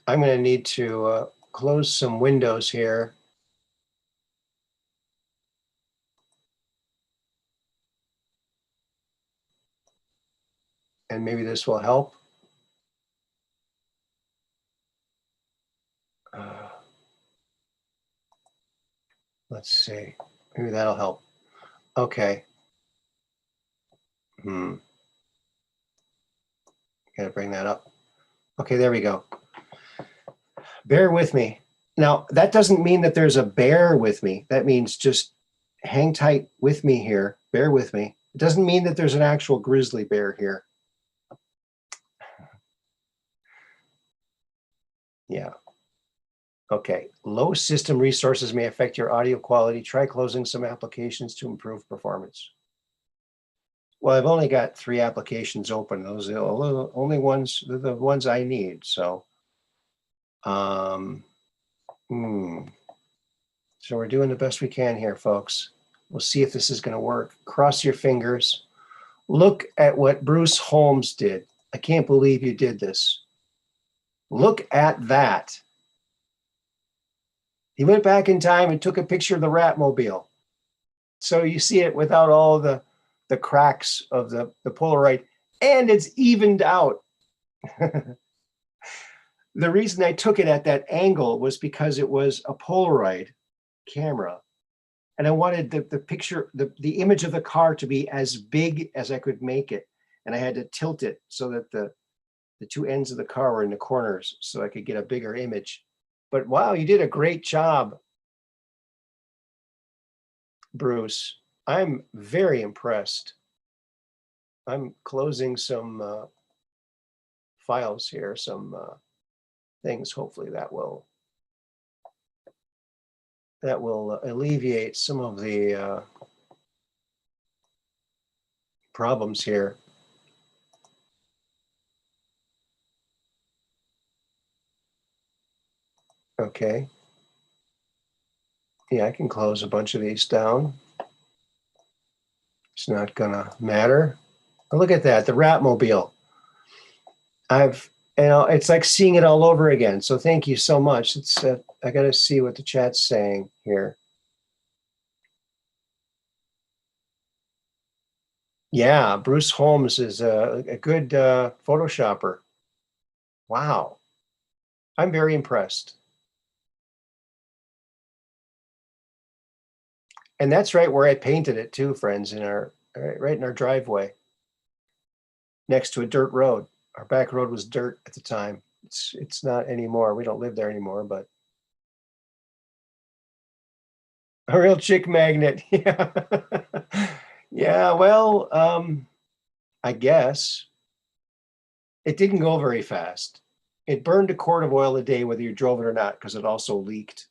I'm going to need to close some windows here. And maybe this will help. Let's see. Maybe that'll help. Okay. Gotta bring that up. Okay, there we go. Bear with me. Now, that doesn't mean that there's a bear with me. That means just hang tight with me here. Bear with me. It doesn't mean that there's an actual grizzly bear here. Yeah. Okay. Low system resources may affect your audio quality. Try closing some applications to improve performance. Well, I've only got 3 applications open. Those are the only ones, the ones I need. So, so we're doing the best we can here, folks. We'll see if this is going to work. Cross your fingers. Look at what Bruce Holmes did. I can't believe you did this. Look at that. He went back in time and took a picture of the Ratmobile. So you see it without all the cracks of the Polaroid, and it's evened out. The reason I took it at that angle was because it was a Polaroid camera. And I wanted the picture, the image of the car to be as big as I could make it. And I had to tilt it so that the 2 ends of the car were in the corners so I could get a bigger image. But wow, you did a great job, Bruce. I'm very impressed. I'm closing some files here, some things. Hopefully that will alleviate some of the problems here. Okay. Yeah, I can close a bunch of these down. It's not gonna matter. Oh, look at that, the Ratmobile. It's like seeing it all over again. So thank you so much. It's I got to see what the chat's saying here. Yeah, Bruce Holmes is a good Photoshopper. Wow, I'm very impressed. And that's right where I painted it too, friends, right in our driveway, next to a dirt road. Our back road was dirt at the time. It's not anymore. We don't live there anymore, but a real chick magnet. Yeah. Yeah, well, I guess it didn't go very fast. It burned a quart of oil a day, whether you drove it or not, because it also leaked.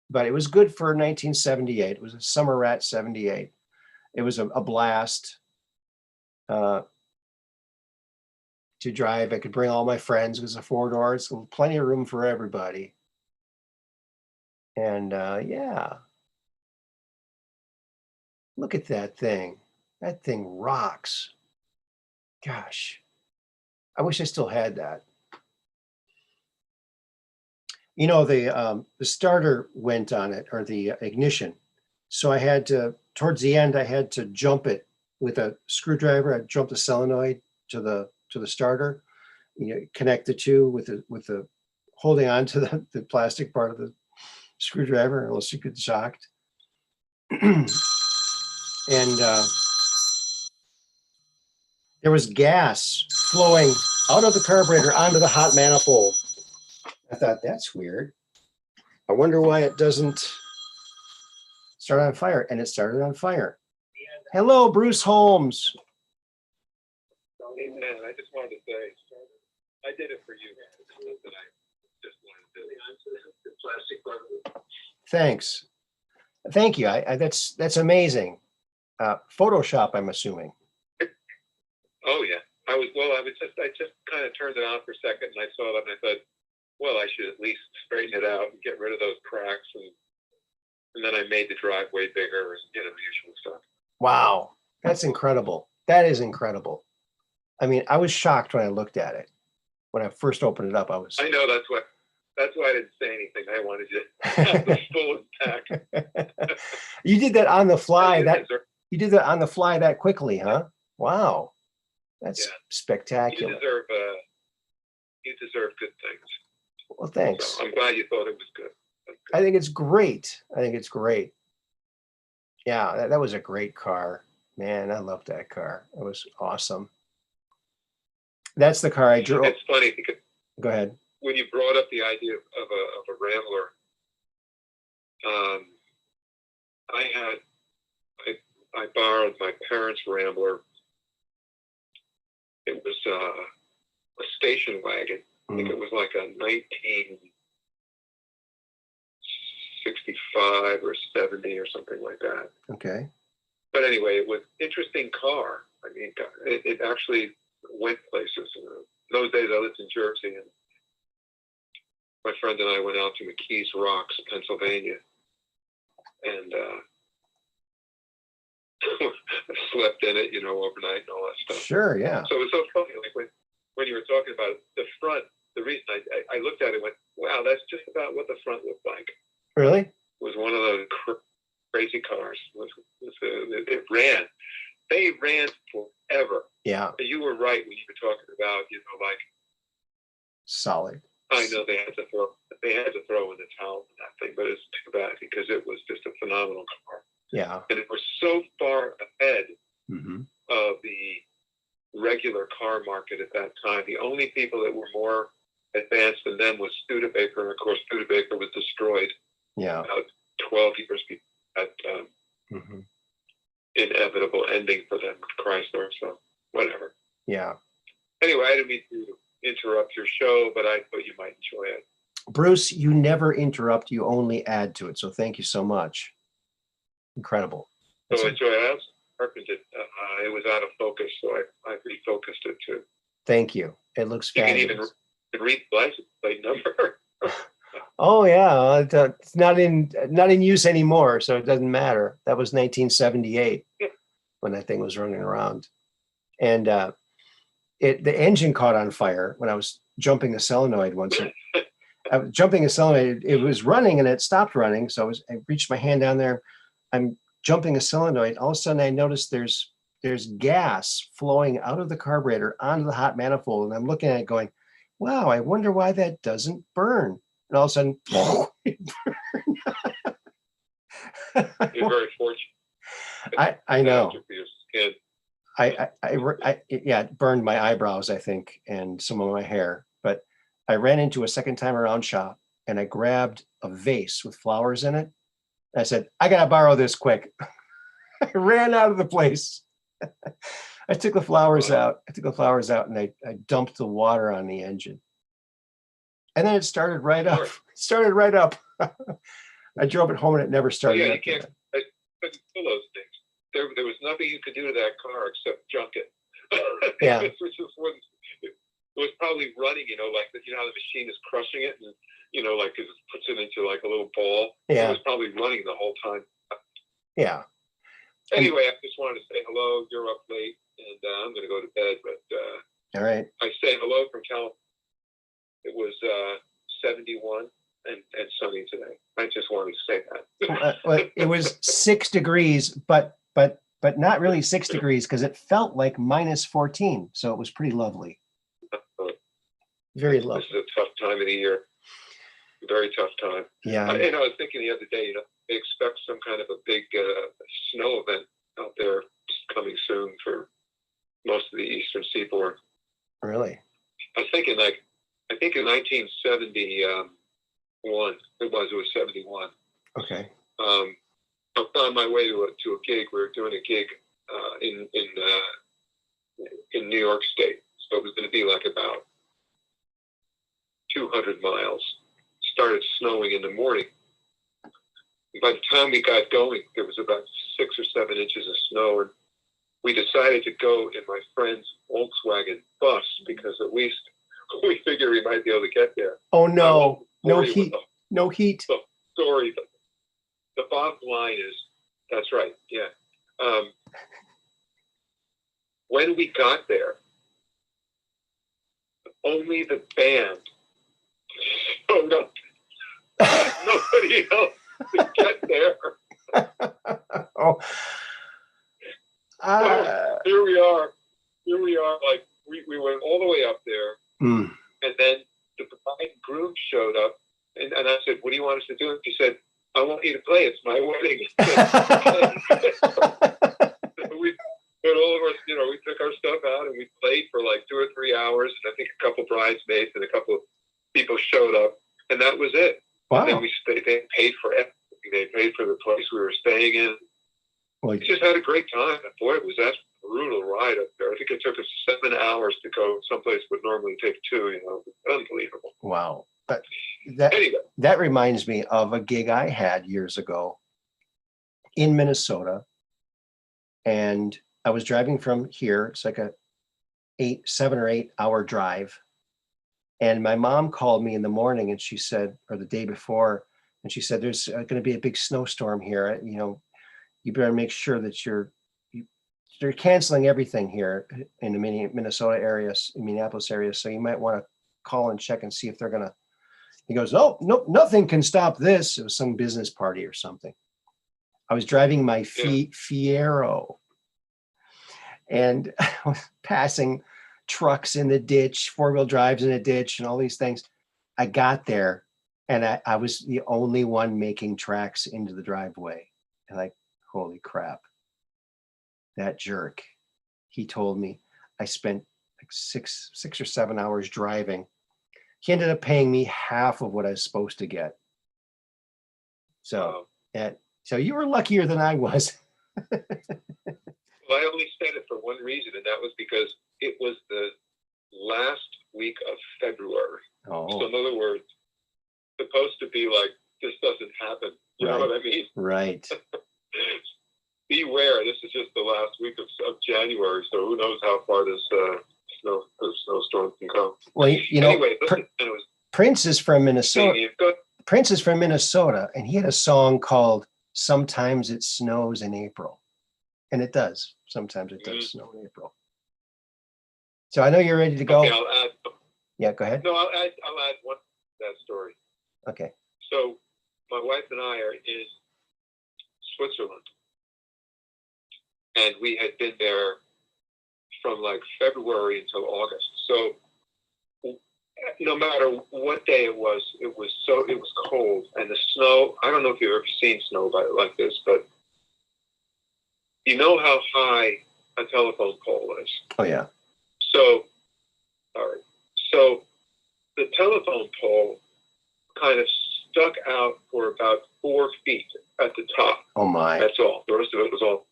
But it was good for 1978. It was a summer rat 78. It was a blast to drive. I could bring all my friends. It was a 4-door. It's plenty of room for everybody. And yeah, Look at that thing. That thing rocks. Gosh, I wish I still had that. You know, the starter went on it, or the ignition. So I had to, towards the end, I had to jump it with a screwdriver. I jumped the solenoid to the starter. You know, connect the two with the holding on to the plastic part of the screwdriver, else you get shocked. And there was gas flowing out of the carburetor onto the hot manifold. I thought, that's weird. I wonder why it doesn't start on fire. And it started on fire. Hello, Bruce Holmes. Hey, man, I just wanted to say, I did it for you. That I just wanted to. Thanks. Thank you. That's amazing. Photoshop, I'm assuming. Oh yeah, I just kind of turned it on for a second, and I saw it, and I thought, well, I should at least straighten it out and get rid of those cracks, and then I made the driveway bigger, and the usual stuff. Wow, that's incredible. That is incredible. I mean, I was shocked when I looked at it. When I first opened it up, I know that's why I didn't say anything. I wanted you to have the full impact. You did that on the fly. You did that on the fly that quickly, huh? Wow, that's spectacular. You deserve good things. Well, thanks. So I'm glad you thought it was good. I think it's great. Yeah, that was a great car. Man, I loved that car. It was awesome. That's the car I drove. It's funny because go ahead. When you brought up the idea of a Rambler, I borrowed my parents' Rambler. It was a station wagon. I think it was like a 1965 or 70 or something like that. Okay. But anyway, it was an interesting car. I mean, it actually went places. In those days, I lived in Jersey, and my friend and I went out to McKees Rocks, Pennsylvania, and slept in it, overnight and all that stuff. Sure, yeah. So it was so funny, like when you were talking about the front. The reason I looked at it and went, wow, that's just about what the front looked like. Really? It was one of those crazy cars. It ran. They ran forever. Yeah. You were right when you were talking about, like solid. I know they had to throw in the towel on that thing, but it's too bad because it was just a phenomenal car. Yeah. And it was so far ahead of the regular car market at that time. The only people that were more advanced than them was Studebaker, and of course Studebaker was destroyed. Yeah. About 12 years before that inevitable ending for them with Chrysler. So whatever. Yeah. Anyway, I didn't mean to interrupt your show, but I thought you might enjoy it. Bruce, you never interrupt. You only add to it. So thank you so much. Incredible. So enjoy it. I also sharpened it. It was out of focus, so I refocused it too. Thank you. It looks fabulous. You can even read the license plate number. Oh yeah, it's not in use anymore, so it doesn't matter. That was 1978 when that thing was running around, and the engine caught on fire when I was jumping the solenoid once. I was jumping a solenoid. It was running and it stopped running, so I reached my hand down there. I'm jumping a solenoid. All of a sudden, I noticed there's gas flowing out of the carburetor onto the hot manifold, and I'm looking at it going, wow, I wonder why that doesn't burn. And all of a sudden, You're very fortunate. I know. It burned my eyebrows, I think, and some of my hair. But I ran into a second time around shop, and I grabbed a vase with flowers in it. I said, I gotta borrow this quick. I ran out of the place. I took the flowers out. And I dumped the water on the engine. And then it started right up. I drove it home and it never started. You can't pull those things. There was nothing you could do to that car except junk it. Yeah. It was probably running, like how the machine is crushing it, and like it puts it into like a little ball. Yeah. It was probably running the whole time. Yeah. Anyway, I just wanted to say hello. You're up late, and I'm going to go to bed. But All right. I say hello from California. It was 71 and sunny today. I just wanted to say that. Well, it was 6 degrees, but not really 6 degrees because it felt like -14. So it was pretty lovely. Very lovely. This is a tough time of the year. Very tough time. Yeah. I was thinking the other day, they expect some kind of a big snow event out there coming soon for most of the eastern seaboard. Really? I was thinking I think in 1971, it was 71. Okay. I was on my way to a gig. We were doing a gig in New York State. So it was going to be like about 200 miles. Started snowing in the morning. And by the time we got going, there was about 6 or 7 inches of snow, and we decided to go in my friend's Volkswagen bus because at least we figured we might be able to get there. Oh no! No heat. No heat. The story. The bottom line is, that's right. Yeah. When we got there, only the band showed up. Nobody else could get there. Oh. So here we are. Like we went all the way up there, and then the bride and groom showed up, and I said, "What do you want us to do?" And she said, "I want you to play. It's my wedding." But all of us, we took our stuff out and we played for like 2 or 3 hours. And I think a couple bridesmaids and a couple of people showed up, and that was it. Wow. And then they paid for everything. They paid for the place we were staying in. We just had a great time. And boy, it was that brutal ride up there. I think it took us 7 hours to go someplace would normally take 2. Unbelievable. Wow. But Anyway. That reminds me of a gig I had years ago in Minnesota, and I was driving from here. It's like a 7 or 8 hour drive. And my mom called me in the morning and she said, or the day before, and she said, there's going to be a big snowstorm here. You better make sure that they're canceling everything here in the Minnesota area, Minneapolis area. So you might want to call and check and see if they're going to. He goes, no, nothing can stop this. It was some business party or something. I was driving my Fiero, and I was passing trucks in the ditch, 4-wheel drives in a ditch, and all these things. I got there, and I was the only one making tracks into the driveway. And like, holy crap. That jerk. He told me I spent like 6 or 7 hours driving. He ended up paying me half of what I was supposed to get. So, so you were luckier than I was. Well, I only said it for one reason, and that was because it was the last week of February. Oh. So in other words, supposed to be like, this doesn't happen. You know what I mean? Right. Beware, this is just the last week of January, so who knows how far this snowstorm can go. Well, anyway, Prince is from Minnesota. Prince is from Minnesota, and he had a song called "Sometimes It Snows in April," and it does. Sometimes it does snow in April. So I know you're ready to go. Okay, I'll add. Yeah, go ahead. No, I'll add one to that story. Okay. So my wife and I are in Switzerland, and we had been there from like February until August. So no matter what day it was cold, and the snow. I don't know if you've ever seen snow like this, but you know how high a telephone pole is. Oh yeah. So, all right. So the telephone pole kind of stuck out for about 4 feet at the top. Oh my. That's all. The rest of it was all.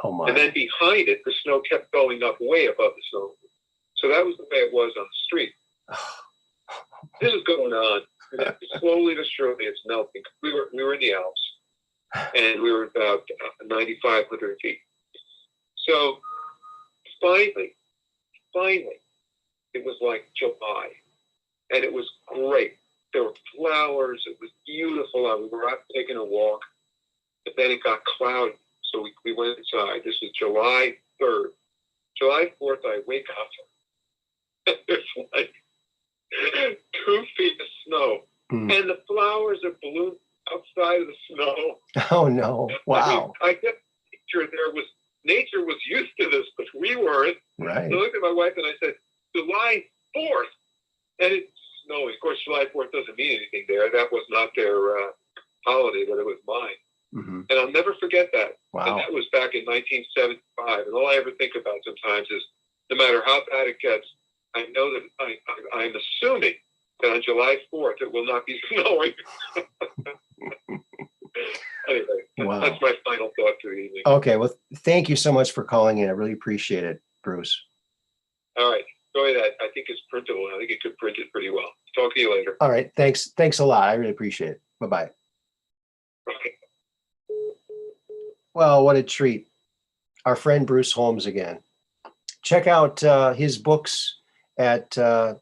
Oh my. And then behind it, the snow kept going up way above the snow. So that was the way it was on the street. This is going on. And then slowly but surely, it's melting. We were in the Alps, and we were about 9,500 feet. So finally, it was like July, and it was great. There were flowers. It was beautiful. We were out taking a walk, but then it got cloudy. So we went inside. This was July 3rd. July 4th, I wake up. There's like 2 feet of snow. And the flowers are blue outside of the snow. Oh, no. Wow. I guess nature was used to this, but we weren't. Right. So I looked at my wife and I said, July 4th. And it's snowing. Of course, July 4th doesn't mean anything there. That was not their holiday, but it was mine. Mm-hmm. And I'll never forget that. Wow. And that was back in 1975. And all I ever think about sometimes is no matter how bad it gets, I know that I'm assuming that on July 4th it will not be snowing. Anyway, Wow. That's my final thought for the evening. Okay. Well, thank you so much for calling in. I really appreciate it, Bruce. All right. Sorry that I think it's printable. I think it could print it pretty well. Talk to you later. All right. Thanks. Thanks a lot. I really appreciate it. Bye-bye. Bye. Well, what a treat. Our friend Bruce Holmes again. Check out his books at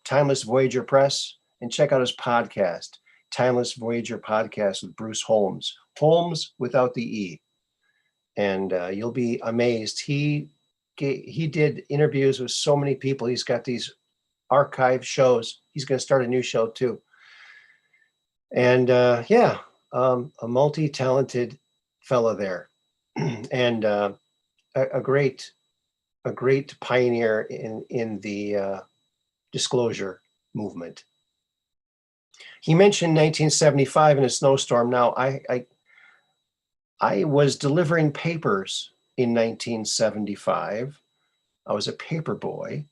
Timeless Voyager Press, and check out his podcast, Timeless Voyager Podcast with Bruce Holmes. Holmes without the E. And you'll be amazed. He did interviews with so many people. He's got these archive shows. He's going to start a new show too. And a multi-talented fellow there. And a great pioneer in the disclosure movement. He mentioned 1975 in a snowstorm. Now, I was delivering papers in 1975. I was a paper boy,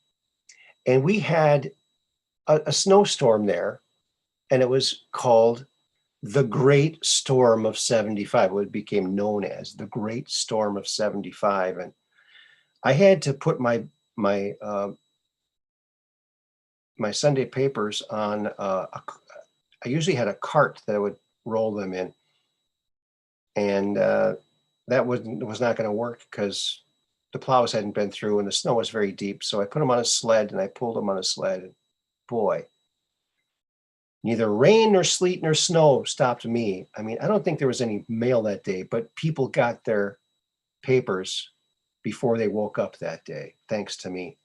and we had a snowstorm there, and it was called the Great Storm of 75. What it became known as the Great Storm of 75. And I had to put my Sunday papers on I usually had a cart that I would roll them in, and that was not going to work because the plows hadn't been through and the snow was very deep. So I put them on a sled and I pulled them on a sled. And boy, neither rain nor sleet nor snow stopped me. I mean, I don't think there was any mail that day, but people got their papers before they woke up that day, thanks to me.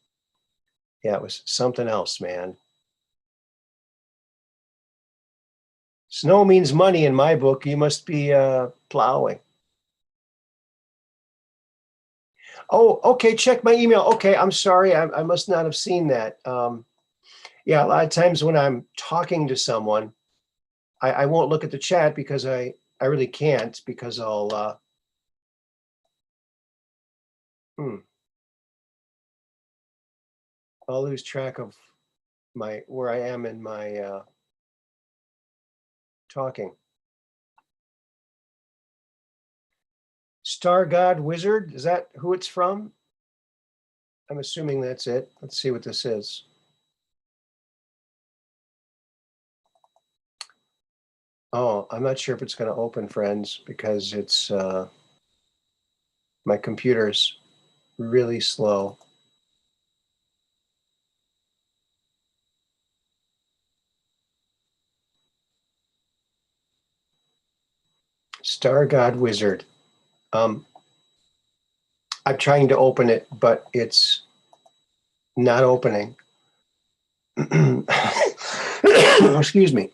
Yeah, it was something else, man. Snow means money in my book. You must be plowing. Oh, okay. Check my email. Okay, I'm sorry. I must not have seen that. Yeah, a lot of times when I'm talking to someone, I won't look at the chat because I really can't, because I'll lose track of where I am in my talking. Star God Wizard, is that who it's from? I'm assuming that's it. Let's see what this is. Oh, I'm not sure if it's going to open, friends, because it's my computer's really slow. Star God Wizard. I'm trying to open it, but it's not opening. Excuse me.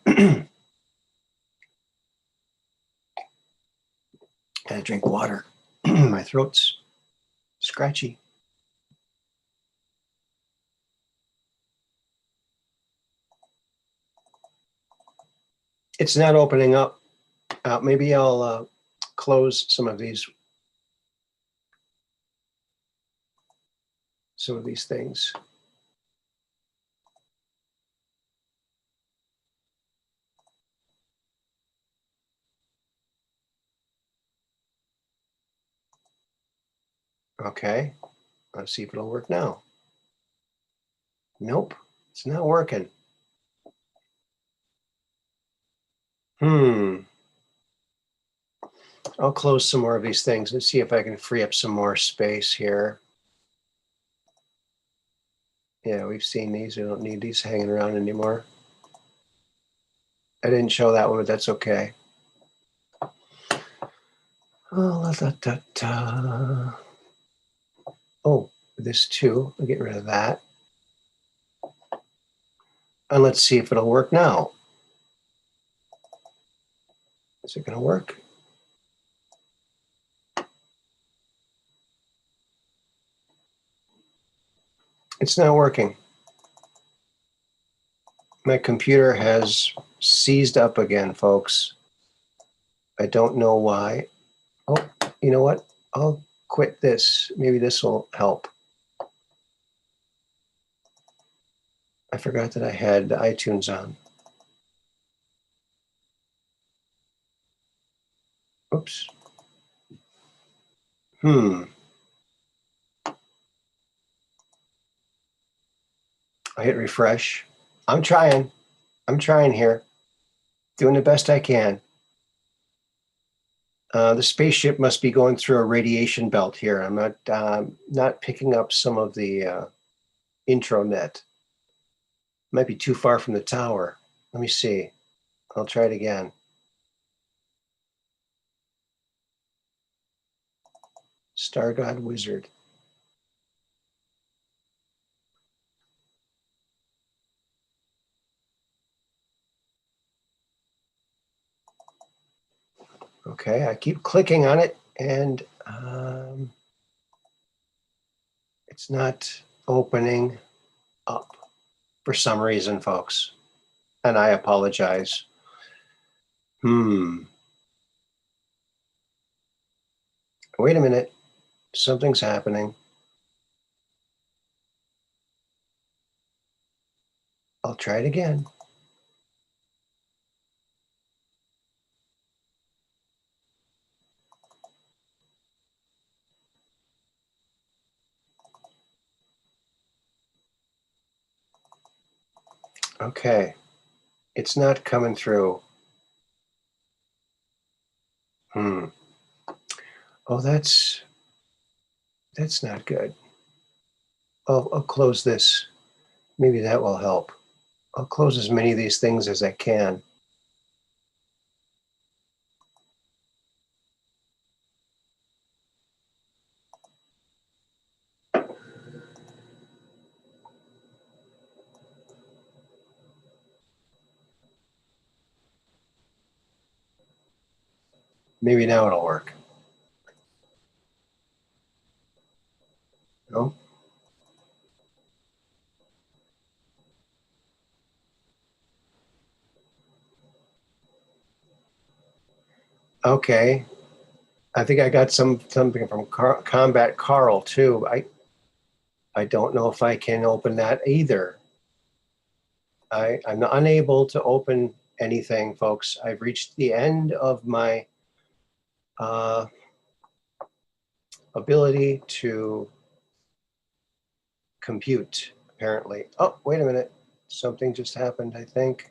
Gotta drink water. My throat's scratchy. It's not opening up. Maybe I'll close some of these things. Okay, let's see if it'll work now. Nope, it's not working. I'll close some more of these things and see if I can free up some more space here. Yeah, we've seen these. We don't need these hanging around anymore. I didn't show that one, but that's okay. Oh, oh, this too. I'll get rid of that. And let's see if it'll work now. Is it going to work? It's not working. My computer has seized up again, folks. I don't know why. Oh, you know what? I'll quit this. Maybe this will help. I forgot that I had the iTunes on. Oops. I hit refresh. I'm trying. I'm trying here. Doing the best I can. The spaceship must be going through a radiation belt here. I'm not picking up some of the intranet. Might be too far from the tower. Let me see. I'll try it again. Star God Wizard. Okay, I keep clicking on it and it's not opening up for some reason, folks. And I apologize. Wait a minute. Something's happening. I'll try it again. Okay. It's not coming through. Oh, that's not good. I'll close this. Maybe that will help. I'll close as many of these things as I can. Maybe now it'll work. No? Okay. I think I got something from Combat Carl too. I don't know if I can open that either. I'm unable to open anything, folks. I've reached the end of my ability to compute, apparently. Oh, wait a minute. Something just happened, I think.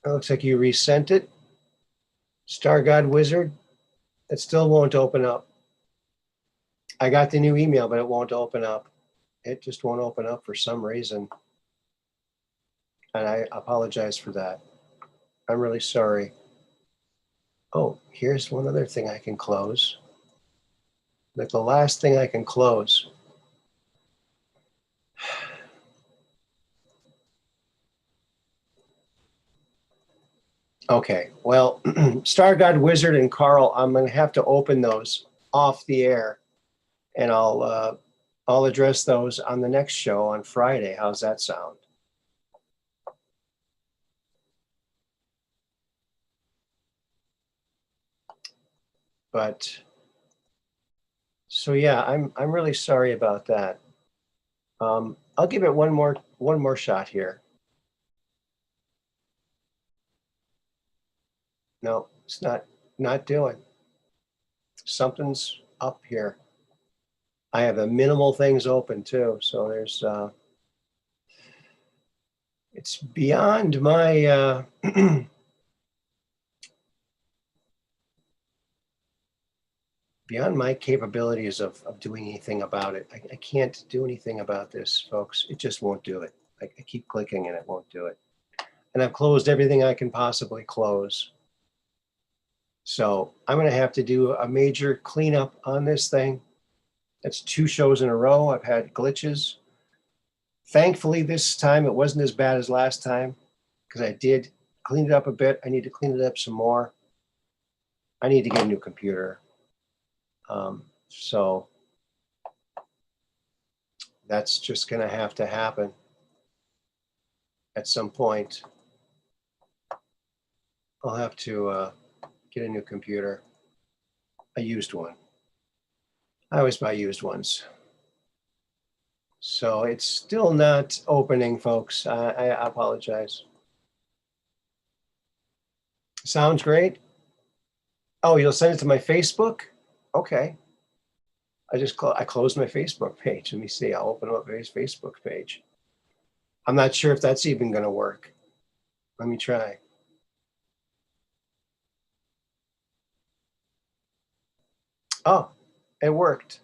It looks like you resent it. Star God Wizard. It still won't open up. I got the new email, but it won't open up. It just won't open up for some reason. And I apologize for that. I'm really sorry. Oh, here's one other thing I can close. Like the last thing I can close. Okay, well, Star God Wizard and Carl, I'm going to have to open those off the air, and I'll address those on the next show on Friday. How's that sound? But so yeah, I'm really sorry about that. I'll give it one more shot here. No, it's not doing. Something's up here. I have the minimal things open too, so there's it's beyond my beyond my capabilities of doing anything about it. I can't do anything about this, folks. It just won't do it. I keep clicking and it won't do it. And I've closed everything I can possibly close. So I'm going to have to do a major cleanup on this thing. That's 2 shows in a row. I've had glitches. Thankfully, this time it wasn't as bad as last time because I did clean it up a bit. I need to clean it up some more. I need to get a new computer. So that's just going to have to happen at some point. I'll have to get a new computer, a used one. I always buy used ones. So it's still not opening, folks. I apologize. Sounds great. Oh, you'll send it to my Facebook? Okay. I closed my Facebook page. Let me see. I'll open up his Facebook page. I'm not sure if that's even going to work. Let me try. Oh, it worked.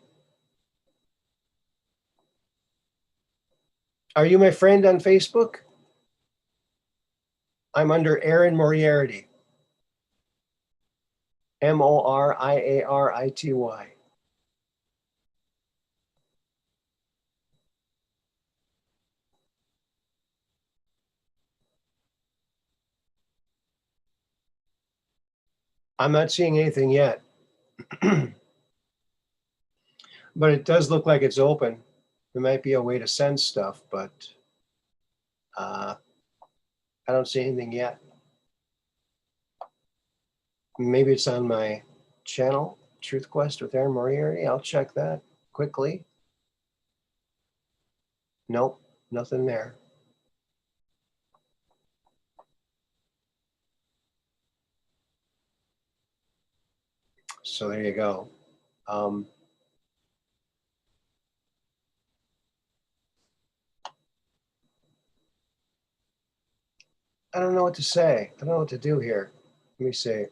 Are you my friend on Facebook? I'm under Aaron Moriarity. Moriarity. I'm not seeing anything yet. But it does look like it's open. There might be a way to send stuff, but I don't see anything yet. Maybe it's on my channel, Truth Quest with Aaron Moriarty. I'll check that quickly. Nope, nothing there. So there you go. I don't know what to say. I don't know what to do here. Let me see.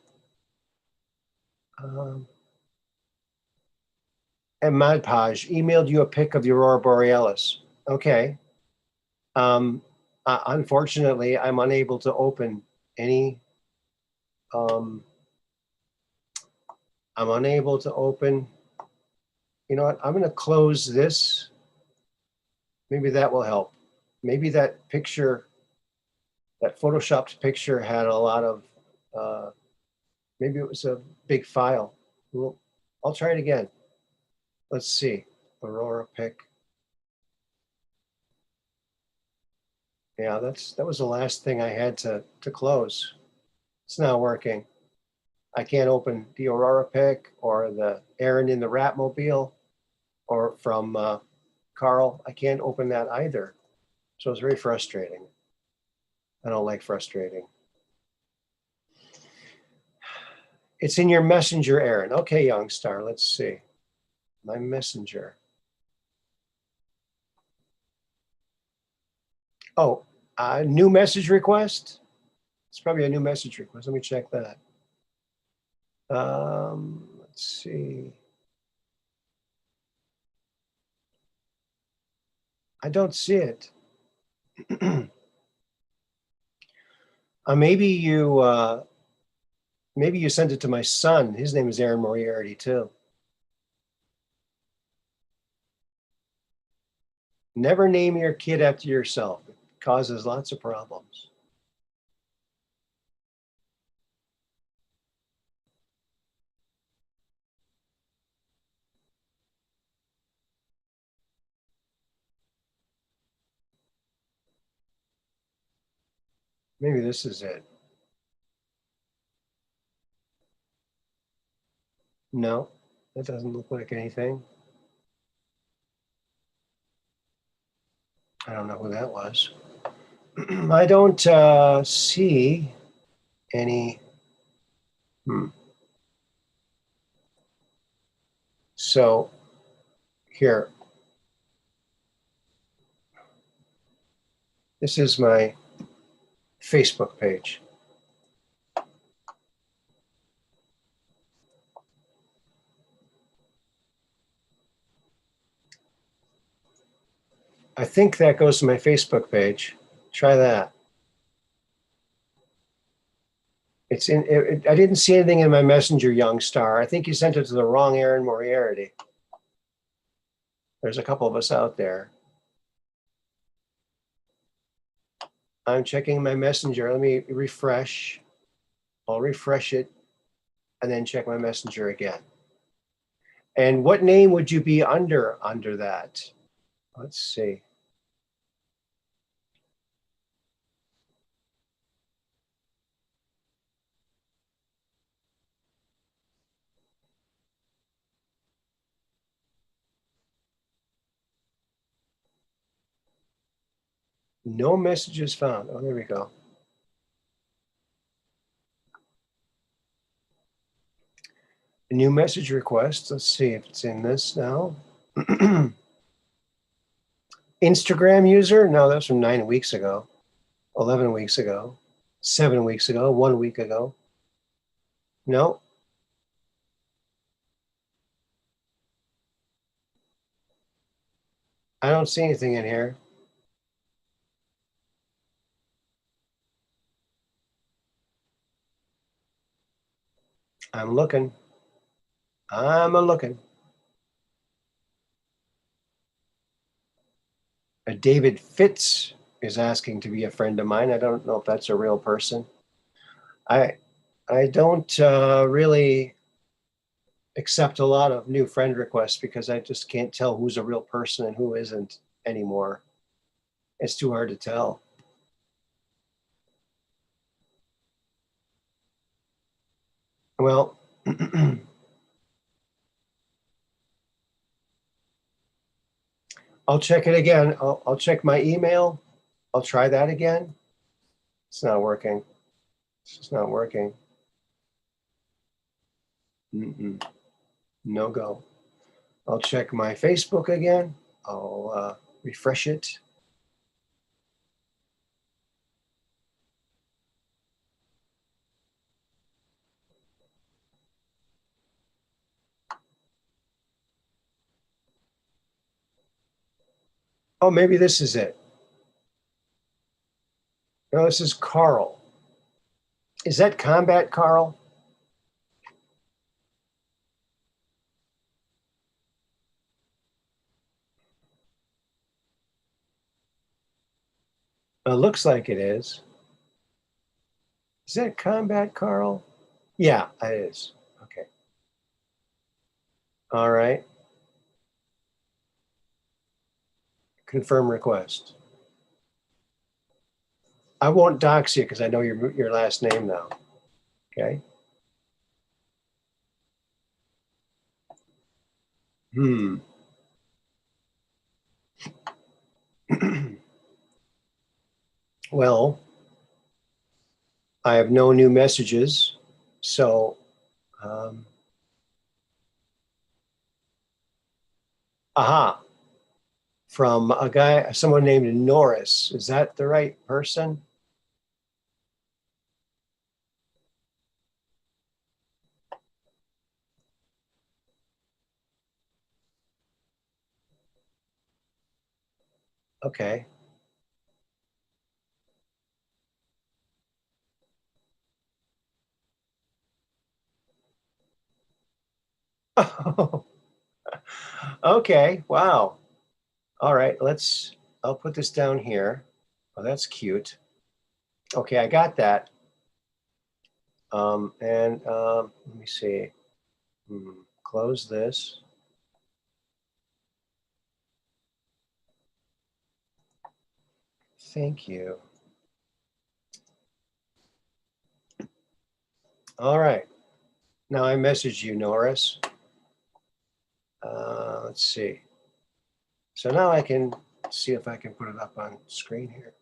And Madpaj emailed you a pic of the Aurora Borealis. Okay. Unfortunately, I'm unable to open any. I'm unable to open. You know what? I'm going to close this. Maybe that will help. Maybe that picture, that photoshopped picture had a lot of, maybe it was a big file. Well, I'll try it again. Let's see. Aurora pic. Yeah, that was the last thing I had to close. It's not working. I can't open the Aurora pic or the Aaron in the Rat Mobile or from Carl. I can't open that either. So it's very frustrating. I don't like frustrating. It's in your messenger, Aaron. Okay, young star. Let's see. My messenger. Oh, new message request. It's probably a new message request. Let me check that. Let's see. I don't see it. Maybe you sent it to my son. His name is Aaron Moriarty too. Never name your kid after yourself. It causes lots of problems. Maybe this is it. No, that doesn't look like anything. I don't know who that was. I don't see any. So here, this is my Facebook page. I think that goes to my Facebook page. Try that. It's in. I didn't see anything in my messenger, young star. I think you sent it to the wrong Aaron Moriarity. There's a couple of us out there. I'm checking my messenger. Let me refresh. I'll refresh it and then check my messenger again. And what name would you be under that? Let's see. No messages found. Oh, there we go. A new message request. Let's see if it's in this now. Instagram user? No, that's from 9 weeks ago, 11 weeks ago, 7 weeks ago, 1 week ago. No. I don't see anything in here. I'm looking. I'm a-looking. David Fitz is asking to be a friend of mine. I don't know if that's a real person. I don't really accept a lot of new friend requests because I just can't tell who's a real person and who isn't anymore. It's too hard to tell. Well, I'll check it again. I'll check my email. I'll try that again. It's not working. It's just not working. No go. I'll check my Facebook again. I'll refresh it. Oh, maybe this is it. No, this is Carl. Is that Combat Carl? It looks like it is. Is that Combat Carl? Yeah, it is. Okay. All right. Confirm request. I won't dox you because I know your last name now. Okay. Well, I have no new messages. So, aha, from a guy, someone named Norris. Is that the right person? Okay. Okay. Wow. All right. I'll put this down here. Oh, that's cute. Okay, I got that. Let me see. Close this. Thank you. All right. Now I message you, Norris. Let's see. So now I can see if I can put it up on screen here.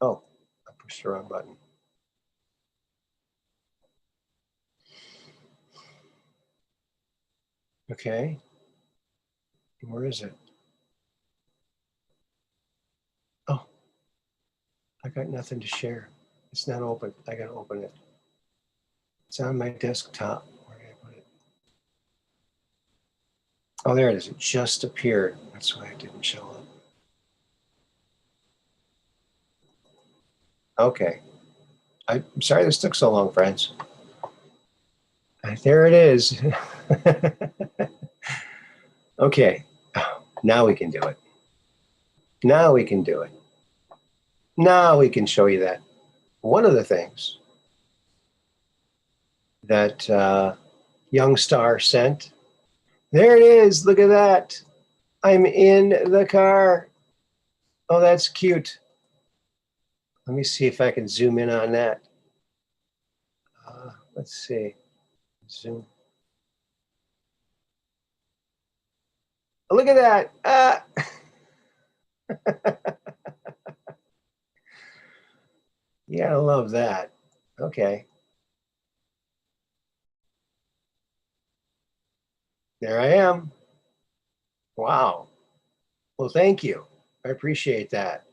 Oh, I pushed the wrong button. Okay. Where is it? Oh, I got nothing to share. It's not open. I gotta open it. It's on my desktop. Where did I put it? Oh, there it is. It just appeared. That's why it didn't show up. Okay. I'm sorry this took so long, friends. There it is. Okay. Now we can do it. Now we can do it. Now we can show you that. One of the things that Young Star sent. There it is. Look at that. I'm in the car. Oh, that's cute. Let me see if I can zoom in on that. Let's see. Zoom. Oh, look at that. Ah. Yeah, I love that. Okay. There I am. Wow. Well, thank you. I appreciate that.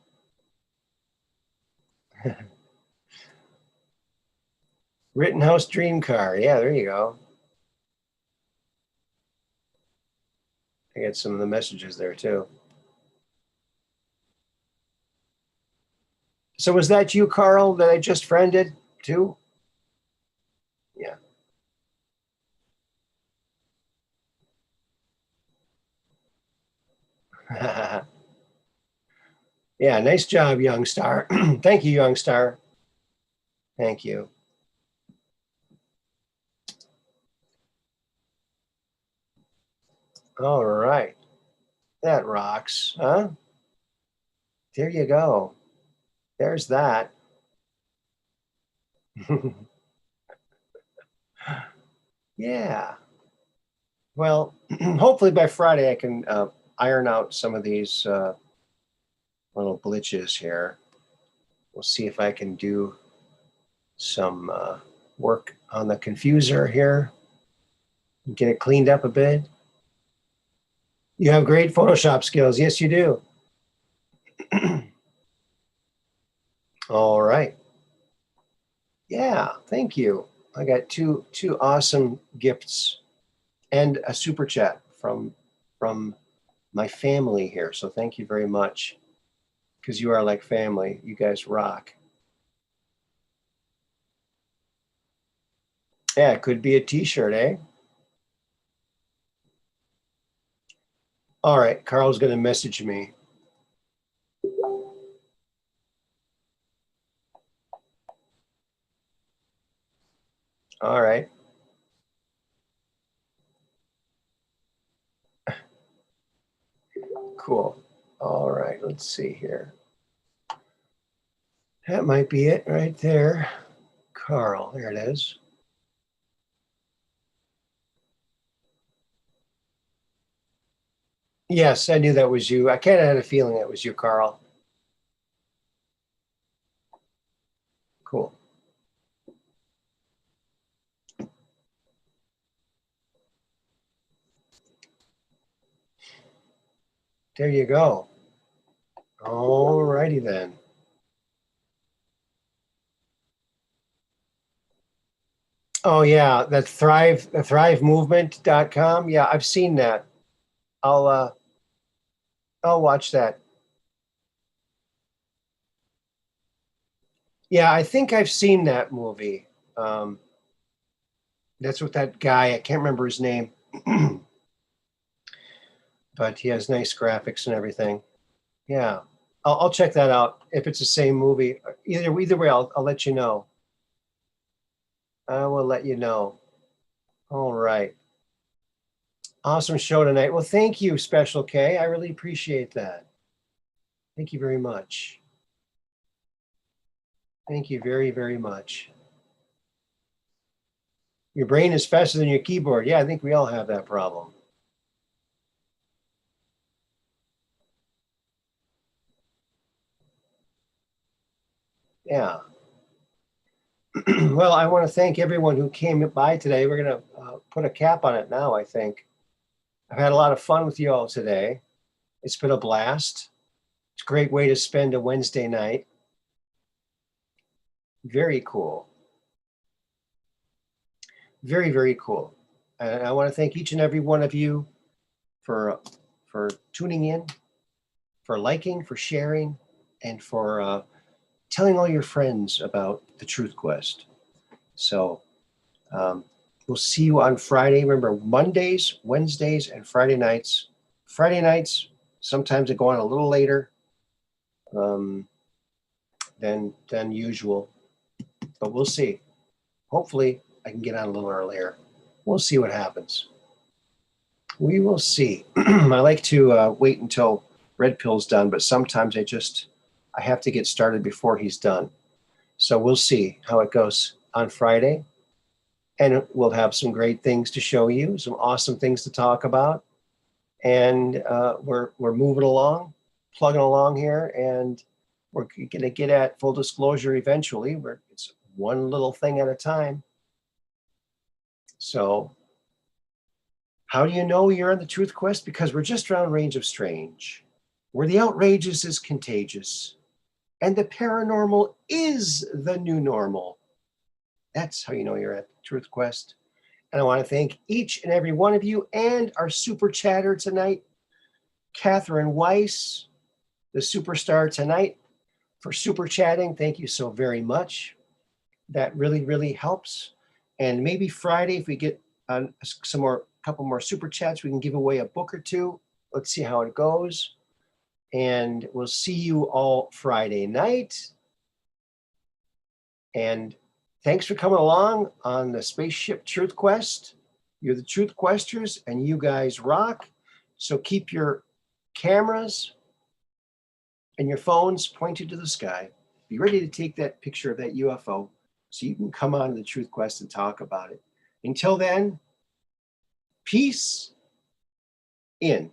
Rittenhouse Dream Car. Yeah, there you go. I got some of the messages there too. So was that you, Carl, that I just friended too? Yeah. Yeah, nice job, Young Star. Thank you, Young Star. Thank you. All right. That rocks, huh? There you go. There's that. Yeah. Well, hopefully by Friday I can iron out some of these little glitches here. We'll see if I can do some work on the confuser here. Get it cleaned up a bit. You have great Photoshop skills. Yes, you do. All right. Yeah, thank you. I got two awesome gifts and a super chat from my family here. So thank you very much, because you are like family. You guys rock. Yeah, it could be a t-shirt, eh? All right, Carl's going to message me. All right. Cool. All right, let's see here. That might be it right there. Carl, there it is. Yes, I knew that was you. I kind of had a feeling that was you, Carl. Cool. There you go. All righty then. Oh yeah, that thrivemovement.com. Yeah, I've seen that. I'll watch that. Yeah, I think I've seen that movie. That's with that guy. I can't remember his name, but he has nice graphics and everything. Yeah, I'll check that out if it's the same movie. Either way, I'll let you know. I will let you know. All right. Awesome show tonight. Well, thank you, Special K. I really appreciate that. Thank you very much. Thank you very, very much. Your brain is faster than your keyboard. Yeah, I think we all have that problem. Yeah. Well, I want to thank everyone who came by today. We're going to put a cap on it now, I think. I've had a lot of fun with you all today. It's been a blast. It's a great way to spend a Wednesday night. Very cool. Very, very cool. And I want to thank each and every one of you for tuning in, for liking, for sharing, and for telling all your friends about the Truth Quest. So we'll see you on Friday. Remember, Mondays, Wednesdays, and Friday nights. Friday nights, sometimes they go on a little later than usual, but we'll see. Hopefully, I can get on a little earlier. We'll see what happens. We will see. I like to wait until Red Pill's done, but sometimes I have to get started before he's done. So we'll see how it goes on Friday. And we'll have some great things to show you, some awesome things to talk about. And we're moving along, plugging along here, and we're going to get at full disclosure eventually. It's one little thing at a time. So how do you know you're on the Truth Quest? Because we're just around range of strange, where the outrageous is contagious, and the paranormal is the new normal. That's how you know you're at the Truth Quest. And I want to thank each and every one of you and our super chatter tonight, Catherine Weiss, the superstar tonight, for super chatting. Thank you so very much. That really, really helps. And maybe Friday, if we get couple more super chats, we can give away a book or two. Let's see how it goes. And we'll see you all Friday night. And thanks for coming along on the Spaceship Truth Quest. You're the Truth Questers, and you guys rock. So keep your cameras and your phones pointed to the sky. Be ready to take that picture of that UFO so you can come on to the Truth Quest and talk about it. Until then, peace in.